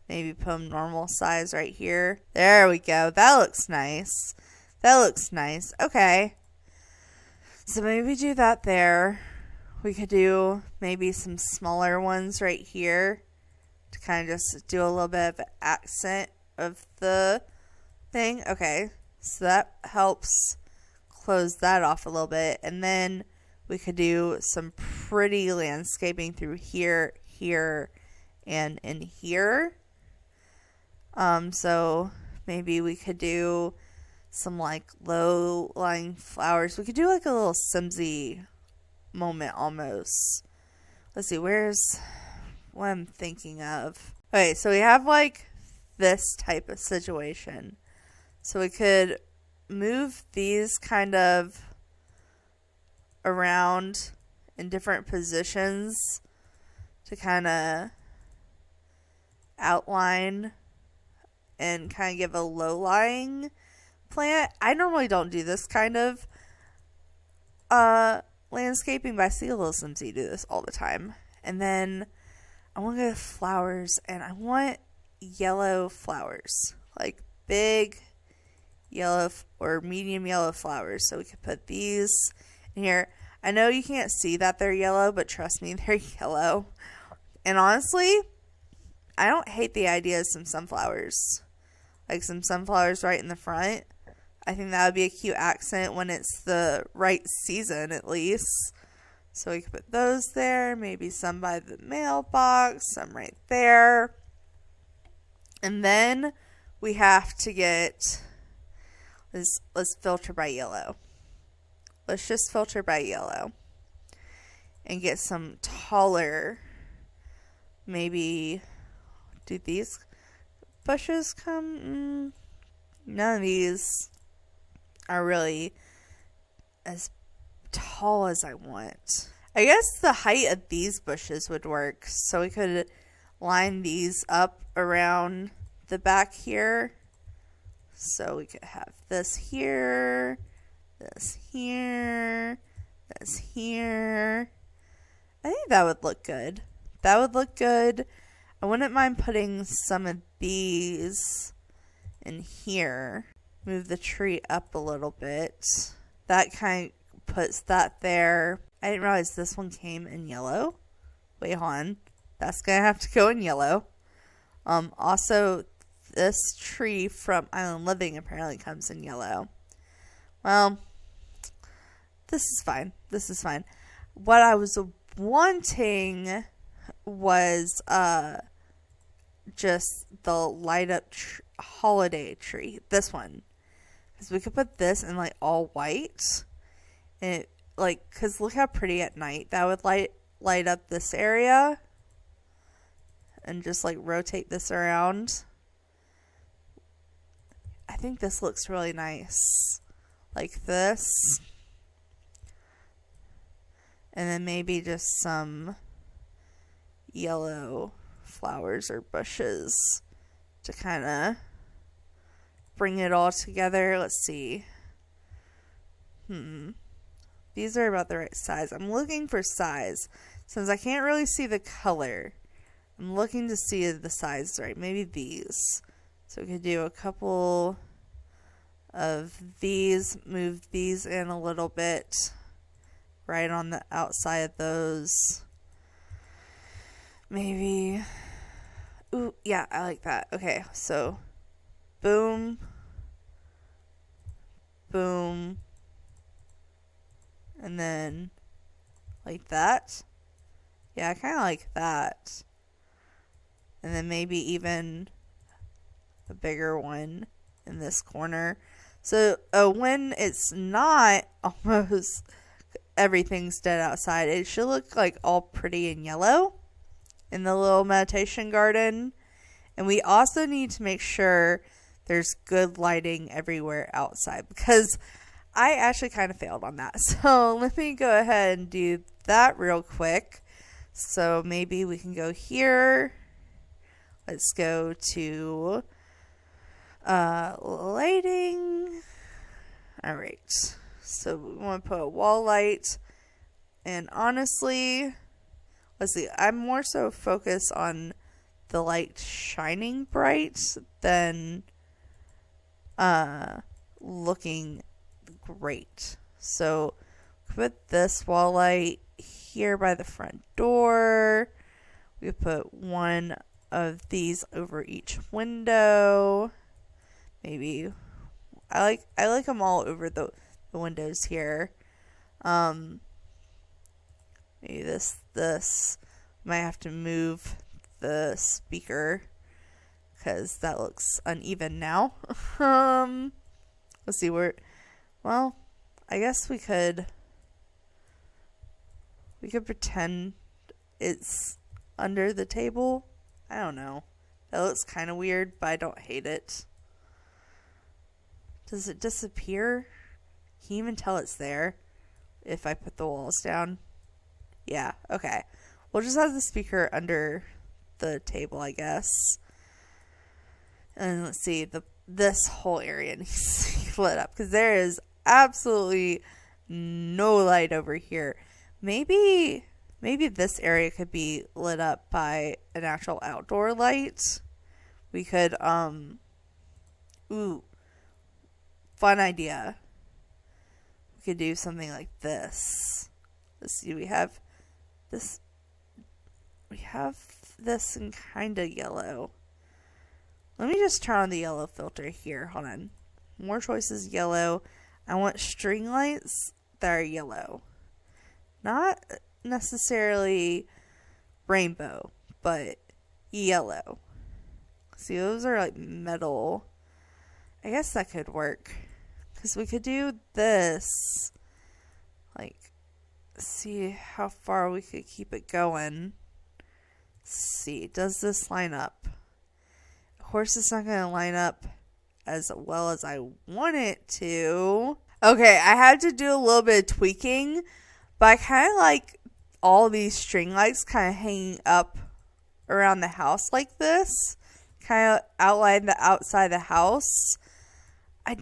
A: Maybe put them normal size right here. There we go. That looks nice. That looks nice. Okay. So maybe do that there. We could do maybe some smaller ones right here to kind of just do a little bit of an accent of the thing. Okay. So that helps close that off a little bit. And then we could do some pretty landscaping through here, here, and in here. So maybe we could do some like low lying flowers. We could do like a little Simsy moment almost. Let's see, where's what I'm thinking of. Okay, so we have like this type of situation. So we could move these kind of around in different positions to kind of outline and kind of give a low-lying plant. I normally don't do this kind of landscaping, but I see a little Simsy do this all the time. And then I want to go to flowers, and I want yellow flowers, like big yellow or medium yellow flowers. So we could put these in here. I know you can't see that they're yellow, but trust me, they're yellow. And honestly, I don't hate the idea of some sunflowers. Like some sunflowers right in the front. I think that would be a cute accent when it's the right season, at least. So we could put those there. Maybe some by the mailbox. Some right there. And then we have to get... Let's filter by yellow. Let's just filter by yellow. And get some taller... Maybe... Do these bushes come? None of these are really as tall as I want. I guess the height of these bushes would work. So we could line these up around the back here. So we could have this here, this here, this here. I think that would look good. That would look good. I wouldn't mind putting some of these in here. Move the tree up a little bit. That kind of puts that there. I didn't realize this one came in yellow. Wait, hold on. That's going to have to go in yellow. Also, this tree from Island Living apparently comes in yellow. Well, this is fine. This is fine. What I was wanting was just the light up holiday tree. This one. Because we could put this in like all white. And it, like, because look how pretty at night that would light up this area. And just like rotate this around. I think this looks really nice. Like this. And then maybe just some yellow flowers or bushes to kind of bring it all together. Let's see. These are about the right size. I'm looking for size. Since I can't really see the color, I'm looking to see if the size is right. Maybe these. So we could do a couple of these. Move these in a little bit. Right on the outside of those. Maybe. Ooh, yeah, I like that. Okay, so boom. Boom. And then like that. Yeah, I kind of like that. And then maybe even a bigger one in this corner. So when it's not almost everything's dead outside, it should look like all pretty and yellow in the little meditation garden. And we also need to make sure there's good lighting everywhere outside, because I actually kind of failed on that. So let me go ahead and do that real quick. So maybe we can go here. Let's go to lighting. All right. So we want to put a wall light. And honestly, let's see. I'm more so focused on the light shining bright than looking great. So put this wall light here by the front door. We put one of these over each window. Maybe I like them all over the windows here. Maybe this might have to move the speaker because that looks uneven now. Let's see where, well, I guess we could pretend it's under the table. I don't know. That looks kind of weird, but I don't hate it. Does it disappear? Can you even tell it's there if I put the walls down? Yeah, okay. We'll just have the speaker under the table, I guess. And let's see, this whole area needs to be lit up because there is absolutely no light over here. Maybe this area could be lit up by an actual outdoor light. We could, fun idea. We could do something like this. Let's see, we have this in kind of yellow. Let me just turn on the yellow filter here. Hold on. More choices, yellow. I want string lights that are yellow. Not necessarily rainbow, but yellow. See, those are like metal. I guess that could work. Because we could do this. Like, see how far we could keep it going. See, does this line up? Of course, it's not going to line up as well as I want it to. Okay, I had to do a little bit of tweaking, but I kind of like all these string lights kind of hanging up around the house like this. Kind of outline the outside of the house. I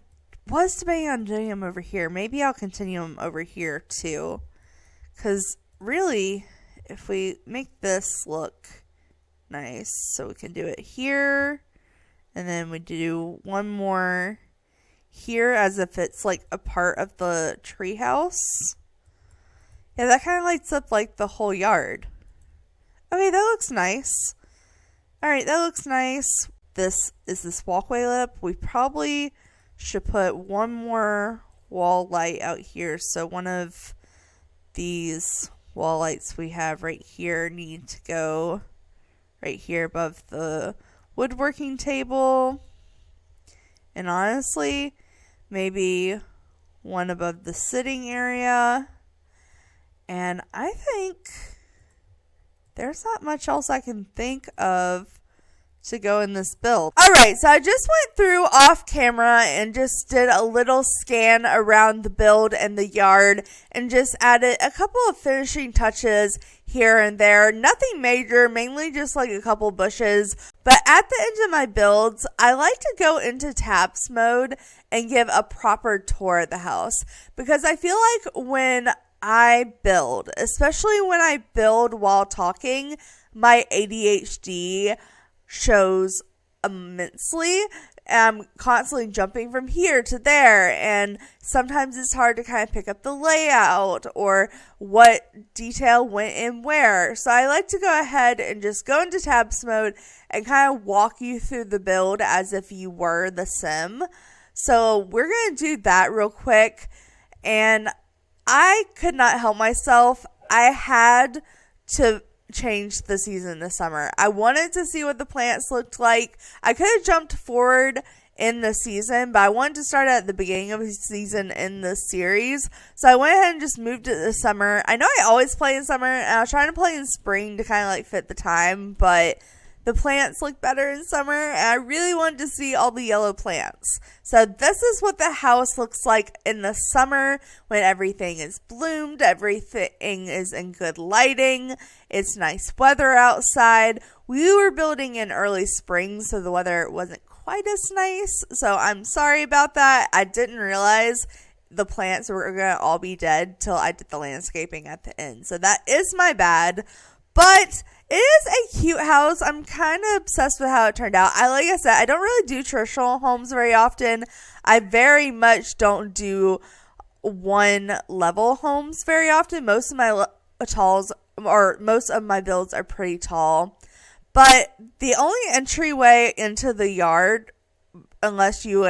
A: was debating on doing them over here. Maybe I'll continue them over here too. Because really, if we make this look nice, so we can do it here. And then we do one more here as if it's like a part of the treehouse. Yeah, that kind of lights up like the whole yard. Okay, that looks nice. Alright, that looks nice. Is this walkway lit up? We probably should put one more wall light out here. So one of these wall lights we have right here need to go right here above the woodworking table. And honestly, maybe one above the sitting area. And I think there's not much else I can think of to go in this build. Alright, so I just went through off camera and just did a little scan around the build and the yard and just added a couple of finishing touches here and there. Nothing major, mainly just like a couple bushes. But at the end of my builds, I like to go into taps mode and give a proper tour of the house. Because I feel like when I build, especially when I build while talking, my ADHD shows immensely. I'm constantly jumping from here to there, and sometimes it's hard to kind of pick up the layout or what detail went in where. So I like to go ahead and just go into tabs mode and kind of walk you through the build as if you were the sim. So we're going to do that real quick, and I could not help myself. I had to change the season this summer. I wanted to see what the plants looked like. I could have jumped forward in the season, but I wanted to start at the beginning of the season in the series. So I went ahead and just moved it this summer. I know I always play in summer, and I was trying to play in spring to kind of like fit the time, but the plants look better in summer, and I really wanted to see all the yellow plants. So this is what the house looks like in the summer when everything is bloomed, everything is in good lighting, it's nice weather outside. We were building in early spring, so the weather wasn't quite as nice, so I'm sorry about that. I didn't realize the plants were going to all be dead till I did the landscaping at the end. So that is my bad, but it is a cute house. I'm kind of obsessed with how it turned out. Like I said, I don't really do traditional homes very often. I very much don't do one level homes very often. Most of my most of my builds are pretty tall. But the only entryway into the yard, unless you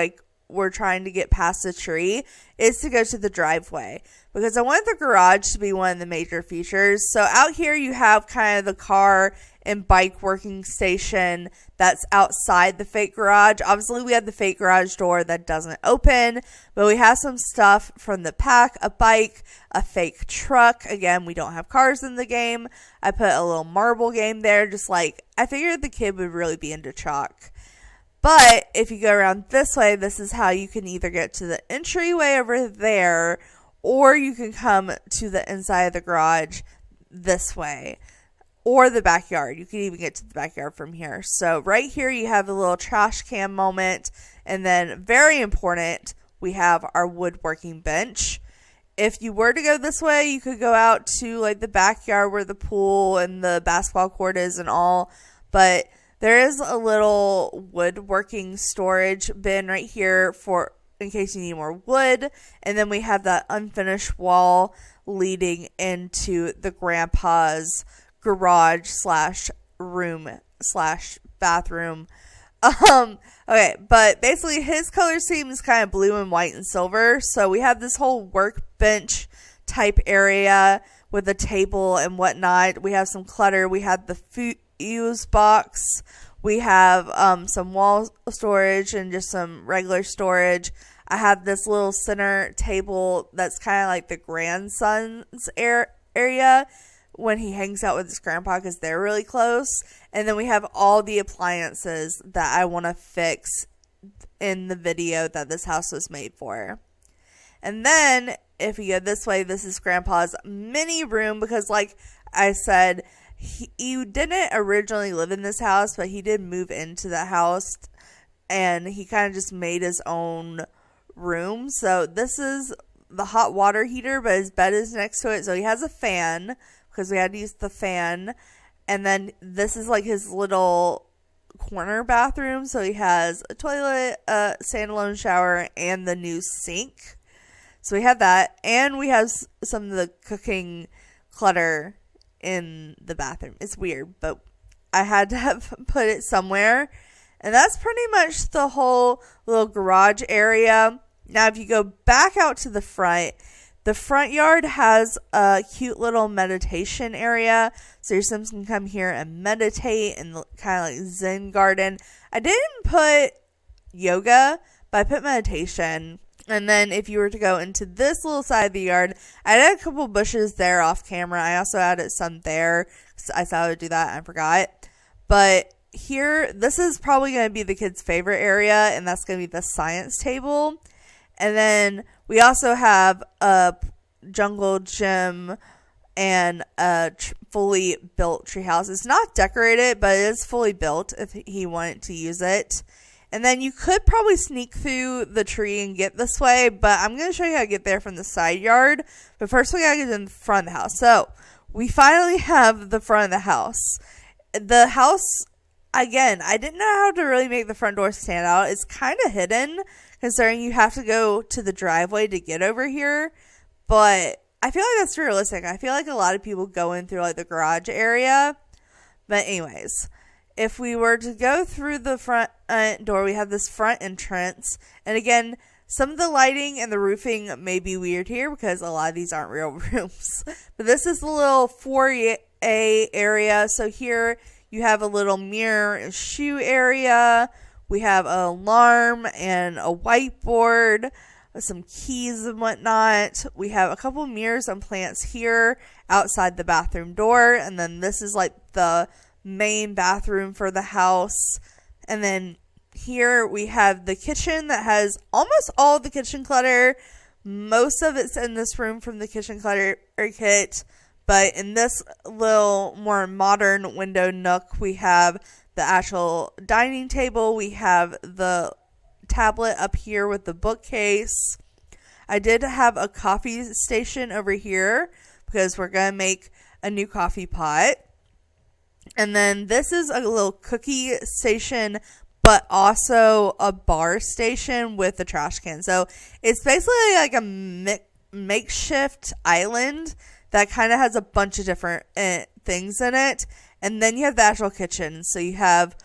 A: were trying to get past a tree, is to go to the driveway, because I want the garage to be one of the major features. So out here you have kind of the car and bike working station that's outside the fake garage. Obviously, we have the fake garage door that doesn't open, but we have some stuff from the pack, a bike, a fake truck. Again, we don't have cars in the game. I put a little marble game there, just like I figured the kid would really be into chalk. But if you go around this way, this is how you can either get to the entryway over there, or you can come to the inside of the garage this way, or the backyard. You can even get to the backyard from here. So right here you have a little trash can moment, and then very important, we have our woodworking bench. If you were to go this way, you could go out to like the backyard where the pool and the basketball court is and all, but there is a little woodworking storage bin right here for in case you need more wood. And then we have that unfinished wall leading into the grandpa's garage slash room slash bathroom. Okay, but basically his color scheme is kind of blue and white and silver. So we have this whole workbench type area with a table and whatnot. We have some clutter. We have the fuse box. We have some wall storage and just some regular storage. I have this little center table that's kind of like the grandson's area when he hangs out with his grandpa because they're really close. And then we have all the appliances that I want to fix in the video that this house was made for. And then if you go this way, this is grandpa's mini room because like I said, he didn't originally live in this house, but he did move into the house and he kind of just made his own room. So this is the hot water heater, but his bed is next to it. So he has a fan because we had to use the fan. And then this is like his little corner bathroom. So he has a toilet, a standalone shower, and the new sink. So we have that. And we have some of the cooking clutter in the bathroom. It's weird, but I had to have put it somewhere. And that's pretty much the whole little garage area. Now, if you go back out to the front yard has a cute little meditation area. So your Sims can come here and meditate and kind of like Zen garden. I didn't put yoga, but I put meditation. And then if you were to go into this little side of the yard, I had a couple bushes there off camera. I also added some there. I said I would do that and I forgot. But here, this is probably going to be the kids' favorite area, and that's going to be the science table. And then we also have a jungle gym and a fully built treehouse. It's not decorated, but it is fully built if he wanted to use it. And then you could probably sneak through the tree and get this way, but I'm going to show you how to get there from the side yard. But first we got to get in the front of the house. So we finally have the front of the house. The house, again, I didn't know how to really make the front door stand out. It's kind of hidden considering you have to go to the driveway to get over here. But I feel like that's realistic. I feel like a lot of people go in through like the garage area. But anyways, if we were to go through the front door, we have this front entrance. And again, some of the lighting and the roofing may be weird here because a lot of these aren't real rooms. But this is the little foyer area. So here you have a little mirror and shoe area. We have an alarm and a whiteboard with some keys and whatnot. We have a couple mirrors and plants here outside the bathroom door. And then this is like the main bathroom for the house. And then here we have the kitchen that has almost all the kitchen clutter. Most of it's in this room from the kitchen clutter kit. But in this little more modern window nook, we have the actual dining table. We have the tablet up here with the bookcase. I did have a coffee station over here because we're going to make a new coffee pot. And then this is a little cookie station, but also a bar station with a trash can. So it's basically like a makeshift island that kind of has a bunch of different things in it. And then you have the actual kitchen. So you have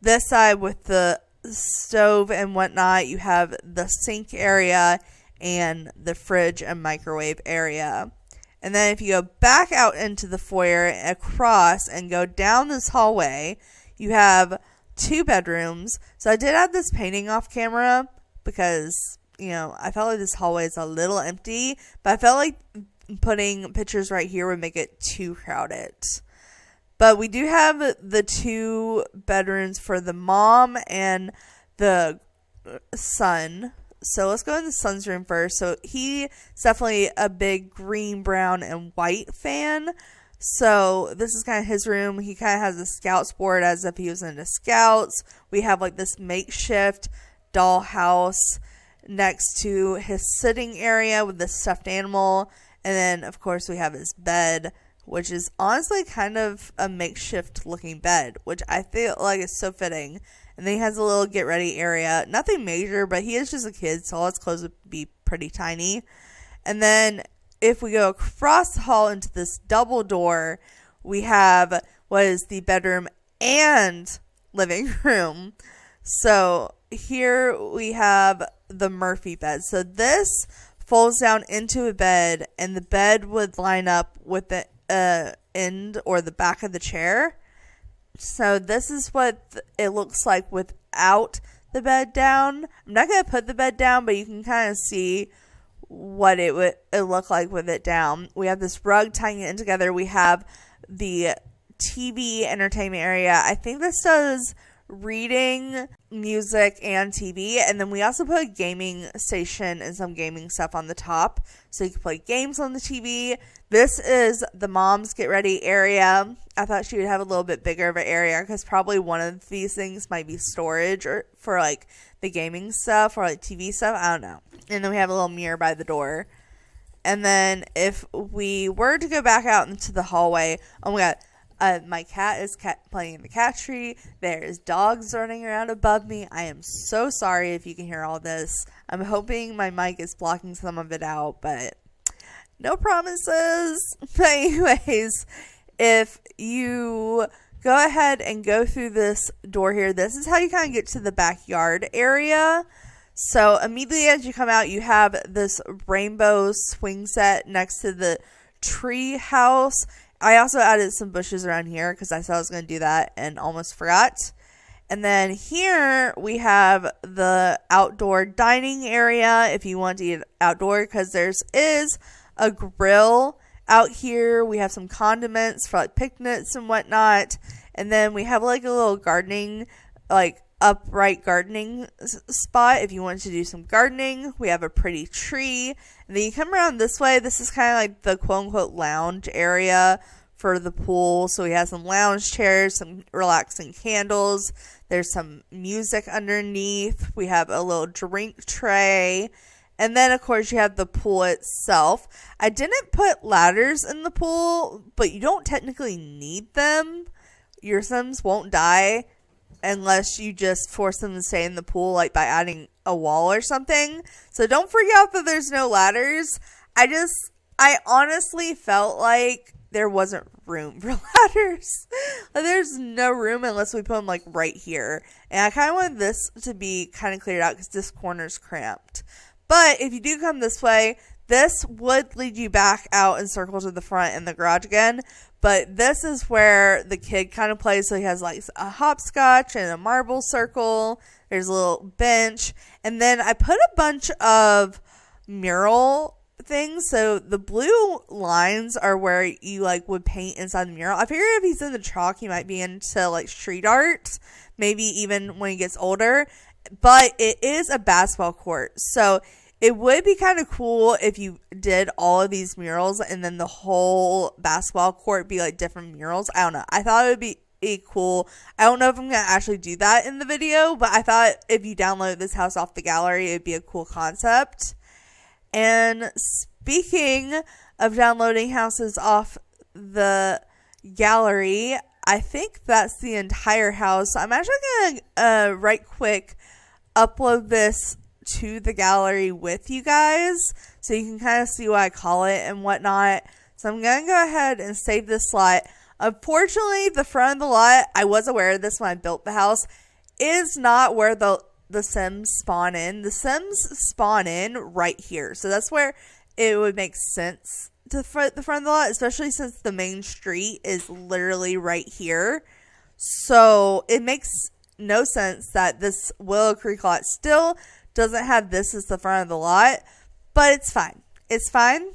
A: this side with the stove and whatnot. You have the sink area and the fridge and microwave area. And then if you go back out into the foyer across and go down this hallway, you have 2 bedrooms. So I did add this painting off camera because, I felt like this hallway is a little empty, but I felt like putting pictures right here would make it too crowded. But we do have the 2 bedrooms for the mom and the son. So let's go in the son's room first. So he's definitely a big green, brown, and white fan. So this is kind of his room. He kind of has a scouts board as if he was into scouts. We have like this makeshift dollhouse next to his sitting area with the stuffed animal. And then, of course, we have his bed, which is honestly kind of a makeshift looking bed, which I feel like is so fitting. And then he has a little get ready area. Nothing major, but he is just a kid, so all his clothes would be pretty tiny. And then if we go across the hall into this double door, we have what is the bedroom and living room. So here we have the Murphy bed. So this folds down into a bed, and the bed would line up with the end or the back of the chair. So this is what it looks like without the bed down. I'm not going to put the bed down, but you can kind of see what it would look like with it down. We have this rug tying it in together. We have the TV entertainment area. I think this does reading, music, and TV. And then we also put a gaming station and some gaming stuff on the top, so you can play games on the TV. This is the mom's get ready area. I thought she would have a little bit bigger of an area because probably one of these things might be storage or for like the gaming stuff or like TV stuff. I don't know. And then we have a little mirror by the door. And then if we were to go back out into the hallway, oh my god, my cat is playing in the cat tree. There's dogs running around above me. I am so sorry if you can hear all this. I'm hoping my mic is blocking some of it out, but no promises. But anyways, if you go ahead and go through this door here, this is how you kind of get to the backyard area. So immediately as you come out, you have this rainbow swing set next to the tree house. I also added some bushes around here because I said I was going to do that and almost forgot. And then here we have the outdoor dining area if you want to eat outdoor, because there is a grill out here. We have some condiments for like picnics and whatnot. And then we have like a little gardening, like upright gardening spot if you want to do some gardening. We have a pretty tree. And then you come around this way. This is kind of like the quote-unquote lounge area for the pool. So we have some lounge chairs, some relaxing candles. There's some music underneath. We have a little drink tray. And then, of course, you have the pool itself. I didn't put ladders in the pool, but you don't technically need them. Your Sims won't die unless you just force them to stay in the pool, like by adding a wall or something. So don't freak out that there's no ladders. I honestly felt like there wasn't room for ladders. Like, there's no room unless we put them like right here. And I kind of wanted this to be kind of cleared out because this corner's cramped. But if you do come this way, this would lead you back out and circle to the front in the garage again. But this is where the kid kind of plays. So he has like a hopscotch and a marble circle. There's a little bench. And then I put a bunch of mural things. So the blue lines are where you like would paint inside the mural. I figure if he's in the chalk, he might be into like street art. Maybe even when he gets older. But it is a basketball court. So it would be kind of cool if you did all of these murals and then the whole basketball court be like different murals. I don't know. I thought it would be cool. I don't know if I'm going to actually do that in the video, but I thought if you download this house off the gallery, it'd be a cool concept. And speaking of downloading houses off the gallery, I think that's the entire house. I'm actually going to right quick upload this to the gallery with you guys so you can kind of see what I call it and whatnot. So I'm going to go ahead and save this lot. Unfortunately, the front of the lot, I was aware of this when I built the house, is not where the Sims spawn in. The Sims spawn in right here. So that's where it would make sense to the front of the lot, especially since the main street is literally right here. So it makes no sense that this Willow Creek lot still doesn't have this as the front of the lot, but it's fine. It's fine.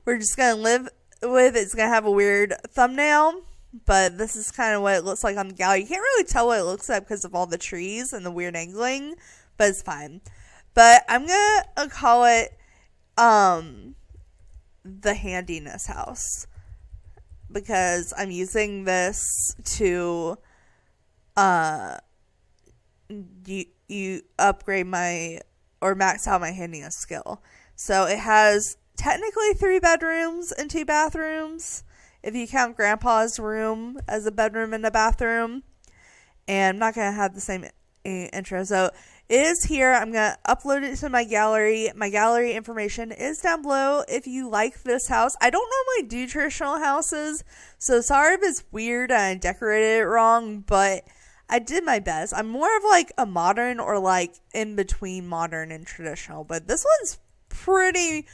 A: We're just going to live with it. It's going to have a weird thumbnail, but this is kind of what it looks like on the gallery. You can't really tell what it looks like because of all the trees and the weird angling, but it's fine. But I'm going to call it the handiness house, because I'm using this to you upgrade my or max out my handiness skill. So it has technically 3 bedrooms and 2 bathrooms if you count Grandpa's room as a bedroom and a bathroom. And I'm not going to have the same intro. So it is here. I'm going to upload it to my gallery. My gallery information is down below if you like this house. I don't normally do traditional houses, so sorry if it's weird and I decorated it wrong, but I did my best. I'm more of like a modern or like in between modern and traditional, but this one's pretty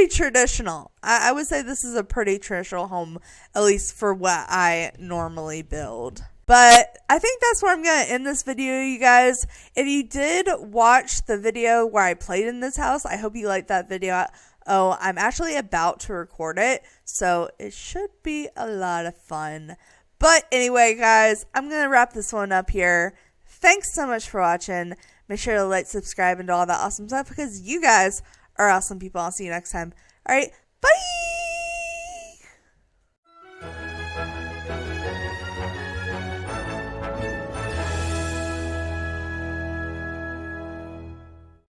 A: traditional. I would say this is a pretty traditional home, at least for what I normally build. But I think that's where I'm going to end this video, you guys. If you did watch the video where I played in this house, I hope you liked that video. Oh, I'm actually about to record it, so it should be a lot of fun. But anyway, guys, I'm going to wrap this one up here. Thanks so much for watching. Make sure to like, subscribe, and do all that awesome stuff, because you guys are awesome people. I'll see you next time. All right, bye!